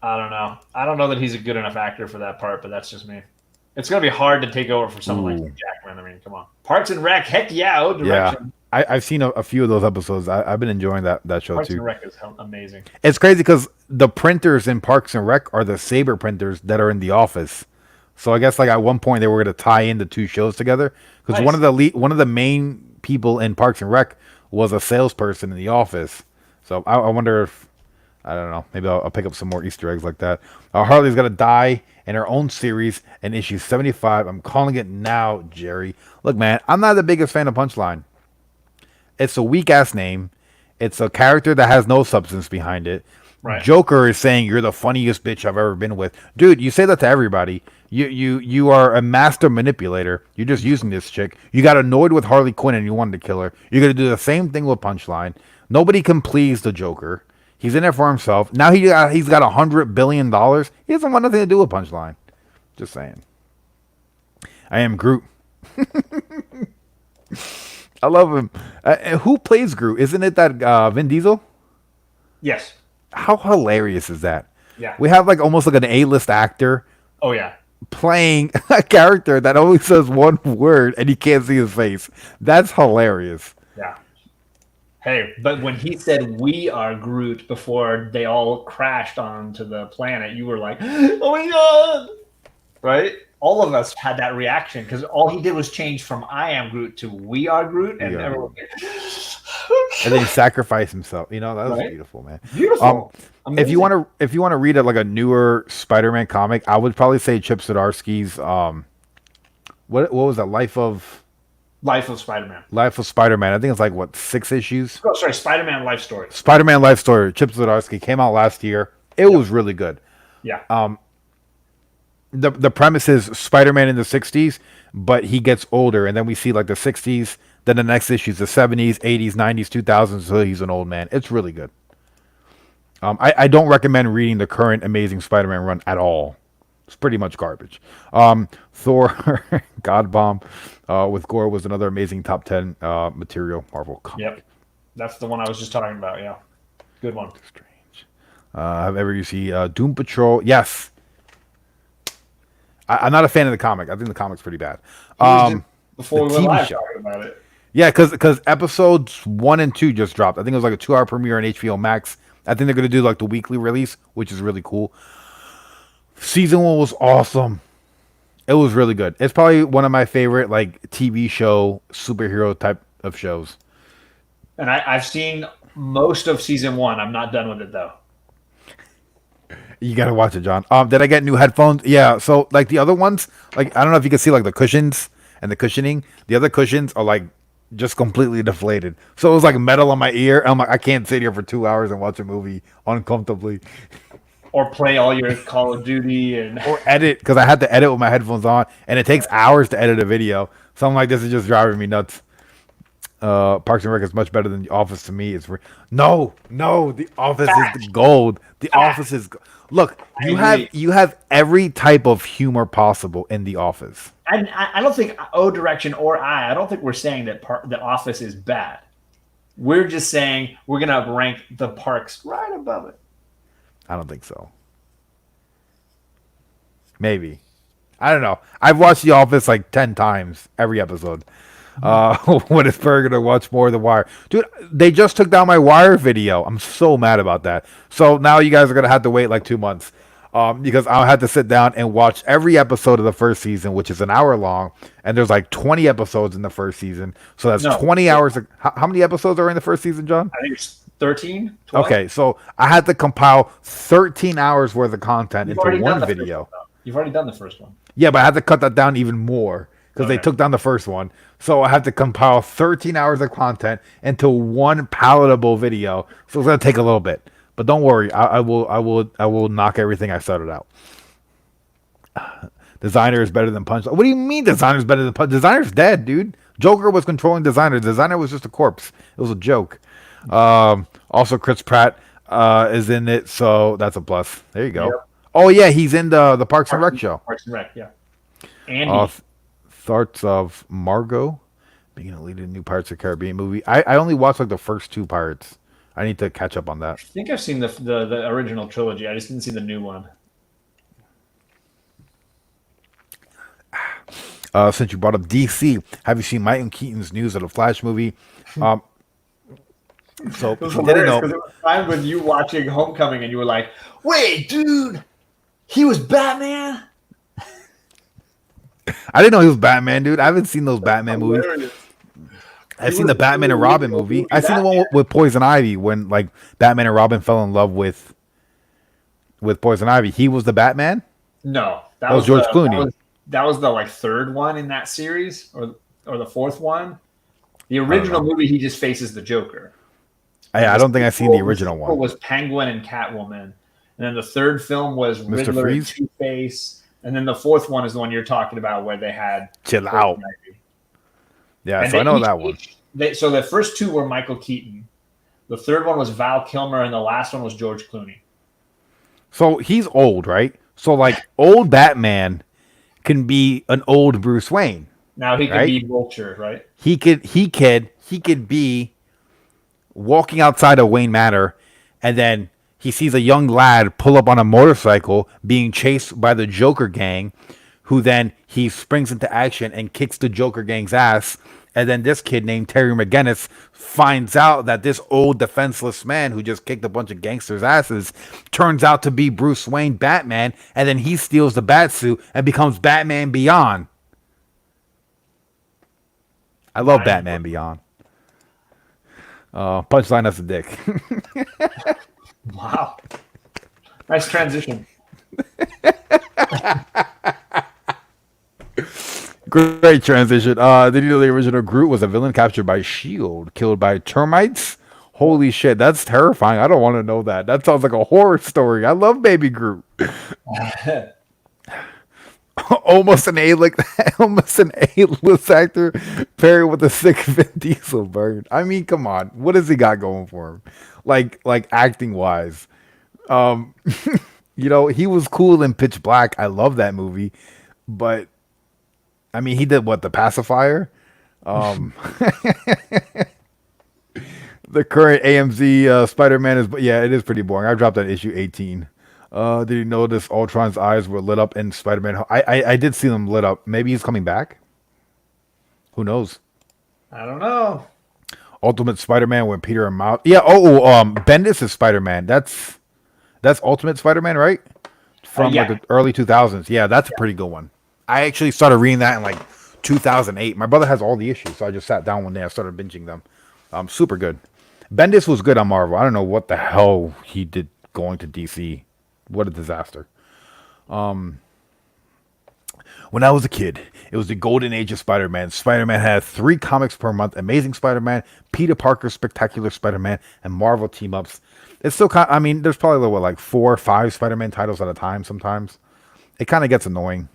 I don't know that he's a good enough actor for that part, but that's just me. It's going to be hard to take over for someone like Hugh Jackman. I mean, come on. Parks and Rec, heck yeah. Direction. Yeah, I've seen a few of those episodes. I've been enjoying that show Parks too. and Rec is amazing. It's crazy because the printers in Parks and Rec are the Saber printers that are in The Office. So I guess like at one point they were going to tie in the two shows together because Nice. one of the main people in Parks and Rec was a salesperson in The Office. So I wonder if, I don't know, maybe I'll pick up some more Easter eggs like that. Harley's going to die in her own series in issue 75. I'm calling it now, Jerry. Look, man, I'm not the biggest fan of Punchline. It's a weak-ass name. It's a character that has no substance behind it. Right. Joker is saying you're the funniest bitch I've ever been with. Dude, you say that to everybody. You are a master manipulator. You're just using this chick. You got annoyed with Harley Quinn and you wanted to kill her. You're going to do the same thing with Punchline. Nobody can please the Joker. He's in it for himself. Now he's got $100 billion. He doesn't want nothing to do with Punchline. Just saying. I am Groot. I love him. Who plays Groot? Isn't it that Vin Diesel? Yes. How hilarious is that? Yeah. We have like almost like an A-list actor Oh, yeah. playing a character that only says one word and you can't see his face. That's hilarious. Yeah. Hey, but when he said we are Groot before they all crashed onto the planet, you were like, oh my God. Right? all of us had that reaction because all he did was change from "I am Groot" to "We are Groot," and everyone. And then he sacrificed himself. You know, that was Right? beautiful, man. Beautiful. If you want to read it like a newer Spider-Man comic, I would probably say Chip Zdarsky's what was that? Life of Spider-Man. Life of Spider-Man. I think it's like what 6 issues. Oh, sorry, Spider-Man Life Story. Spider-Man Life Story. Chip Zdarsky came out last year. It was really good. Yeah. The premise is Spider-Man in the 60s, but he gets older, and then we see like the 60s. Then the next issue is the 70s, 80s, 90s, 2000s. So he's an old man. It's really good. I don't recommend reading the current Amazing Spider-Man run at all. It's pretty much garbage. Thor, God Bomb, with Gore was another amazing top 10 material Marvel comic. Yep. That's the one I was just talking about. Yeah. Good one. Strange. Have ever you see Doom Patrol? Yes. I'm not a fan of the comic. I think the comic's pretty bad. Before we the went TV live show. talking about it. Yeah, because episodes 1 and 2 just dropped. I think it was like a 2-hour premiere on HBO Max. I think they're going to do like the weekly release, which is really cool. Season 1 was awesome. It was really good. It's probably one of my favorite like TV show superhero type of shows. And I've seen most of season 1. I'm not done with it though. You gotta watch it, John. Did I get new headphones? Yeah. So like the other ones, like I don't know if you can see like the cushions and the cushioning. The other cushions are like just completely deflated. So it was like metal on my ear. I'm like, I can't sit here for 2 hours and watch a movie uncomfortably. Or play all your Call of Duty and Or edit, because I had to edit with my headphones on, and it takes hours to edit a video. So I'm like, this is just driving me nuts. Parks and Rec is much better than The Office to me. No, The Office is the gold. The Office is look. You have every type of humor possible in The Office. And I don't think O Direction or I don't think we're saying that The Office is bad. We're just saying we're going to rank the Parks right above it. I don't think so. Maybe. I don't know. I've watched The Office like 10 times, every episode. When is Berg going to watch more of The Wire? Dude, they just took down my Wire video. I'm so mad about that. So now you guys are going to have to wait like 2 months. Because I'll have to sit down and watch every episode of the first season, which is an hour long. And there's like 20 episodes in the first season. So that's 20 hours. How many episodes are in the first season, John? I think it's 13, 20. Okay, so I had to compile 13 hours worth of content into one video. You've already done the first one. Yeah, but I had to cut that down even more because they took down the first one. So I had to compile 13 hours of content into one palatable video. So it's gonna take a little bit, but don't worry, I will knock everything I started out. Designer is better than Punch. What do you mean Designer's better than Punch? Designer's dead, dude. Joker was controlling Designer. Designer was just a corpse. It was a joke. Also, Chris Pratt is in it, so that's a plus. There you go. Yep. Oh yeah, he's in the Parks and Rec show. Parks and Rec, yeah. Andy. Thoughts of Margot being a lead in a new Pirates of the Caribbean movie. I only watched like the first 2 Pirates. I need to catch up on that. I think I've seen the original trilogy. I just didn't see the new one. Since you brought up DC, have you seen Michael Keaton's news of the Flash movie? So it was hilarious because it was time with you watching Homecoming and you were like, "Wait, dude, he was Batman." I didn't know he was Batman, dude. I haven't seen those Batman movies. I've seen the Batman and Robin movie. I've seen the one with Poison Ivy when like Batman and Robin fell in love with Poison Ivy. He was the Batman? No, that was George Clooney. That was the like 3rd one in that series, or the 4th one. The original movie, he just faces the Joker. I don't think I've seen the original one. It was Penguin and Catwoman, and then the 3rd film was Riddler and Two-Face, and then the 4th one is the one you're talking about where they had Chill Out. Yeah, and so I know that one. So the first 2 were Michael Keaton. The 3rd one was Val Kilmer, and the last one was George Clooney. So he's old, right? So like old Batman can be an old Bruce Wayne. Now he could be Vulture, right? He could be walking outside of Wayne Manor, and then he sees a young lad pull up on a motorcycle being chased by the Joker gang, who then he springs into action and kicks the Joker gang's ass, And then this kid named Terry McGinnis finds out that this old defenseless man who just kicked a bunch of gangsters' asses turns out to be Bruce Wayne Batman. And then he steals the bat suit and becomes Batman Beyond. I love Batman Beyond. Punchline us a dick. Wow. Nice transition. Great transition. Did you know the original Groot was a villain captured by S.H.I.E.L.D., killed by termites? Holy shit, that's terrifying. I don't want to know that. That sounds like a horror story. I love Baby Groot. Almost an A-list actor paired with a sick Vin Diesel burn. I mean, come on. What has he got going for him? Like acting wise. He was cool in Pitch Black. I love that movie. But I mean, he did what, The Pacifier? The current AMC Spider-Man it is pretty boring. I dropped that issue 18. Did you notice Ultron's eyes were lit up in Spider-Man? I did see them lit up. Maybe he's coming back. Who knows? I don't know. Ultimate Spider-Man with Peter and Miles. Yeah. Bendis is Spider-Man. That's Ultimate Spider-Man, right? From like the early 2000s. Yeah, that's a pretty good one. I actually started reading that in like 2008. My brother has all the issues, so I just sat down one day. I started binging them. Super good. Bendis was good on Marvel. I don't know what the hell he did going to DC. What a disaster. When I was a kid, it was the golden age of Spider-Man. Spider-Man had 3 comics per month: Amazing Spider-Man, Peter Parker, Spectacular Spider-Man, and Marvel team-ups. It's still there's probably like 4 or 5 Spider-Man titles at a time sometimes. It kind of gets annoying.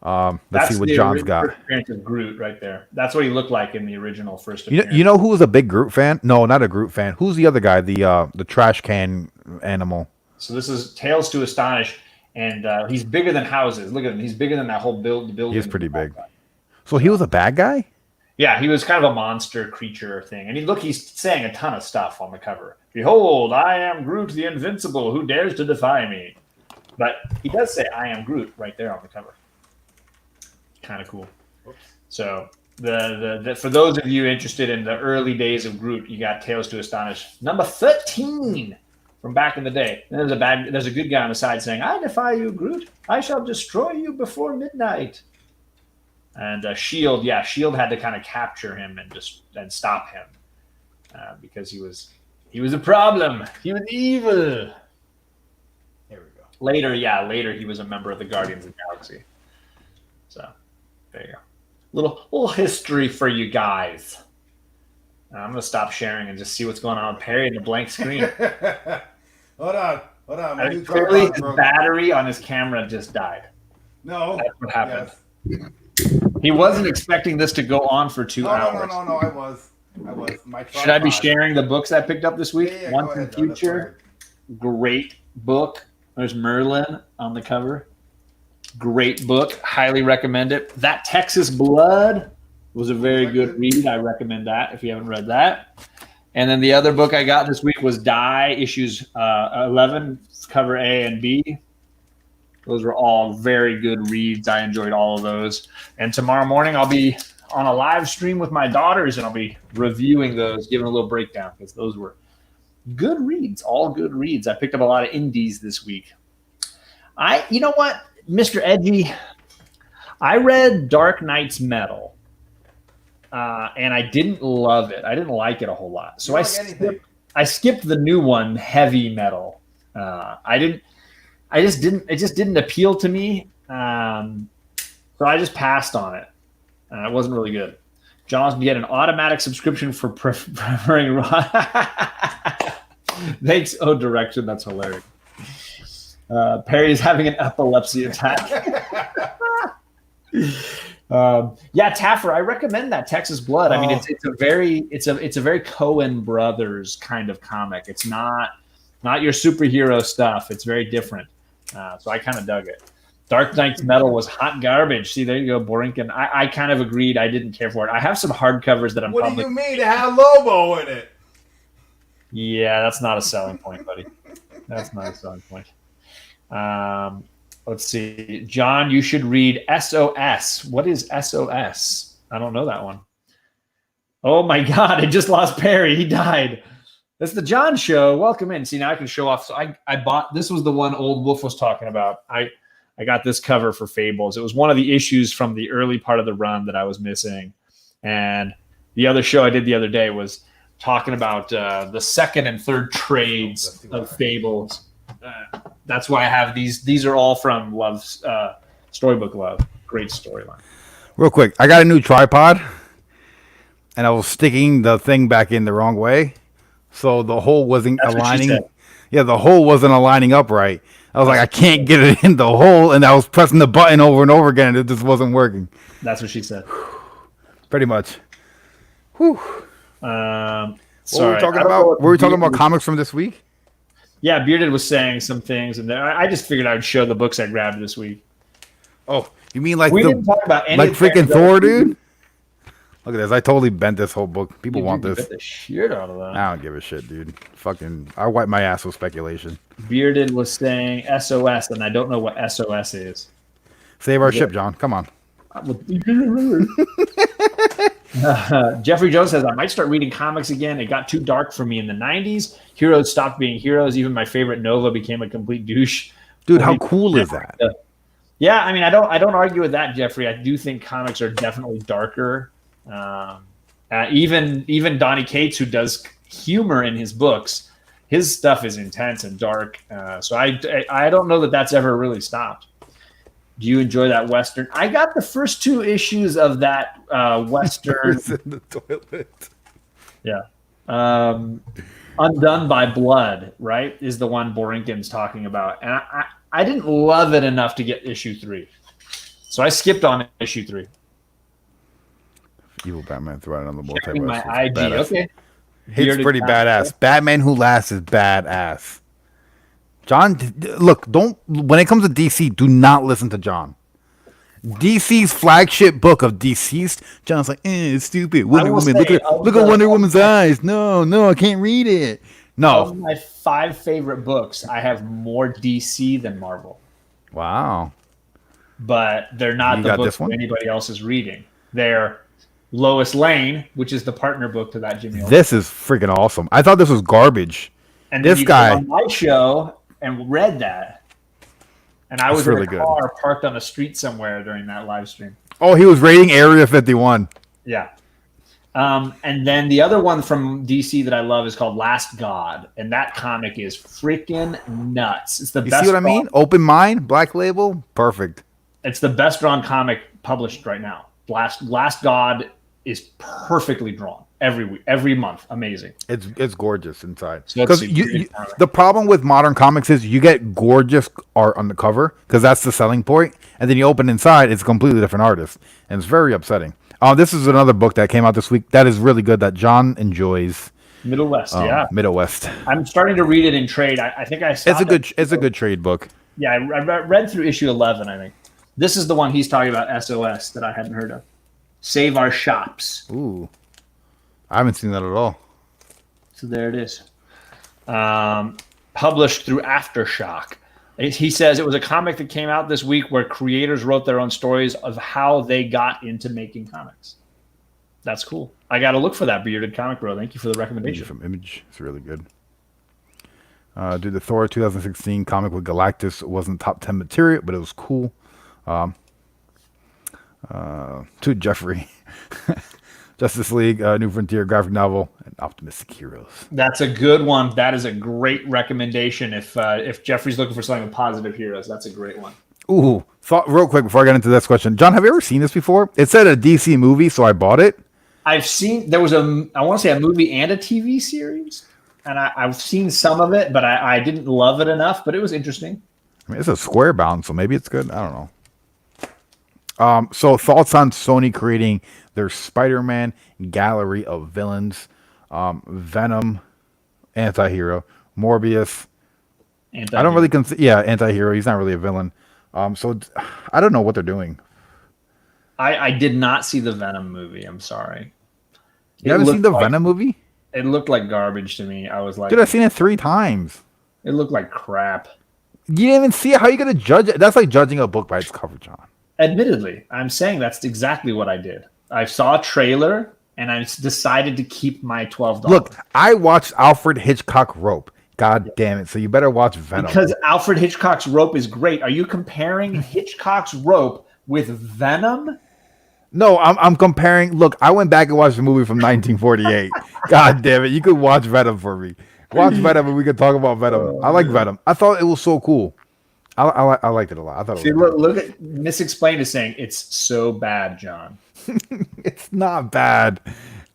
Let's see what John's got. First appearance of Groot right there. That's what he looked like in the original first appearance. You know who was a big Groot fan? No, not a Groot fan. Who's the other guy? The trash can animal. So this is Tales to Astonish, and he's bigger than houses. Look at him. He's bigger than that whole building. He's pretty big. So he was a bad guy? Yeah, he was kind of a monster creature thing. And he's saying a ton of stuff on the cover. Behold, I am Groot the Invincible. Who dares to defy me? But he does say I am Groot right there on the cover. Kind of cool. Oops. So the for those of you interested in the early days of Groot, you got Tales to Astonish number 13 from back in the day. And there's a good guy on the side saying, "I defy you, Groot. I shall destroy you before midnight." And Shield had to kind of capture him and stop him because he was a problem. He was evil. Here we go. Later he was a member of the Guardians of the Galaxy. So there you go. Little history for you guys. I'm gonna stop sharing and just see what's going on with Perry in the blank screen. Hold on. Clearly, his battery on his camera just died. No, that's what happened. Yes. He wasn't expecting this to go on for 2 hours. No. I was. Should I be sharing the books I picked up this week? Yeah, One from Future. Great book. There's Merlin on the cover. Great book. Highly recommend it. That Texas Blood was a very good read. I recommend that if you haven't read that. And then the other book I got this week was Die, issues 11, cover A and B. Those were all very good reads. I enjoyed all of those. And tomorrow morning I'll be on a live stream with my daughters, and I'll be reviewing those, giving a little breakdown, because those were good reads, all good reads. I picked up a lot of indies this week. You know what, Mr. Edgy, I read Dark Knight's Metal, and I didn't love it. I didn't like it a whole lot. So I skipped the new one, Heavy Metal. It just didn't appeal to me. So I just passed on it. It wasn't really good. John's can get an automatic subscription for preferring raw. Thanks, Direction. That's hilarious. Perry's having an epilepsy attack. Taffer, I recommend that Texas Blood. I mean, it's a very Coen Brothers kind of comic. It's not your superhero stuff. It's very different. So I kind of dug it. Dark Knight's Metal was hot garbage. See, there you go, Borinkin. I kind of agreed. I didn't care for it. I have some hardcovers that I'm What do you mean? It had Lobo in it. Yeah, that's not a selling point, buddy. That's not a selling point. Let's see. John, you should read SOS. What is SOS? I don't know that one. Oh my God! I just lost Perry. He died. That's the John Show. Welcome in. See, now I can show off. So I bought. This was the one Old Wolf was talking about. I got this cover for Fables. It was one of the issues from the early part of the run that I was missing, and the other show I did the other day was talking about the second and third trades of Fables. That's why I have these. These are all from Love's Storybook Love. Great storyline. Real quick, I got a new tripod, and I was sticking the thing back in the wrong way, so the hole wasn't aligning. Yeah, the hole wasn't aligning up right. I was like, I can't get it in the hole, and I was pressing the button over and over again, and it just wasn't working. That's what she said. Pretty much. Whew. Sorry. What were we talking about? Were we talking about comics from this week? Yeah, Bearded was saying some things, and I just figured I would show the books I grabbed this week. Oh, you mean like we didn't talk about any like freaking Thor, dude? Look at this. I totally bent this whole book. People want this. Bit the shit out of that. I don't give a shit, dude. Fucking, I wipe my ass with speculation. Bearded was saying SOS, and I don't know what SOS is. Save our ship, John. Come on. Jeffrey Jones says, I might start reading comics again. It got too dark for me in the 90s. Heroes stopped being heroes. Even my favorite Nova became a complete douche. Dude, how cool is that? Yeah, I mean, I don't argue with that, Jeffrey. I do think comics are definitely darker. Even Donny Cates, who does humor in his books, his stuff is intense and dark. So I don't know that that's ever really stopped. Do you enjoy that Western? I got the first 2 issues of that Western. It's in the toilet. Yeah. Undone by Blood, right, is the one Borinkin's talking about. And I didn't love it enough to get issue 3. So I skipped on issue 3. Evil Batman threat on the multiverse. Checking my IG. Okay. It's pretty badass. Batman Who Laughs is badass. John, look, when it comes to DC, do not listen to John. DC's flagship book of Deceased, John's like, it's stupid. Wonder Woman. Look at Wonder Woman's eyes. No, I can't read it. No. Of my 5 favorite books, I have more DC than Marvel. Wow. But they're not the books that anybody else is reading. They're Lois Lane, which is the partner book to that Jimmy Olsen. This is freaking awesome. I thought this was garbage. And this guy on my show and read that. And I was really in a car parked on a street somewhere during that live stream. Oh, he was raiding Area 51. Yeah. And then the other one from DC that I love is called Last God. And that comic is freaking nuts. It's the best. You see what I mean? Open Mind, Black Label, perfect. It's the best drawn comic published right now. Last God is perfectly drawn every week, every month. Amazing. It's gorgeous inside. Because the problem with modern comics is you get gorgeous art on the cover because that's the selling point, and then you open inside, it's a completely different artist, and it's very upsetting. This is another book that came out this week that is really good that John enjoys. Middle West, yeah. Middle West. I'm starting to read it in trade. I think I stopped. It's a good trade book. Yeah, I read through issue 11. I think this is the one he's talking about. SOS that I hadn't heard of. Save Our Shops. Ooh, I haven't seen that at all. So there it is. Published through Aftershock. He says it was a comic that came out this week where creators wrote their own stories of how they got into making comics. That's cool. I got to look for that, Bearded Comic Bro. Thank you for the recommendation. From Image. It's really good. Dude, the Thor 2016 comic with Galactus wasn't top 10 material, but it was cool. To Jeffrey. Justice League, New Frontier graphic novel, and Optimistic Heroes. That's a good one. That is a great recommendation. If Jeffrey's looking for something with positive heroes, that's a great one. Ooh, real quick before I get into this question, John, have you ever seen this before? It said a DC movie, so I bought it. I've seen there was I want to say a movie and a TV series, and I've seen some of it, but I didn't love it enough. But it was interesting. I mean, it's a Square bound, so maybe it's good. I don't know. So thoughts on Sony creating their Spider-Man gallery of villains, Venom, anti-hero, Morbius. Anti-hero. I don't really consider, anti-hero. He's not really a villain. So I don't know what they're doing. I did not see the Venom movie. I'm sorry. You haven't seen the Venom movie? It looked like garbage to me. I was like, dude, I've seen it 3 times. It looked like crap. You didn't even see it. How are you going to judge it? That's like judging a book by its cover, John. Admittedly, I'm saying that's exactly what I did. I saw a trailer and I decided to keep my $12. Look, I watched Alfred Hitchcock Rope. God damn it! So you better watch Venom. Because Alfred Hitchcock's Rope is great. Are you comparing Hitchcock's Rope with Venom? No, I'm comparing. Look, I went back and watched the movie from 1948. God damn it! You could watch Venom for me. Watch Venom, and we could talk about Venom. I like Venom. I thought it was so cool. I liked it a lot. I thought. See, look at Misexplained is saying it's so bad, John. It's not bad.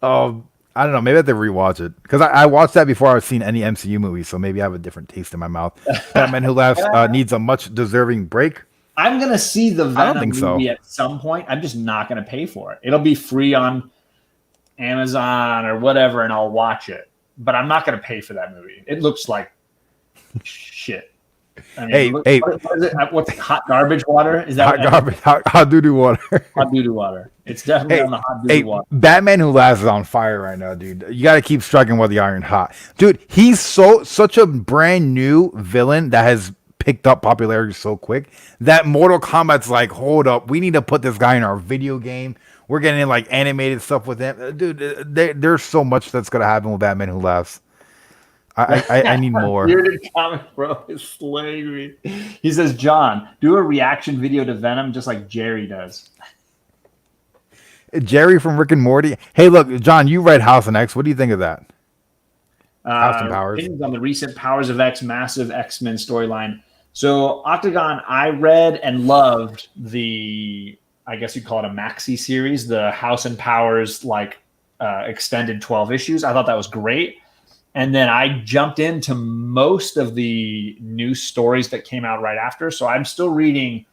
I don't know. Maybe I have to rewatch it because I watched that before I've seen any MCU movie, so maybe I have a different taste in my mouth. Batman Who Laughs needs a much deserving break. I'm gonna see the Venom movie so. at some point. I'm just not gonna pay for it. It'll be free on Amazon or whatever, and I'll watch it. But I'm not gonna pay for that movie. It looks like shit. I mean, hey, what is it? What's hot garbage water? Is that hot garbage? Hot doo doo water. Hot doo doo water. It's definitely on the hot doo doo water. Batman Who Laughs is on fire right now, dude. You got to keep striking while the iron hot, dude. He's such a brand new villain that has picked up popularity so quick that Mortal Kombat's like, hold up, we need to put this guy in our video game. We're getting like animated stuff with him, dude. There's so much that's gonna happen with Batman Who Laughs. I need more. Bearded comic bro is slaying me. He says, John, do a reaction video to Venom just like Jerry does. Jerry from Rick and Morty. Hey, look, John, you read House and X. What do you think of that? House and Powers. Opinions on the recent Powers of X massive X-Men storyline. So Octagon, I read and loved the, I guess you'd call it a maxi series, the House and Powers extended 12 issues. I thought that was great. And then I jumped into most of the new stories that came out right after. So I'm still reading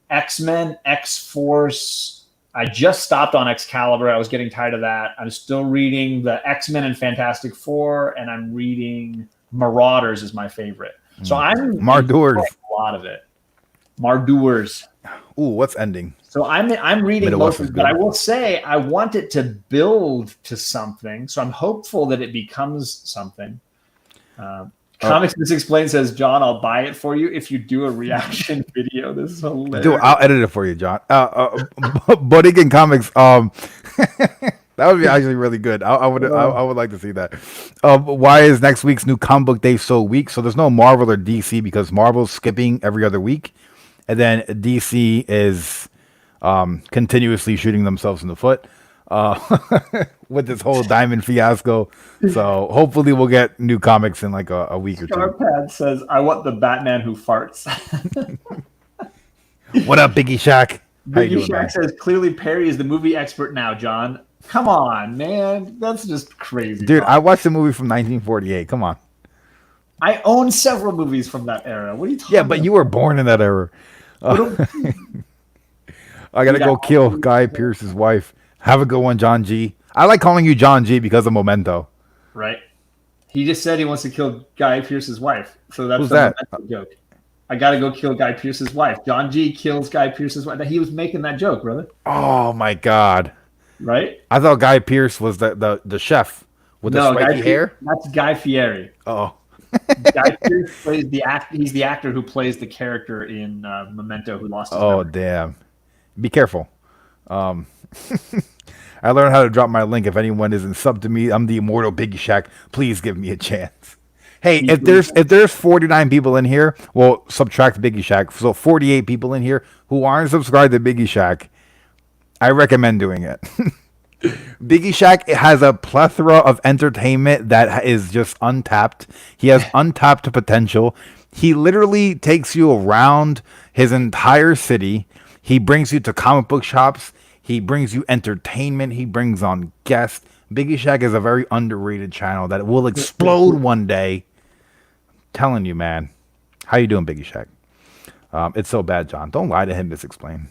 X-Men, X-Force. I just stopped on Excalibur. I was getting tired of that. I'm still reading the X-Men and Fantastic Four, and I'm reading Marauders is my favorite. So I'm Marauders. A lot of it. Marauders. Ooh, what's ending? So I'm reading most of it, but I will say I want it to build to something. So I'm hopeful that it becomes something. Comics Misexplained says, John, I'll buy it for you if you do a reaction video. This is hilarious. Dude, I'll edit it for you, John. Bodigan Comics. That would be actually really good. I would like to see that. Why is next week's new comic book day so weak? So there's no Marvel or DC because Marvel's skipping every other week, and then DC is continuously shooting themselves in the foot with this whole diamond fiasco. So hopefully we'll get new comics in like a week or two. Starpad says, I want the Batman who farts. What up, Biggie Shack? Biggie Shack says, clearly Perry is the movie expert now, John. Come on, man. That's just crazy. Dude, I watched a movie from 1948. Come on. I own several movies from that era. What are you talking about? Yeah, but you were born in that era. I gotta go kill Guy Pearce's wife. Have a good one, John G. I like calling you John G because of Memento. Right. He just said he wants to kill Guy Pearce's wife. So that's Who's that? Joke. I gotta go kill Guy Pearce's wife. John G kills Guy Pearce's wife. He was making that joke, brother. Oh my god. Right? I thought Guy Pearce was the chef with the spiky hair. That's Guy Fieri. Oh. Guy Pearce plays the act. He's the actor who plays the character in Memento who lost his memory. Damn. Be careful. I learned how to drop my link. If anyone isn't sub to me, I'm the immortal Biggie Shack. Please give me a chance. Hey, if there's 49 people in here, well, subtract Biggie Shack. So 48 people in here who aren't subscribed to Biggie Shack, I recommend doing it. Biggie Shack has a plethora of entertainment that is just untapped. He has untapped potential. He literally takes you around his entire city. He brings you to comic book shops. He brings you entertainment. He brings on guests. Biggie Shack is a very underrated channel that will explode one day. I'm telling you, man. How you doing, Biggie Shack? It's so bad, John. Don't lie to him. Explain.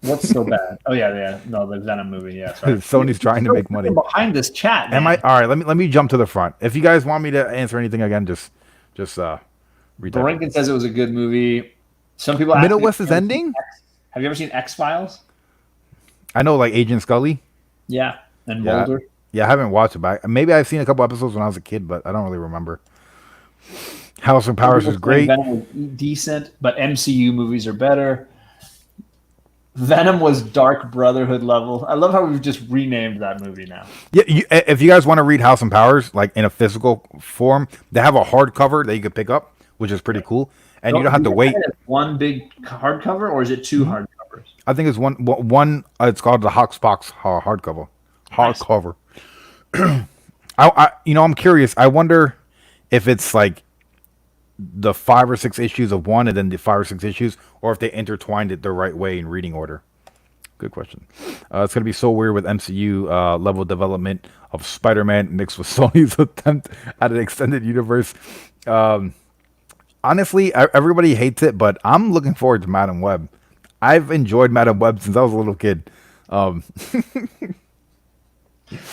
What's so bad? Oh yeah. No, the Venom movie. Yeah. Sorry. Sony's trying to make money behind this chat. Man. Am I all right? Let me jump to the front. If you guys want me to answer anything again, just read that. Rankin says it was a good movie. Some people. Middle West is ending. Have you ever seen X-Files? I know, like Agent Scully. Yeah, and Mulder. Yeah, I haven't watched it, but maybe I've seen a couple episodes when I was a kid, but I don't really remember. House and Powers was great. Venom was decent, but MCU movies are better. Venom was Dark Brotherhood level. I love how we've just renamed that movie now. Yeah, if you guys want to read House and Powers like in a physical form, they have a hardcover that you can pick up, which is pretty cool, and you don't have to wait. One big hardcover, or is it two hardcovers? I think it's one. It's called the Hoxpox hardcover. Hardcover. I'm curious. I wonder if it's like the 5 or 6 issues of one, and then the 5 or 6 issues, or if they intertwined it the right way in reading order. Good question. It's gonna be so weird with MCU level development of Spider-Man mixed with Sony's attempt at an extended universe. Honestly, everybody hates it, but I'm looking forward to Madam Web. I've enjoyed Madam Web since I was a little kid.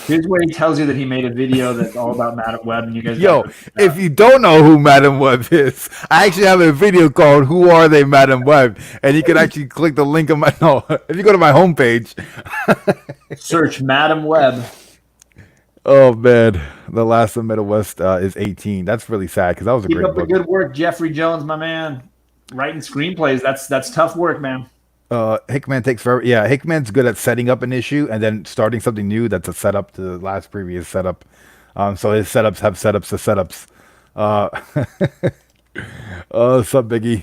Here's where he tells you that he made a video that's all about Madam Web, and you guys. Yo, if you don't know who Madam Web is, I actually have a video called "Who Are They, Madam Web?" and you can actually click the link on my. No, if you go to my homepage, search Madam Web. Oh man, The Last of Middle West is 18. That's really sad because that was a Keep great up book. the good work, Jeffrey Jones, my man. Writing screenplays, that's tough work, man. Hickman takes forever. Yeah, Hickman's good at setting up an issue and then starting something new that's a setup to the last previous setup. So his setups have setups to setups. Sub Biggie.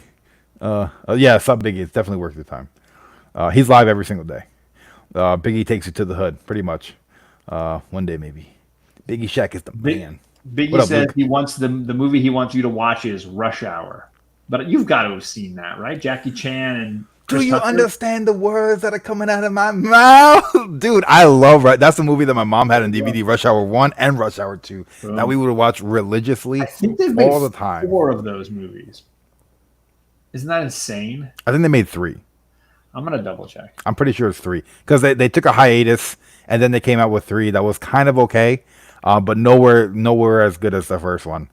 Yeah, Sub Biggie. It's definitely worth the time. He's live every single day. Biggie takes it to the hood, pretty much. One day maybe. Biggie Shack is the man. Biggie says he wants the movie he wants you to watch is Rush Hour. But you've got to have seen that, right? Jackie Chan and Chris Do you Tucker? understand the words that are coming out of my mouth? Dude, I love that's the movie that my mom had on DVD, Rush Hour 1 and Rush Hour 2. That we would watch religiously I think they've made all the time. 4 of those movies. Isn't that insane? I think they made 3. I'm going to double check. I'm pretty sure it's 3. Because they took a hiatus and then they came out with 3 that was kind of okay, but nowhere as good as the first one.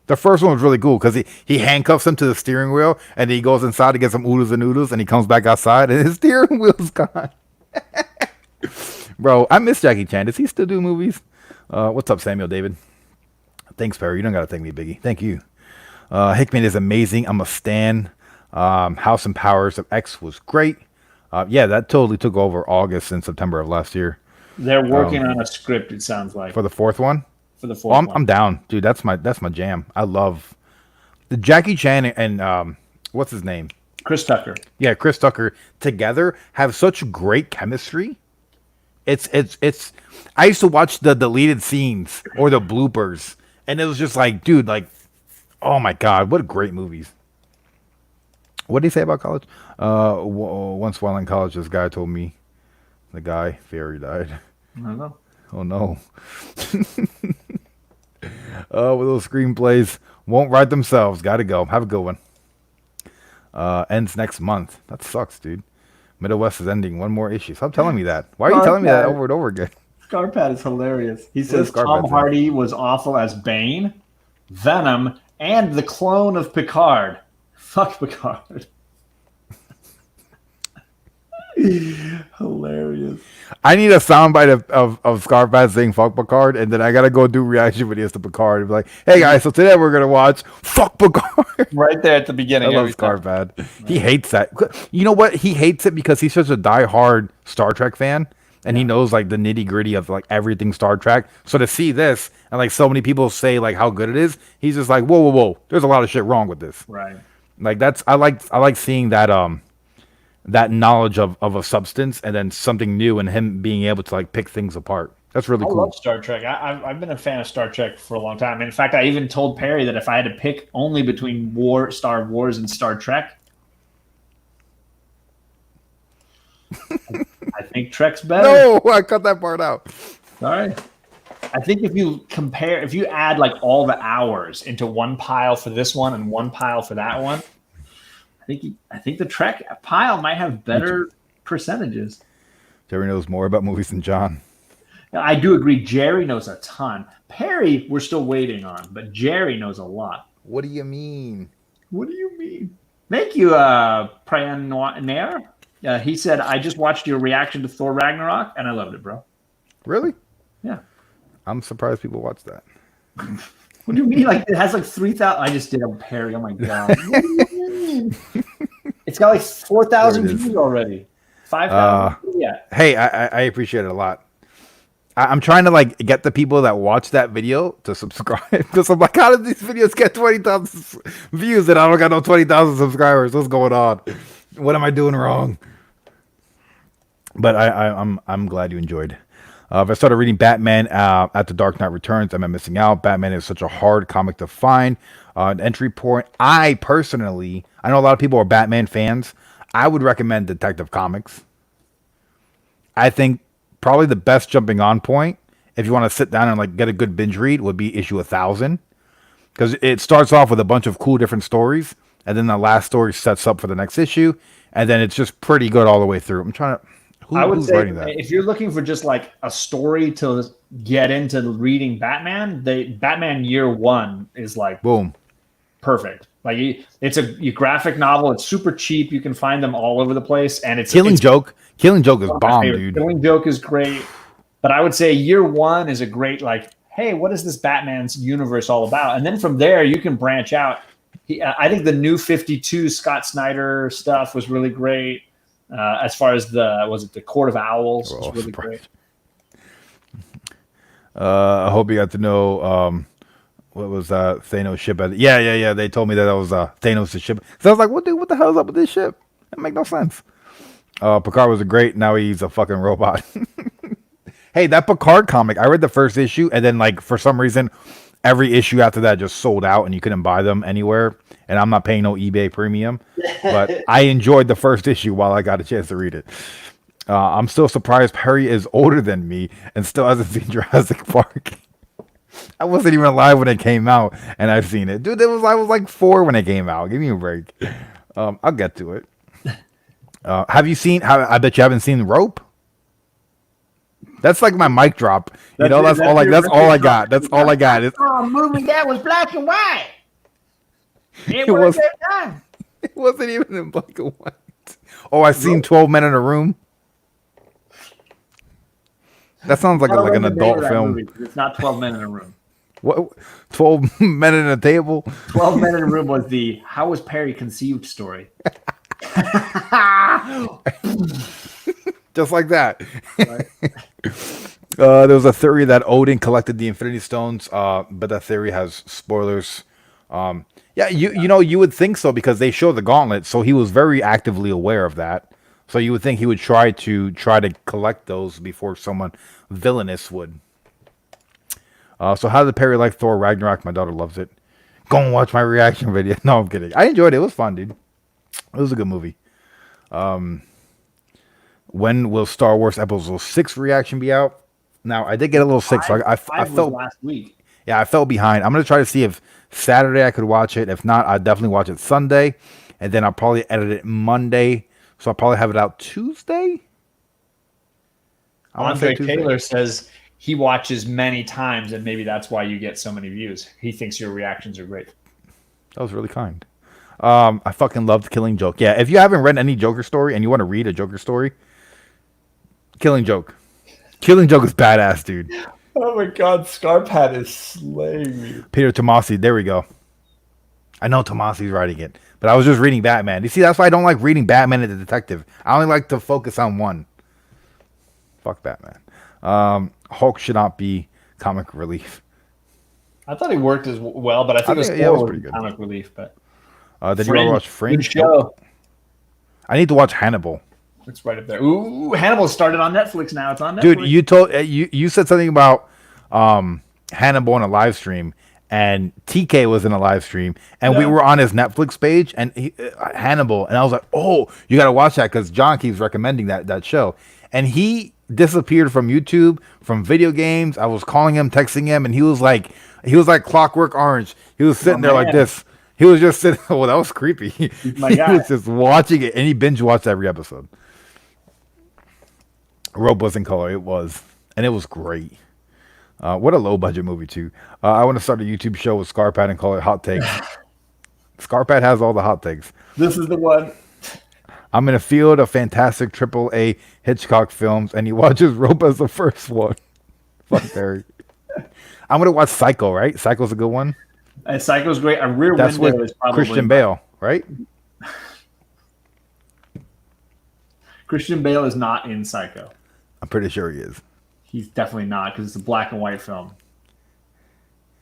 The first one was really cool because he handcuffs him to the steering wheel and he goes inside to get some oodles and noodles and he comes back outside and his steering wheel's gone. Bro, I miss Jackie Chan. Does he still do movies? What's up, Samuel David? Thanks, Perry. You don't got to thank me, Biggie. Thank you. Hickman is amazing. I'm a stan. House and Powers of X was great. Yeah, that totally took over August and September of last year. They're working on a script, it sounds like. For the 4th one? For the 4th one. I'm down. Dude, that's my jam. I love the Jackie Chan and what's his name? Chris Tucker. Yeah, Chris Tucker together have such great chemistry. It's I used to watch the deleted scenes or the bloopers and it was just like, dude, like, oh my God, what great movies. What did he say about college? Once while in college, this guy told me the guy, Fairy, died. I don't know. Oh no. With those screenplays won't write themselves. Gotta go. Have a good one. Ends next month. That sucks, dude. Middle West is ending. One more issue. Stop telling me that. Why are you telling me that over and over again? Scarpad is hilarious. He says Tom Hardy was awful as Bane, Venom, and the clone of Picard. Fuck Picard. Hilarious. I need a soundbite of Scarpad saying "fuck Picard," and then I gotta go do reaction videos to Picard and be like, "Hey guys, so today we're gonna watch Fuck Picard." Right there at the beginning. I love Scarpad. Right. He hates that. You know what? He hates it because he's such a diehard Star Trek fan, and he knows like the nitty gritty of like everything Star Trek. So to see this and like so many people say like how good it is, he's just like, whoa, there's a lot of shit wrong with this. Right. Like I like seeing that that knowledge of a substance and then something new and him being able to like pick things apart. That's really cool. I love Star Trek. I've been a fan of Star Trek for a long time. In fact, I even told Perry that if I had to pick only between Star Wars and Star Trek, I think Trek's better. No, I cut that part out. Sorry. I think if you add like all the hours into one pile for this one and one pile for that one, I think the Trek pile might have better percentages. Jerry knows more about movies than John. Now, I do agree. Jerry knows a ton. Perry, we're still waiting on, but Jerry knows a lot. What do you mean? What do you mean? Thank you, Prayan Nair. He said, I just watched your reaction to Thor Ragnarok, and I loved it, bro. Really? Yeah. I'm surprised people watch that. What do you mean? Like it has like 3,000. I just did a Perry. Oh my god. It's got like 4,000 There it is. views already. 5,000. Yeah. Hey, I appreciate it a lot. I'm trying to like get the people that watch that video to subscribe because I'm like, how did these videos get 20,000 views and I don't got no 20,000 subscribers? What's going on? What am I doing wrong? But I'm glad you enjoyed. If I started reading Batman at The Dark Knight Returns, am I missing out? Batman is such a hard comic to find. An entry point. I personally, I know a lot of people are Batman fans. I would recommend Detective Comics. I think probably the best jumping on point, if you want to sit down and like get a good binge read, would be issue 1000, because it starts off with a bunch of cool different stories, and then the last story sets up for the next issue, and then it's just pretty good all the way through. I'm trying to. I would who's say writing that? if you're looking for just like a story to get into reading Batman, Batman Year One is like Boom. perfect. Like it's a graphic novel. It's super cheap. You can find them all over the place, and it's Killing Joke. Killing Joke is one of my bomb, favorites. dude. Killing Joke is great, but I would say Year One is a great like, hey, what is this Batman's universe all about? And then from there you can branch out. I think the New 52 Scott Snyder stuff was really great. As far as the Court of Owls was really great. I hope you got to know what was Thanos' ship? Yeah. They told me that was Thanos' ship. So I was like, what the hell is up with this ship? That make no sense. Picard was great. Now he's a fucking robot. Hey, that Picard comic, I read the first issue, and then like for some reason, every issue after that just sold out, and you couldn't buy them anywhere. And I'm not paying no eBay premium, but I enjoyed the first issue while I got a chance to read it. I'm still surprised Perry is older than me and still hasn't seen Jurassic Park. I wasn't even alive when it came out, and I've seen it. Dude, I was like 4 when it came out. Give me a break. I'll get to it. Have you seen? I bet you haven't seen Rope. That's like my mic drop. You know, that's all I got. That's all I got. Oh, movie that was black and white. It wasn't even in black and white. Oh, I seen 12 Men in a Room. That sounds like an adult film. It's not 12 Men in a Room. What? 12 Men in a Table? 12 Men in a Room was the How Was Perry Conceived story. Just like that. Right. There was a theory that Odin collected the Infinity Stones, but that theory has spoilers. Yeah, you would think so because they show the Gauntlet, so he was very actively aware of that. So you would think he would try to collect those before someone villainous would. So how did Perry like Thor Ragnarok? My daughter loves it. Go and watch my reaction video. No, I'm kidding. I enjoyed it. It was fun, dude. It was a good movie. When will Star Wars Episode 6 reaction be out? Now, I did get a little sick, so I felt last week. Yeah, I fell behind. I'm going to try to see if Saturday I could watch it. If not, I'll definitely watch it Sunday. And then I'll probably edit it Monday. So I'll probably have it out Tuesday. Andre Taylor says he watches many times, and maybe that's why you get so many views. He thinks your reactions are great. That was really kind. I fucking loved Killing Joke. Yeah, if you haven't read any Joker story and you want to read a Joker story, Killing Joke. Killing Joke is badass, dude. Oh my God, Scarpat is slaying me. Peter Tomasi, there we go. I know Tomasi's writing it, but I was just reading Batman. You see, that's why I don't like reading Batman and the Detective. I only like to focus on one. Fuck Batman. Hulk should not be comic relief. I thought he worked as well, but I think it was pretty good. Comic relief. But did you ever watch Fringe? Good show. I need to watch Hannibal. It's right up there. Ooh, Hannibal started on Netflix now. It's on Netflix. Dude, you said something about Hannibal in a live stream, and TK was in a live stream, and we were on his Netflix page, and Hannibal, and I was like, oh, you got to watch that because John keeps recommending that show, and he disappeared from YouTube, from video games. I was calling him, texting him, and he was like Clockwork Orange. He was sitting there like this. He was just sitting. Oh, that was creepy. He was just watching it, and he binge watched every episode. Rope was in color. It was, and it was great. What a low budget movie too. I want to start a YouTube show with Scarpat and call it Hot Takes. Scarpat has all the hot takes. This is the one. I'm in a field of fantastic AAA Hitchcock films, and he watches Rope as the first one. Fuck Barry. I'm gonna watch Psycho. Right? Psycho's a good one. And Psycho's great. A Rear That's Window with is probably Christian Bale, right? Christian Bale is not in Psycho. I'm pretty sure he is. He's definitely not because it's a black and white film.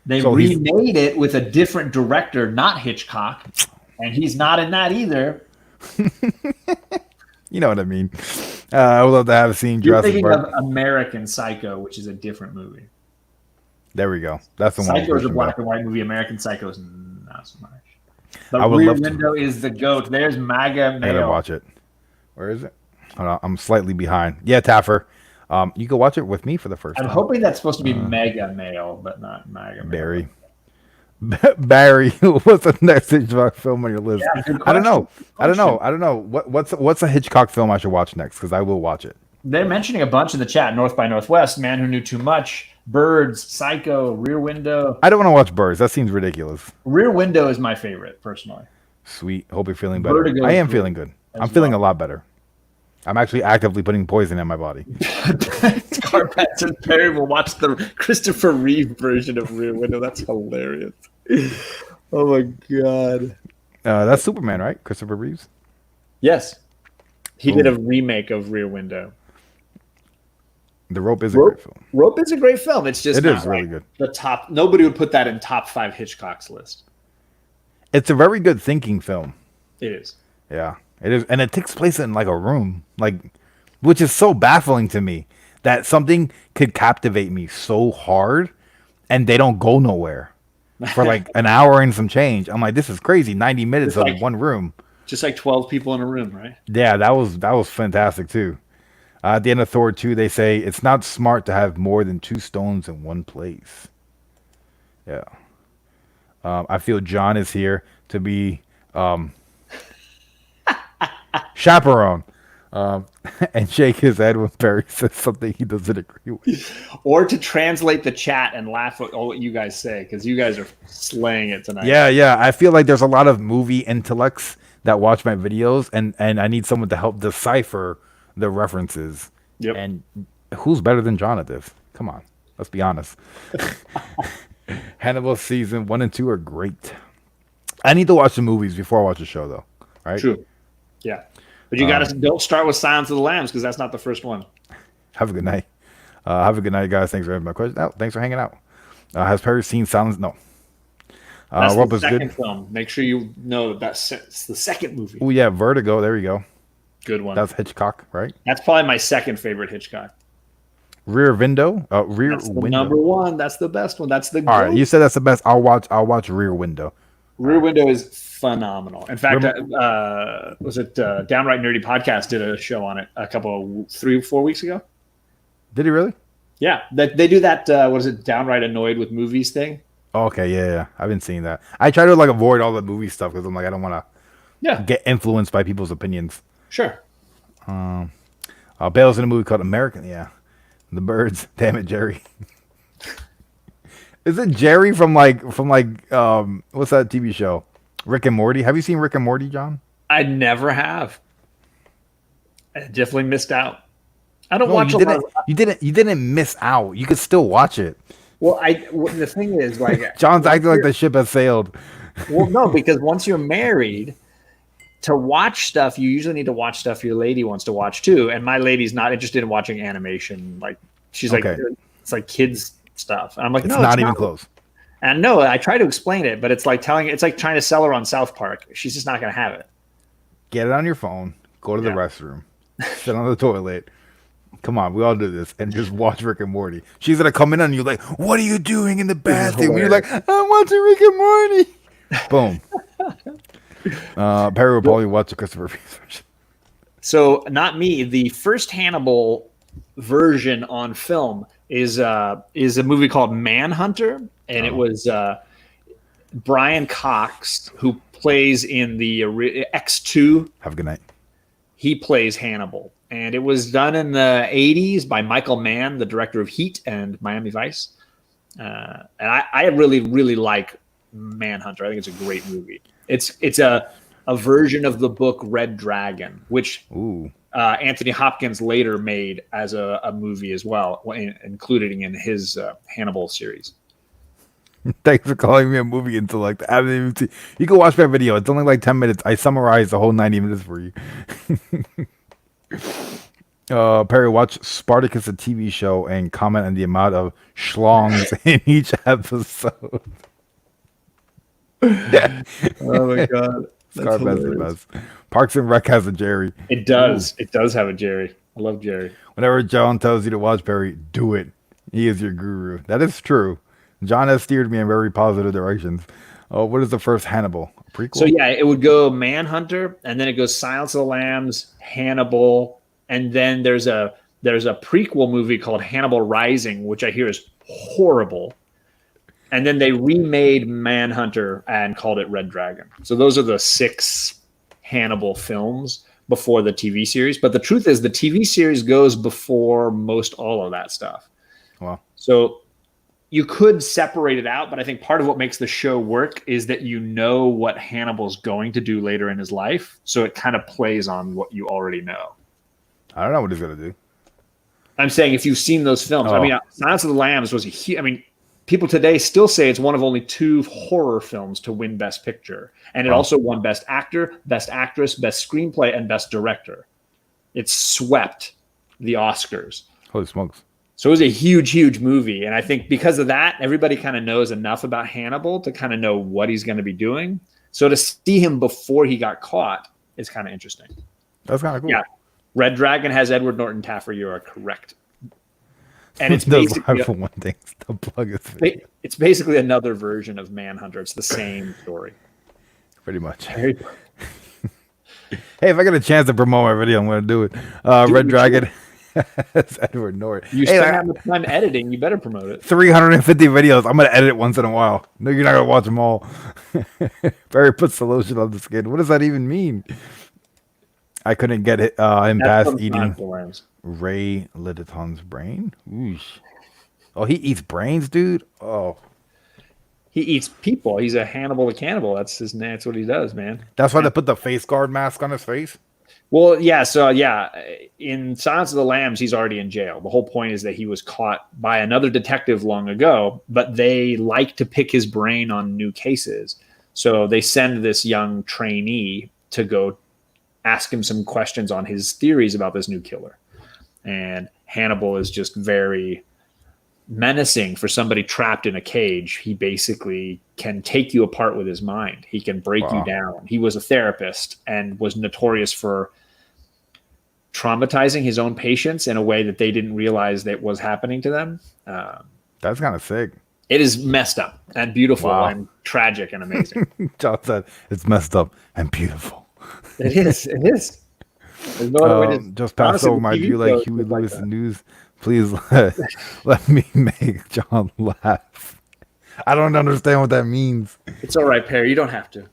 They So remade it with a different director, not Hitchcock, and he's not in that either. You know what I mean. I would love to have seen You're Jurassic thinking Park. of American Psycho, which is a different movie. There we go. That's the one. Psycho is a I'm black and white movie. American Psycho is not so much. I But would Rear love to. Window is the GOAT. There's MAGA I gotta Mayo. watch it. Where is it? Hold on, I'm slightly behind. Yeah, Taffer. You can watch it with me for the first I'm time. hoping that's supposed to be Mega Male, but not MAGA Mayo. Barry. Barry, what's the next Hitchcock film on your list? Yeah, good I don't know. question. I don't know. What's a Hitchcock film I should watch next? Because I will watch it. They're mentioning a bunch in the chat. North by Northwest, Man Who Knew Too Much, Birds, Psycho, Rear Window. I don't want to watch Birds. That seems ridiculous. Rear Window is my favorite, personally. Sweet. Hope you're feeling better. Vertigo I is am good feeling good. as I'm feeling well. a lot better. I'm actually actively putting poison in my body. Carpets and Perry will watch the Christopher Reeve version of Rear Window. That's hilarious. Oh my god. That's Superman, right? Christopher Reeves. Yes. He Ooh. did a remake of Rear Window. The Rope is a great film. Rope is a great film. It's just It not is really like good. the top. Nobody would put that in top 5 Hitchcock's list. It's a very good thinking film. It is. Yeah, it is, and it takes place in like a room, which is so baffling to me that something could captivate me so hard, and they don't go nowhere for like an hour and some change. I'm like, this is crazy. 90 minutes It's of like- one room. Just like 12 people in a room, right? Yeah, that was fantastic too. At the end of Thor 2, they say it's not smart to have more than 2 stones in one place. Yeah. I feel John is here to be chaperone and shake his head when Barry says something he doesn't agree with. Or to translate the chat and laugh at all what you guys say, because you guys are slaying it tonight. Yeah. I feel like there's a lot of movie intellects that watch my videos, and I need someone to help decipher the references. Yep. And who's better than John at this? Come on, let's be honest. Hannibal season 1 and 2 are great. I need to watch the movies before I watch the show, though. Right? True. Yeah. But you gotta don't start with Silence of the Lambs, because that's not the first one. Have a good night. Have a good night, guys. Thanks for having my question. Oh, thanks for hanging out. Has Perry seen Silence? No. That's Rob the is second good. film. Make sure you know that's the second movie. Oh yeah, Vertigo. There you go. Good one. That's Hitchcock, right? That's probably my second favorite Hitchcock. Rear Window. Rear That's the Window. number one. That's the best one. That's the All right, goat. you said that's the best. I'll watch Rear Window. Rear Window is phenomenal. In fact, Remember- was it Downright Nerdy Podcast did a show on it a couple 3-4 weeks ago? Did he really? Yeah, they do that. What is it? Downright Annoyed with Movies thing. Oh, okay, yeah. I've been seeing that. I try to like avoid all the movie stuff because I'm like I don't want to Yeah, get influenced by people's opinions. sure. Bale's in a movie called American. Yeah, The Birds. Damn it, Jerry. Is it Jerry from like what's that TV show? Rick and Morty. Have you seen Rick and Morty, John? I never have. I definitely missed out. I don't No, watch you a lot. didn't. You didn't miss out. You could still watch it. Well, the thing is, like, John's acting like the ship has sailed. well, no, because once you're married, to watch stuff, you usually need to watch stuff your lady wants to watch too. And my lady's not interested in watching animation. Like, she's like, Okay. it's like kids stuff. And I'm like, It's no, not even close. And no, I try to explain it, but it's like trying to sell her on South Park. She's just not going to have it. Get it on your phone. Go to the Yeah. restroom. Sit on the toilet. Come on, we all do this, and just watch Rick and Morty. She's gonna come in on you like, "What are you doing in the bathroom?" And you're like, "I'm watching Rick and Morty." Boom. Perry will probably watch the Christopher Reeve version. So, not me. The first Hannibal version on film is a movie called Manhunter, and it was Brian Cox, who plays in the X2. Have a good night. He plays Hannibal, and it was done in the 80s by Michael Mann, the director of Heat and Miami Vice. And I really, really like Manhunter. I think it's a great movie. It's a version of the book Red Dragon, which Ooh. Anthony Hopkins later made as a movie as well, including in his Hannibal series. Thanks for calling me a movie intellect. I haven't even seen. You can watch my video. It's only like 10 minutes. I summarized the whole 90 minutes for you. Perry, watch Spartacus, a TV show, and comment on the amount of schlongs in each episode. Oh my god, Scarf has the best. Parks and Rec has a Jerry. It does. Ooh. It does have a Jerry. I love Jerry. Whenever John tells you to watch Perry, do it. He is your guru. That is true. John has steered me in very positive directions. What is the first Hannibal? A prequel? So yeah, it would go Manhunter, and then it goes Silence of the Lambs, Hannibal, and then there's a prequel movie called Hannibal Rising, which I hear is horrible. And then they remade Manhunter and called it Red Dragon. So those are the 6 Hannibal films before the TV series. But the truth is the TV series goes before most all of that stuff. Wow. So you could separate it out, but I think part of what makes the show work is that you know what Hannibal's going to do later in his life. So it kind of plays on what you already know. I don't know what he's going to do. I'm saying if you've seen those films, I mean, Silence of the Lambs was a huge, I mean, people today still say it's one of only 2 horror films to win Best Picture. And it also won Best Actor, Best Actress, Best Screenplay, and Best Director. It swept the Oscars. Holy smokes. So it was a huge, huge movie. And I think because of that, everybody kind of knows enough about Hannibal to kind of know what he's going to be doing. So to see him before he got caught is kind of interesting. That's kind of cool. Yeah. Red Dragon has Edward Norton Taffer. You are correct. And it's basically for one thing. The plug is it's basically another version of Manhunter. It's the same story. Pretty much. Hey, if I get a chance to promote my video, I'm going to do it. Red Dragon has Edward Norton. You spend that much time editing. You better promote it. 350 videos. I'm going to edit it once in a while. No, you're not going to watch them all. Barry puts the lotion on the skin. What does that even mean? I couldn't get it him past eating Ray Litaton's brain. Oosh. Oh, he eats brains, dude. Oh, he eats people. He's a Hannibal the cannibal. That's what he does, man. That's why they put the face guard mask on his face. Well, yeah. So yeah, in Silence of the Lambs, he's already in jail. The whole point is that he was caught by another detective long ago, but they like to pick his brain on new cases. So they send this young trainee to go ask him some questions on his theories about this new killer. And Hannibal is just very menacing for somebody trapped in a cage. He basically can take you apart with his mind. He can break you down. He was a therapist and was notorious for traumatizing his own patients in a way that they didn't realize that was happening to them. That's kind of sick. It is messed up and beautiful and tragic and amazing. John said it's messed up and beautiful. It is. It is. There's no other way to just pass over my view like Huey Lewis in news. Please let me make John laugh. I don't understand what that means. It's all right, Perry. You don't have to.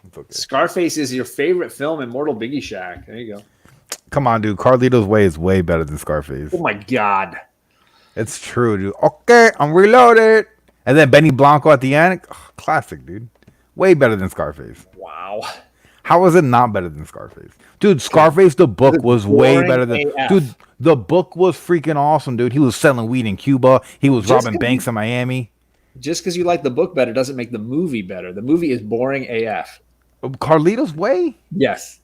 It's okay. Scarface is your favorite film, Immortal Biggie Shack. There you go. Come on, dude. Carlito's Way is way better than Scarface. Oh, my God. It's true, dude. Okay, I'm reloaded. And then Benny Blanco at the end. Oh, classic, dude. Way better than Scarface. Wow. How is it not better than Scarface? Dude, Scarface, the book was way better than... AF. Dude, the book was freaking awesome, dude. He was selling weed in Cuba. He was robbing banks in Miami. Just because you like the book better doesn't make the movie better. The movie is boring AF. Carlito's Way? Yes.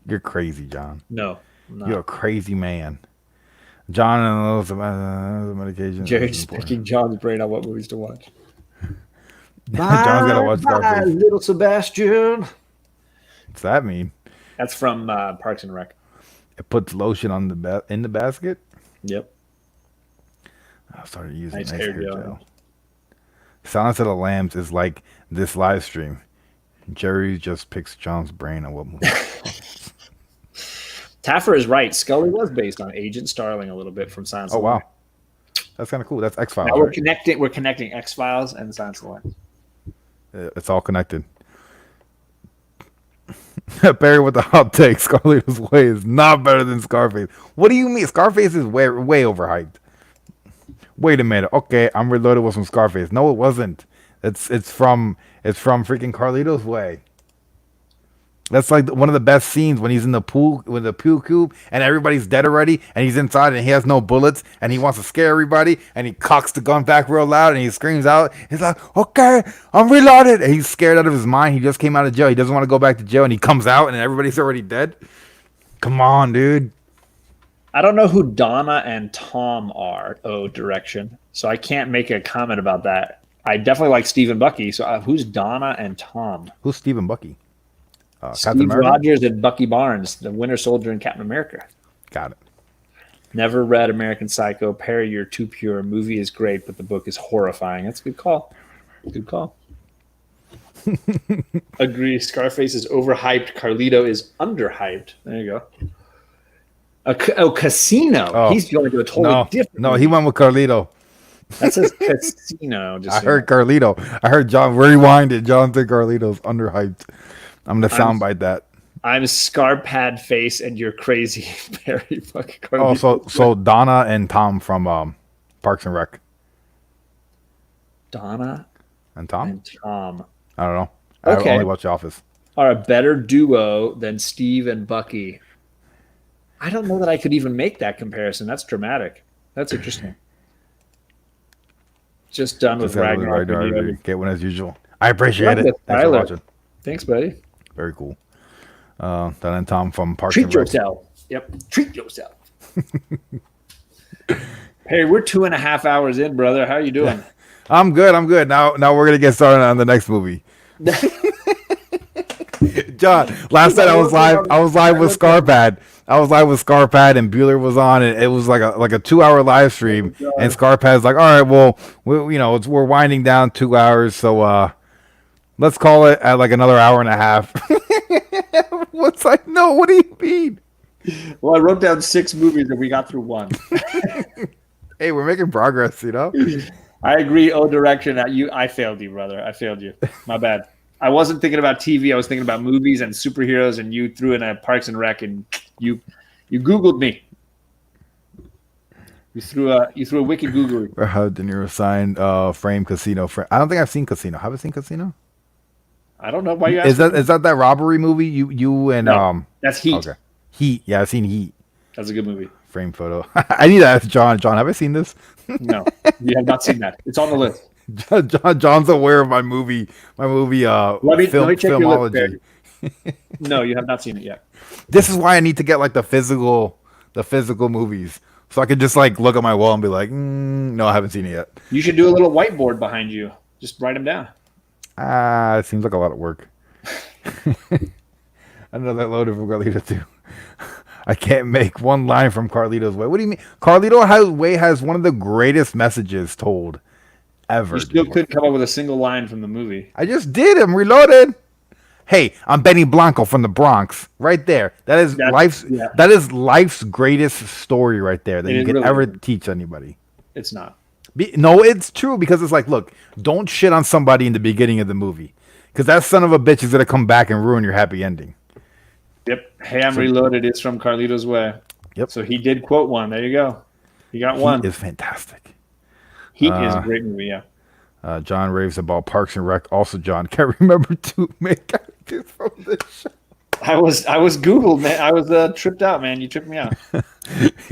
You're crazy, John. No. You're a crazy man. John and those medication. Jerry's just picking John's brain on what movies to watch. John's got to watch Scarface. Little Sebastian. What's that mean? That's from Parks and Rec. It puts lotion on in the basket? Yep. I started using nice hair gel. Silence of the Lambs is like this live stream. Jerry just picks John's brain on what movie. Taffer is right. Scully was based on Agent Starling a little bit from Silence of the Lambs. That's kind of cool. That's X-Files. Now we're connecting X-Files and Silence of the Lambs. It's all connected. Barry with the hot take. Carlito's Way is not better than Scarface. What do you mean? Scarface is way overhyped. Wait a minute. Okay, I'm reloaded with some Scarface. No, it wasn't. It's from freaking Carlito's Way. That's like one of the best scenes when he's in the pool with the pool cube and everybody's dead already and he's inside and he has no bullets and he wants to scare everybody and he cocks the gun back real loud and he screams out. He's like, okay, I'm reloaded. And he's scared out of his mind. He just came out of jail. He doesn't want to go back to jail and he comes out and everybody's already dead. Come on, dude. I don't know who Donna and Tom are. Oh, direction. So I can't make a comment about that. I definitely like Steve and Bucky. So who's Donna and Tom? Who's Steve and Bucky? Captain Steve America? Rogers and Bucky Barnes, the Winter Soldier and Captain America. Got it. Never read American Psycho. Perry, you're too pure. Movie is great, but the book is horrifying. That's a good call. Good call. Agree. Scarface is overhyped. Carlito is underhyped. There you go. Casino. Oh, He's going to a totally different. No, he went with Carlito. That says Casino. Just I heard Carlito. I heard John rewinded. John said Carlito's underhyped. I'm gonna soundbite that. I'm Scarpad Face, and you're crazy, Perry. Fucking Carlito. Oh, so Donna and Tom from Parks and Rec. Donna And Tom? and Tom I don't know. Okay. I only watch The Office. are a better duo than Steve and Bucky. I don't know that I could even make that comparison. That's dramatic. That's interesting. Just done with Ragnarok. Get one as usual. I appreciate it. With Thanks for Tyler. watching. Thanks, buddy. Very cool. Donna and Tom from Parks Treat and Rec. yourself. Yep. Treat yourself. Hey, we're 2.5 hours in, brother. How you doing? I'm good. Now we're gonna get started on the next movie. John, last night I was live with Scarpad. And Bueller was on, and it was like a 2-hour live stream. And Scarpad's like, all right, well, we're winding down 2 hours, so let's call it at like another hour and a half. What's like, no, what do you mean? Well, I wrote down 6 movies and we got through 1. Hey, we're making progress, you know? I agree. Oh, direction. I failed you, brother. I failed you. My bad. I wasn't thinking about TV. I was thinking about movies and superheroes, and you threw in a Parks and Rec, and you Googled me. You threw a wicked Google. How De Niro signed Frame Casino. I don't think I've seen Casino. Have you seen Casino? I don't know why you asked. Is that robbery movie? You and No, that's Heat. Okay. Heat. Yeah, I've seen Heat. That's a good movie. Frame photo. I need to ask John. John, have I seen this? No, you have not seen that. It's on the list. John's aware of my movie. Let me check filmology. No, you have not seen it yet. This is why I need to get like the physical movies, so I can just like look at my wall and be like, no, I haven't seen it yet. You should do a little whiteboard behind you. Just write them down. It seems like a lot of work. I know that loaded from Carlito too. I can't make one line from Carlito's Way. What do you mean? Carlito's Way has one of the greatest messages told ever. You still couldn't come up with a single line from the movie. I just did. I'm reloaded. Hey, I'm Benny Blanco from the Bronx. Right there. That is life's greatest story right there that you can ever teach anybody. It's not. No, it's true, because it's like, look, don't shit on somebody in the beginning of the movie, because that son of a bitch is going to come back and ruin your happy ending. Yep. Hey, I'm Reloaded is from Carlito's Way. Yep. So he did quote one. There you go. He got one. Heat is fantastic. Heat is a great movie, yeah. John raves about Parks and Rec. Also, John can't remember 2 main characters from this show. I was Googled, man. I was tripped out, man. You tripped me out.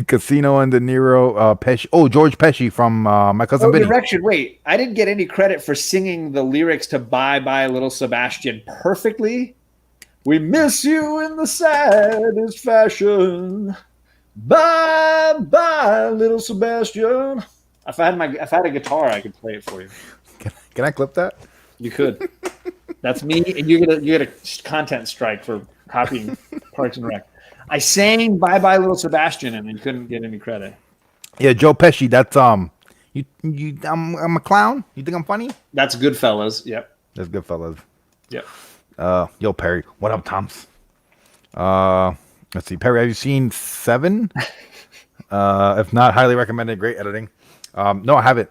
Casino and De Niro, Pesci. Oh, George Pesci from My Cousin Vinny. Direction. Wait, I didn't get any credit for singing the lyrics to Bye Bye Little Sebastian perfectly. We miss you in the saddest fashion. Bye bye, little Sebastian. If I had a guitar, I could play it for you. Can I clip that? You could. That's me, and you get a content strike for copying Parks and Rec. I sang "Bye Bye Little Sebastian" and you couldn't get any credit. Yeah, Joe Pesci. That's I'm a clown. You think I'm funny? That's Goodfellas. Yep. That's Goodfellas. Yep. Yo, Perry. What up, Toms? Let's see. Perry, have you seen 7? If not, highly recommended. Great editing. No, I haven't.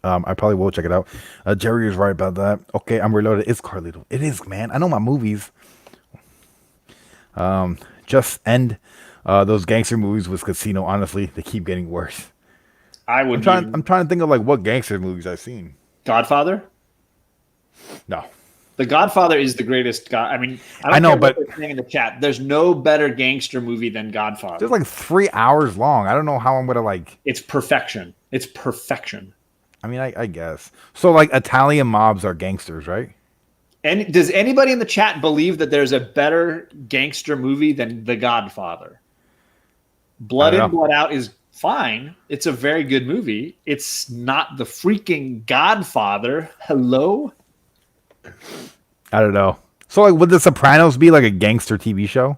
I probably will check it out. Jerry is right about that. Okay, I'm Reloaded. It's Carlito. It is, man. I know my movies. Just end those gangster movies with Casino. Honestly, they keep getting worse. I'm trying to think of like what gangster movies I've seen. Godfather? No. The Godfather is the greatest. I mean, I know, but in the chat, there's no better gangster movie than Godfather. It's like 3 hours long. I don't know how I'm gonna like. It's perfection. It's perfection. I mean, I guess so. Like Italian mobs are gangsters, right? And does anybody in the chat believe that there's a better gangster movie than The Godfather? Blood In, Blood Out is fine. It's a very good movie. It's not the freaking Godfather. Hello? I don't know. So, like, would The Sopranos be like a gangster TV show?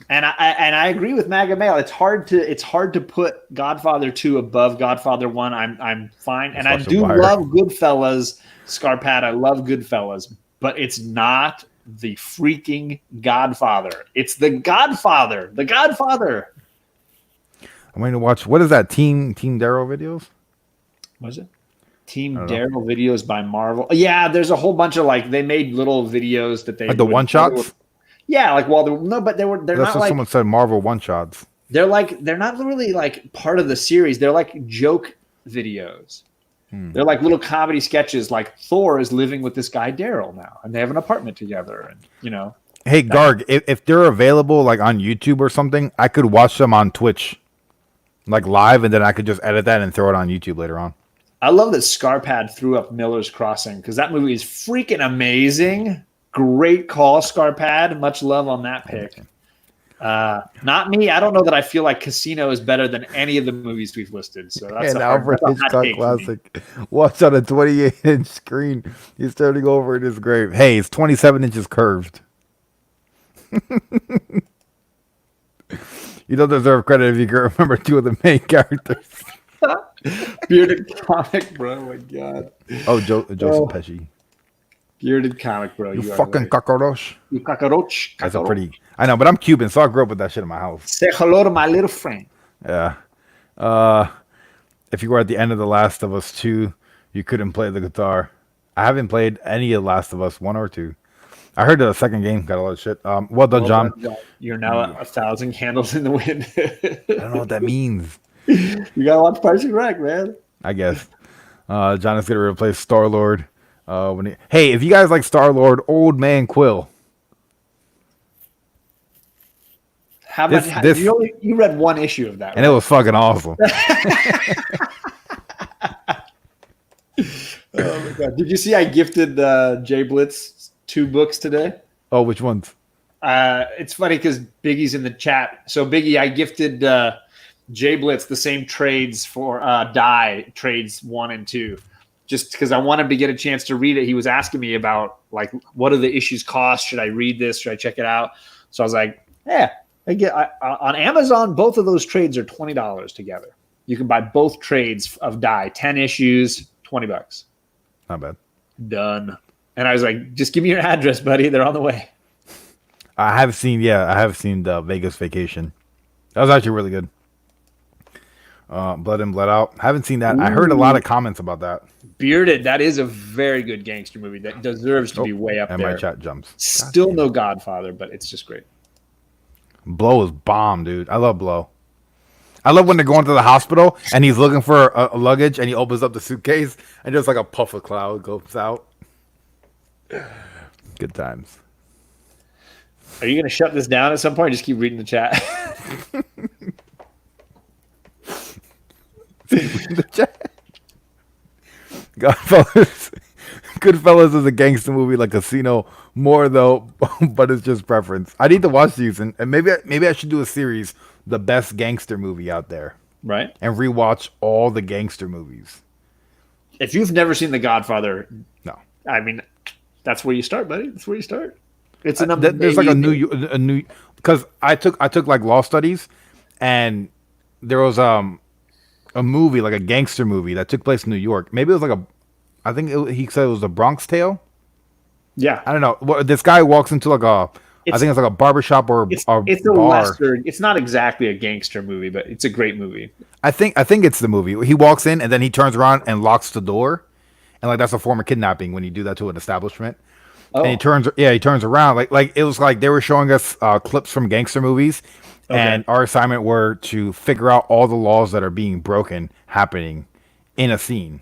And I agree with Maga Mail. It's hard to put Godfather 2 above Godfather 1. I'm fine. And I do love Goodfellas, Scarpad. I love Goodfellas, but it's not the freaking Godfather. It's the Godfather. The Godfather. I'm going to watch. What is that? Team Daryl videos? What is it? Team Daryl videos by Marvel. Yeah, there's a whole bunch of like they made little videos that they like the one shots. Yeah, like but they're That's not what like someone said. Marvel one shots. They're not really like part of the series. They're like joke videos. They're like little comedy sketches. Like Thor is living with this guy Daryl now, and they have an apartment together. And you know, hey Garg, if they're available like on YouTube or something, I could watch them on Twitch, like live, and then I could just edit that and throw it on YouTube later on. I love that Scarpad threw up Miller's Crossing because that movie is freaking amazing. Great call, Scarpad. Much love on that pick. Not me. I don't know that I feel like Casino is better than any of the movies we've listed. So that's an Alfred Hitchcock classic. Watch on a 28-inch screen. He's turning over in his grave. Hey, it's 27 inches curved. You don't deserve credit if you can remember two of the main characters. Bearded comic, bro. Oh my god. Oh, Joseph Pesci. Bearded comic, bro. You fucking cockroach. You cockroach. That's a pretty. I know, but I'm Cuban, so I grew up with that shit in my house. Say hello to my little friend. Yeah. If you were at the end of The Last of Us 2, you couldn't play the guitar. I haven't played any of Last of Us 1 or 2. I heard the second game got a lot of shit. Well done, John. You're now 1,000 candles in the wind. I don't know what that means. You gotta watch Parks and Rec, man. I guess. John is gonna replace Star-Lord. Hey, if you guys like Star-Lord, Old Man Quill. You read one issue of that, and right? It was fucking awesome. Oh my god! Did you see I gifted Jay Blitz 2 books today? Oh, which ones? It's funny because Biggie's in the chat. So Biggie, I gifted Jay Blitz the same trades for Die trades 1 and 2. Just because I wanted to get a chance to read it. He was asking me about like what do the issues cost? Should I read this? Should I check it out? So I was like, yeah. On Amazon, both of those trades are $20 together. You can buy both trades of Die, 10 issues, $20. Not bad. Done. And I was like, just give me your address, buddy. They're on the way. I have seen the Vegas Vacation. That was actually really good. Blood In, Blood Out. I haven't seen that. Ooh. I heard a lot of comments about that. Bearded, that is a very good gangster movie that deserves to be way up there. And my chat jumps. Still no Godfather, but it's just great. Blow is bomb, dude. I love Blow. I love when they're going to the hospital and he's looking for a luggage and he opens up the suitcase and just like a puff of cloud goes out. Good times. Are you going to shut this down at some point or just keep reading the chat? The chat. Goodfellas is a gangster movie like Casino more though, but it's just preference. I need to watch these and maybe I should do a series, the best gangster movie out there, right? And rewatch all the gangster movies. If you've never seen The Godfather, no, I mean that's where you start, buddy. That's where you start. It's an amazing. There's like a new because I took like law studies, and there was a movie like a gangster movie that took place in New York. Maybe it was like he said it was a Bronx Tale. Yeah, I don't know. This guy walks into like I think it's like a barbershop or it's bar. A Western. It's not exactly a gangster movie, but it's a great movie. I think it's the movie. He walks in and then he turns around and locks the door, and like that's a form of kidnapping when you do that to an establishment. Oh. And he turns around like it was like they were showing us clips from gangster movies, okay. And our assignment were to figure out all the laws that are being broken happening in a scene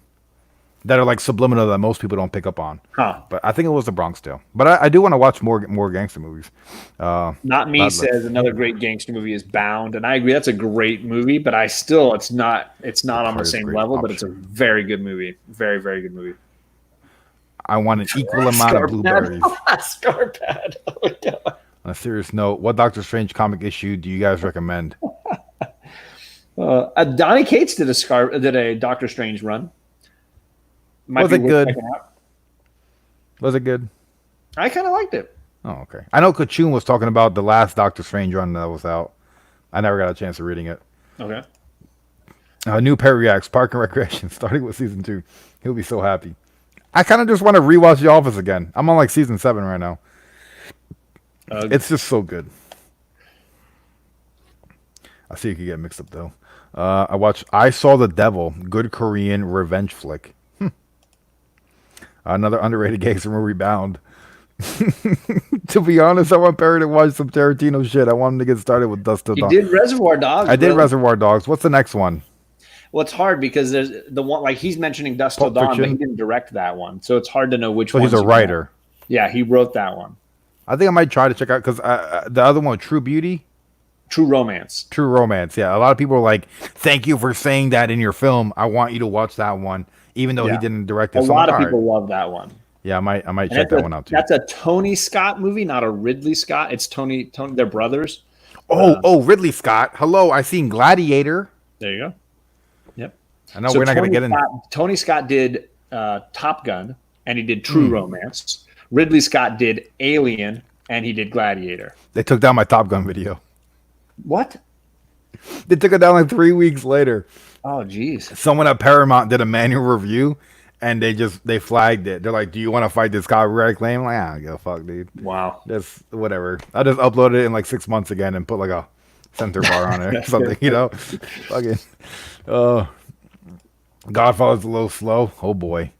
that are like subliminal that most people don't pick up on. Huh. But I think it was the Bronx Tale. But I do want to watch more gangster movies. Not Me says another great gangster movie is Bound, and I agree that's a great movie. But it's not on the same level. But it's a very good movie, very very good movie. I want an equal amount of blueberries. Scarpad. Oh my god. On a serious note, what Doctor Strange comic issue do you guys recommend? Donny Cates did a Doctor Strange run. Was it good? Was it good? I kind of liked it. Oh, okay. I know Kachun was talking about the last Doctor Strange run that was out. I never got a chance of reading it. Okay. New Perry reacts, Park and Recreation, starting with season 2. He'll be so happy. I kind of just want to rewatch The Office again. I'm on like season 7 right now. It's just so good. I see you could get mixed up though. I Saw the Devil, good Korean revenge flick. Another underrated gangster movie, Bound. To be honest, I want Perry to watch some Tarantino shit. I want him to get started with Dust Till Dawn. He did Reservoir Dogs. I did Reservoir Dogs. What's the next one? Well, it's hard because there's the one like he's mentioning Dust Till Dawn, but he didn't direct that one, so it's hard to know which one. He's a writer. Yeah, he wrote that one. I think I might try to check out because the other one, True Beauty. True Romance. True Romance. Yeah, a lot of people are like, "Thank you for saying that in your film. I want you to watch that one, even though he didn't direct it." A lot of people love that one. Yeah, I might check that one out too. That's a Tony Scott movie, not a Ridley Scott. It's Tony. They're brothers. Ridley Scott. Hello, I seen Gladiator. There you go. Yep. I know we're not going to get in. Tony Scott did Top Gun, and he did True Romance. Ridley Scott did Alien, and he did Gladiator. They took down my Top Gun video. What? They took it down like 3 weeks later. Oh, geez. Someone at Paramount did a manual review, and they flagged it. They're like, "Do you want to fight this copyright claim?" I'm like, I don't give a fuck, dude. Wow. Just whatever. I just uploaded it in like 6 months again and put like a center bar on it or something, you know? Fucking. Godfather's a little slow. Oh boy.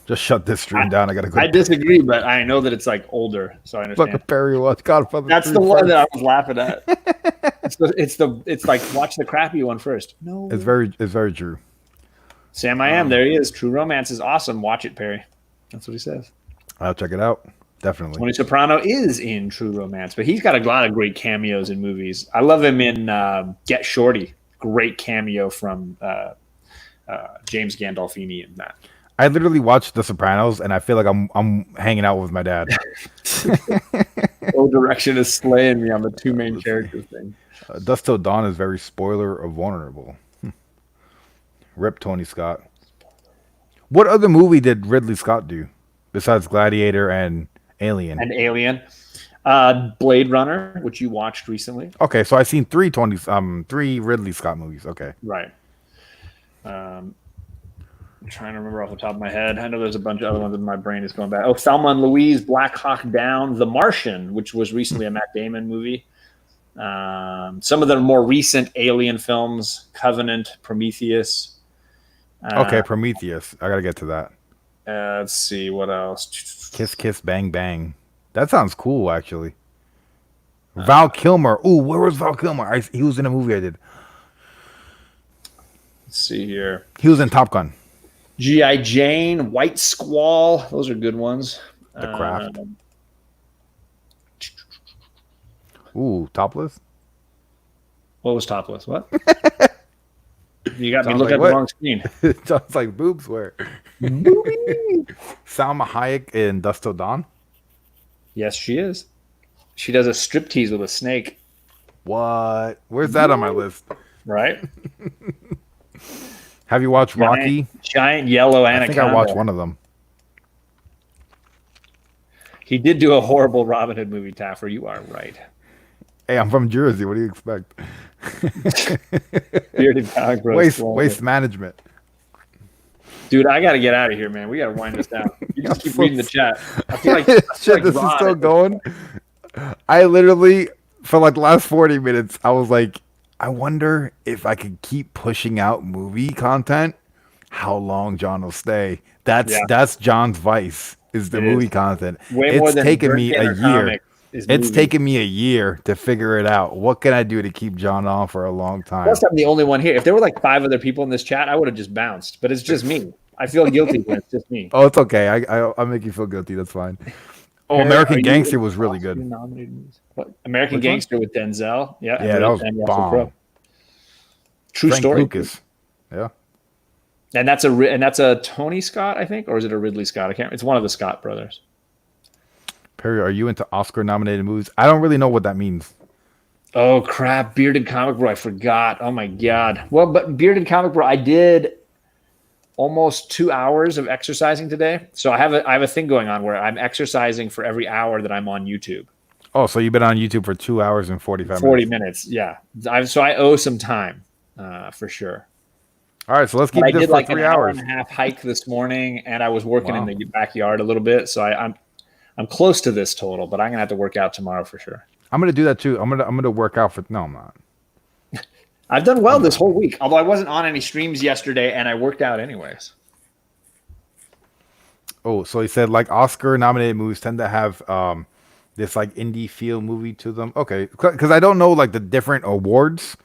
Just shut this stream down. I gotta go. I disagree, but I know that it's like older, so I understand. Fucking Perry watch Godfather. That's the one that I was laughing at. It's like watch the crappy one first. No, it's very true. Sam, I am. There he is. True Romance is awesome. Watch it, Perry. That's what he says. I'll check it out. Definitely. Tony Soprano is in True Romance, but he's got a lot of great cameos in movies. I love him in Get Shorty. Great cameo from James Gandolfini in that. I literally watched The Sopranos, and I feel like I'm hanging out with my dad. Old Direction is slaying me on the two main characters thing. Dust Till Dawn is very spoiler or vulnerable. Rip Tony Scott. What other movie did Ridley Scott do besides Gladiator and Alien? Blade Runner, which you watched recently. Okay, so I've seen three Ridley Scott movies. Okay, right. I'm trying to remember off the top of my head. I know there's a bunch of other ones that my brain is going back. Oh, Thelma and Louise, Black Hawk Down, The Martian, which was recently a Matt Damon movie. Some of the more recent Alien films, Covenant, Prometheus. Okay, Prometheus. I got to get to that. Let's see, what else? Kiss, Kiss, Bang, Bang. That sounds cool, actually. Val Kilmer. Ooh, where was Val Kilmer? He was in a movie I did. Let's see here. He was in Top Gun. G.I. Jane, White Squall. Those are good ones. The Craft. Ooh, Topless? What was Topless? What? You got me Sounds looking like at the wrong screen. It sounds like boobs where. Salma Hayek in Dust Till Dawn? Yes, she is. She does a striptease with a snake. What? Where's that on my list? Right? Have you watched Rocky? Giant yellow anaconda. I think I watched one of them. He did do a horrible Robin Hood movie, Taffer. You are right. Hey, I'm from Jersey. What do you expect? Bearded cock waste management. Dude, I got to get out of here, man. We got to wind this down. You just keep reading the chat. I feel like shit, this is still going. I literally, for like the last 40 minutes, I was like, I wonder if I could keep pushing out movie content, how long John will stay. That's John's vice, is the movie content. It's taken me a year. It's taken me a year to figure it out. What can I do to keep John on for a long time? Plus, I'm the only one here. If there were like 5 other people in this chat, I would have just bounced. But it's just me. I feel guilty when it's just me. Oh, it's okay. I'll make you feel guilty. That's fine. Oh, American Gangster was really good. What? American Gangster with Denzel. Yeah, that was bomb. True Frank story. Lucas. Yeah. And that's a Tony Scott, I think, or is it a Ridley Scott? I can't. It's one of the Scott brothers. Perry, are you into Oscar-nominated movies? I don't really know what that means. Oh crap! Bearded Comic Bro, I forgot. Oh my god. Well, but Bearded Comic Bro, I did almost 2 hours of exercising today. So I have a thing going on where I'm exercising for every hour that I'm on YouTube. Oh, so you've been on YouTube for 2 hours and 45 minutes. 40 minutes, yeah. So I owe some time, for sure. All right, so let's keep But this I did for like 3 an hour hours. and a half hike this morning, and I was working in the backyard a little bit. So I'm close to this total, but I'm gonna have to work out tomorrow for sure. I'm gonna do that too. I'm gonna work out for. No, I'm not. I've done well this whole week, although I wasn't on any streams yesterday, and I worked out anyways. Oh, so he said like Oscar-nominated movies tend to have this like indie feel movie to them. Okay, because I don't know like the different awards,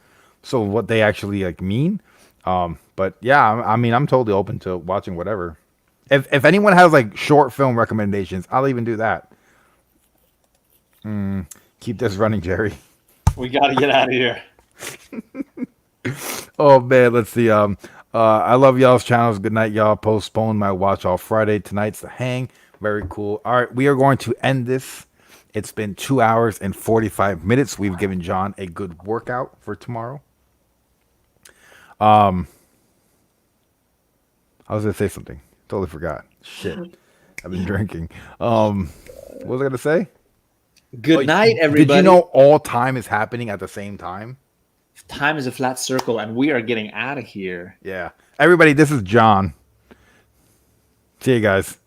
so what they actually like mean. But yeah, I mean, I'm totally open to watching whatever. If anyone has like short film recommendations, I'll even do that. Keep this running, Jerry. We got to get out of here. Oh man, let's see. I love y'all's channels. Good night, y'all. Postponed my watch all Friday. Tonight's the hang. Very cool. All right, we are going to end this. It's been 2 hours and 45 minutes. We've given John a good workout for tomorrow. I was gonna say something. Totally forgot. Shit. I've been drinking. What was I gonna say? Good night, everybody. Did you know all time is happening at the same time? Time is a flat circle, and we are getting out of here. Yeah. Everybody, this is John. See you guys.